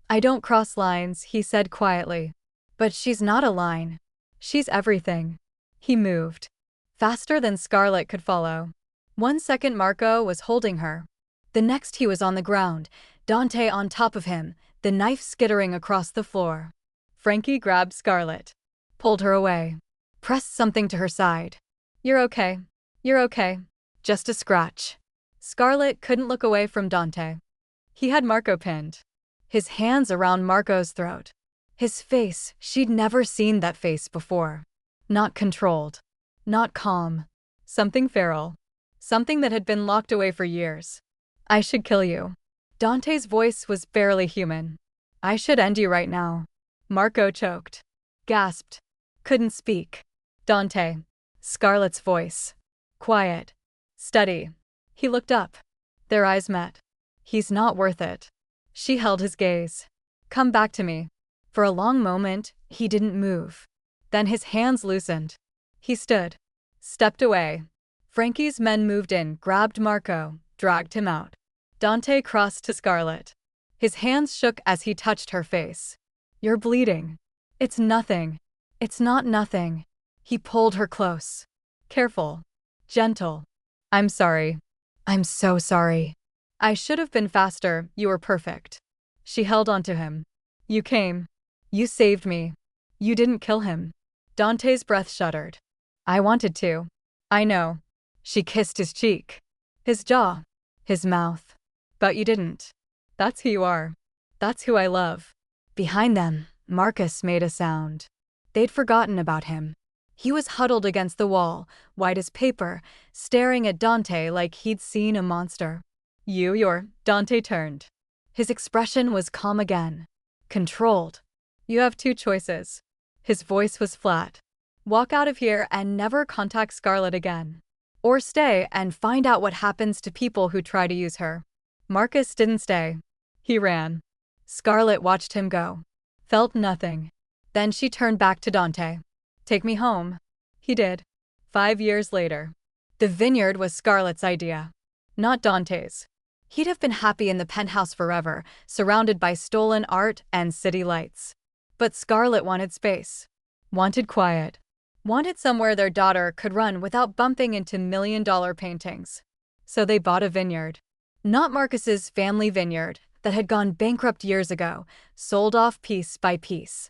"I don't cross lines," he said quietly. "But she's not a line. She's everything." He moved. Faster than Scarlett could follow. 1 second Marco was holding her. The next he was on the ground, Dante on top of him, the knife skittering across the floor. Frankie grabbed Scarlett. Pulled her away. Pressed something to her side. "You're okay. You're okay. Just a scratch." Scarlett couldn't look away from Dante. He had Marco pinned. His hands around Marco's throat. His face, she'd never seen that face before. Not controlled. Not calm. Something feral. Something that had been locked away for years. "I should kill you." Dante's voice was barely human. "I should end you right now." Marco choked. Gasped. Couldn't speak. "Dante." Scarlett's voice. Quiet. Steady. He looked up. Their eyes met. "He's not worth it." She held his gaze. "Come back to me." For a long moment, he didn't move. Then his hands loosened. He stood. Stepped away. Frankie's men moved in, grabbed Marco, dragged him out. Dante crossed to Scarlett. His hands shook as he touched her face. "You're bleeding." "It's nothing." "It's not nothing." He pulled her close. Careful. Gentle. "I'm sorry." "I'm so sorry." "I should have been faster, you were perfect." She held onto him. "You came. You saved me. You didn't kill him." Dante's breath shuddered. "I wanted to." "I know." She kissed his cheek. His jaw. His mouth. "But you didn't. That's who you are. That's who I love." Behind them, Marcus made a sound. They'd forgotten about him. He was huddled against the wall, white as paper, staring at Dante like he'd seen a monster. You're Dante turned. His expression was calm again. Controlled. "You have 2 choices." His voice was flat. "Walk out of here and never contact Scarlett again. Or stay and find out what happens to people who try to use her." Marcus didn't stay. He ran. Scarlett watched him go. Felt nothing. Then she turned back to Dante. "Take me home." He did. 5 years later. The vineyard was Scarlett's idea. Not Dante's. He'd have been happy in the penthouse forever, surrounded by stolen art and city lights. But Scarlett wanted space. Wanted quiet. Wanted somewhere their daughter could run without bumping into $1,000,000 paintings. So they bought a vineyard. Not Marcus's family vineyard that had gone bankrupt years ago, sold off piece by piece.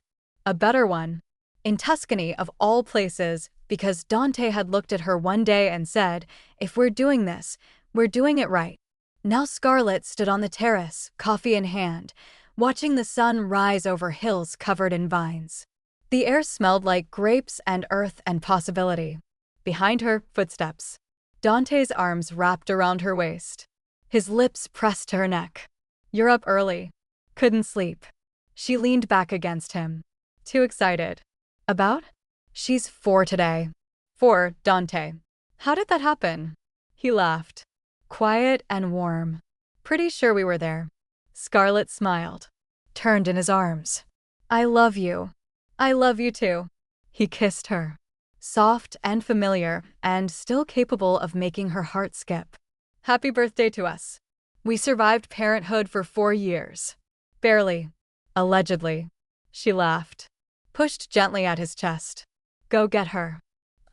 A better one. In Tuscany, of all places, because Dante had looked at her one day and said, "If we're doing this, we're doing it right." Now Scarlett stood on the terrace, coffee in hand, watching the sun rise over hills covered in vines. The air smelled like grapes and earth and possibility. Behind her, footsteps. Dante's arms wrapped around her waist. His lips pressed to her neck. "You're up early." Couldn't sleep. She leaned back against him. Too excited. About? She's 4 today. 4, Dante. How did that happen? He laughed. Quiet and warm. Pretty sure we were there. Scarlett smiled. Turned in his arms. I love you. I love you too. He kissed her. Soft and familiar, and still capable of making her heart skip. Happy birthday to us. We survived parenthood for 4 years. Barely. Allegedly. She laughed. Pushed gently at his chest. Go get her.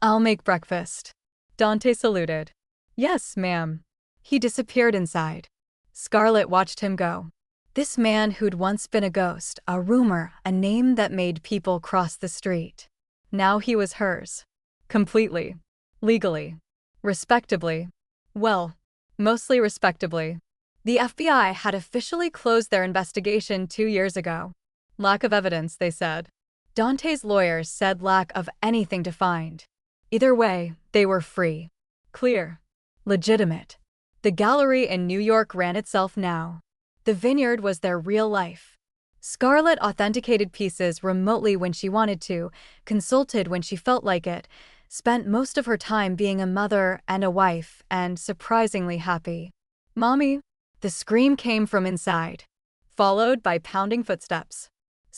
I'll make breakfast. Dante saluted. Yes, ma'am. He disappeared inside. Scarlett watched him go. This man who'd once been a ghost, a rumor, a name that made people cross the street. Now he was hers. Completely. Legally. Respectably. Well, mostly respectably. The FBI had officially closed their investigation 2 years ago. Lack of evidence, they said. Dante's lawyers said lack of anything to find. Either way, they were free. Clear. Legitimate. The gallery in New York ran itself now. The vineyard was their real life. Scarlett authenticated pieces remotely when she wanted to, consulted when she felt like it, spent most of her time being a mother and a wife, and surprisingly happy. Mommy! The scream came from inside, followed by pounding footsteps.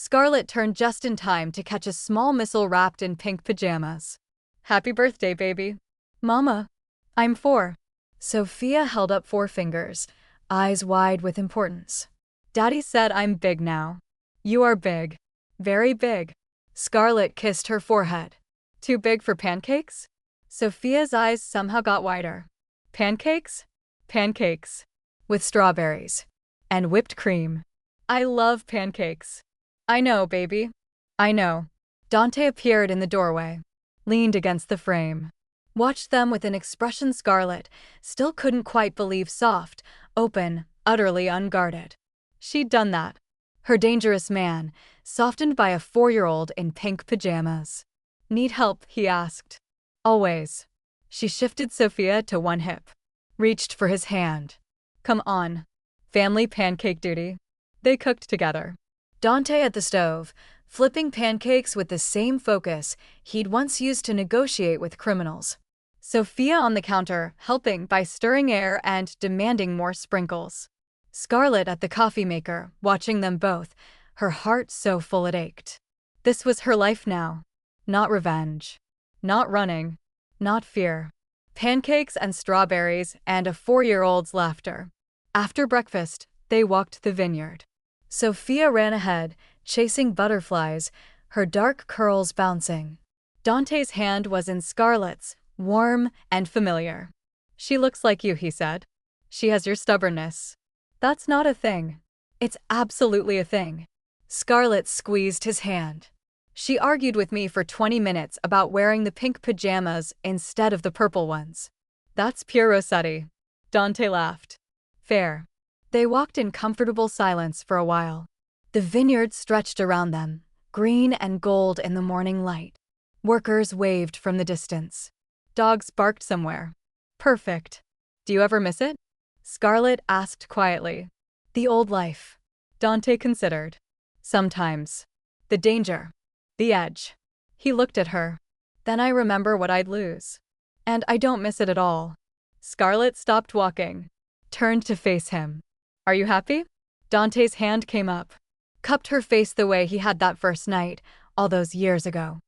Scarlett turned just in time to catch a small missile wrapped in pink pajamas. Happy birthday, baby. Mama. I'm 4. Sophia held up 4 fingers, eyes wide with importance. Daddy said I'm big now. You are big. Very big. Scarlett kissed her forehead. Too big for pancakes? Sophia's eyes somehow got wider. Pancakes? Pancakes. With strawberries. And whipped cream. I love pancakes. I know, baby. I know. Dante appeared in the doorway. Leaned against the frame. Watched them with an expression Scarlett still couldn't quite believe soft, open, utterly unguarded. She'd done that. Her dangerous man, softened by a 4-year-old in pink pajamas. Need help? He asked. Always. She shifted Sophia to one hip. Reached for his hand. Come on. Family pancake duty. They cooked together. Dante at the stove, flipping pancakes with the same focus he'd once used to negotiate with criminals. Sophia on the counter, helping by stirring air and demanding more sprinkles. Scarlett at the coffee maker, watching them both, her heart so full it ached. This was her life now. Not revenge. Not running. Not fear. Pancakes and strawberries and a 4-year-old's laughter. After breakfast, they walked the vineyard. Sophia ran ahead, chasing butterflies, her dark curls bouncing. Dante's hand was in Scarlett's, warm and familiar. She looks like you, he said. She has your stubbornness. That's not a thing. It's absolutely a thing. Scarlett squeezed his hand. She argued with me for 20 minutes about wearing the pink pajamas instead of the purple ones. That's pure Rossetti. Dante laughed. Fair. They walked in comfortable silence for a while. The vineyard stretched around them, green and gold in the morning light. Workers waved from the distance. Dogs barked somewhere. Perfect. Do you ever miss it? Scarlett asked quietly. The old life. Dante considered. Sometimes. The danger. The edge. He looked at her. Then I remember what I'd lose. And I don't miss it at all. Scarlett stopped walking. Turned to face him. Are you happy? Dante's hand came up. Cupped her face the way he had that first night, all those years ago.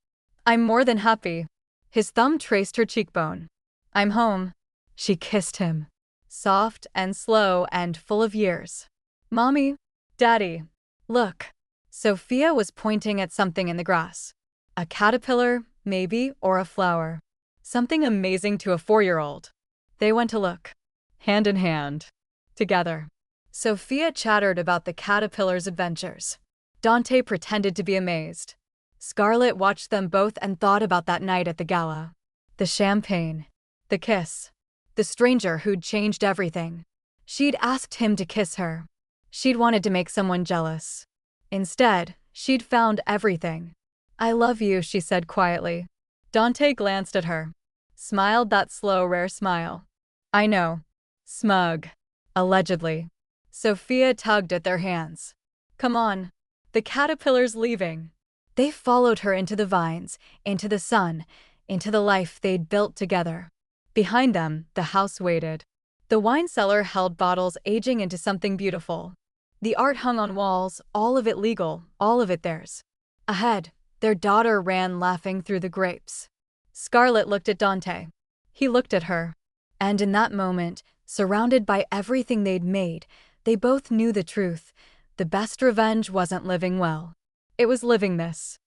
I'm more than happy. His thumb traced her cheekbone. I'm home. She kissed him. Soft and slow and full of years. Mommy. Daddy. Look. Sophia was pointing at something in the grass. A caterpillar, maybe, or a flower. Something amazing to a 4-year-old. They went to look. Hand in hand. Together. Sophia chattered about the caterpillar's adventures. Dante pretended to be amazed. Scarlett watched them both and thought about that night at the gala. The champagne. The kiss. The stranger who'd changed everything. She'd asked him to kiss her. She'd wanted to make someone jealous. Instead, she'd found everything. "I love you," she said quietly. Dante glanced at her. Smiled that slow, rare smile. "I know." Smug. Allegedly. Sophia tugged at their hands. "Come on. The caterpillar's leaving." They followed her into the vines, into the sun, into the life they'd built together. Behind them, the house waited. The wine cellar held bottles aging into something beautiful. The art hung on walls, all of it legal, all of it theirs. Ahead, their daughter ran laughing through the grapes. Scarlett looked at Dante. He looked at her. And in that moment, surrounded by everything they'd made, they both knew the truth. The best revenge wasn't living well. It was living this.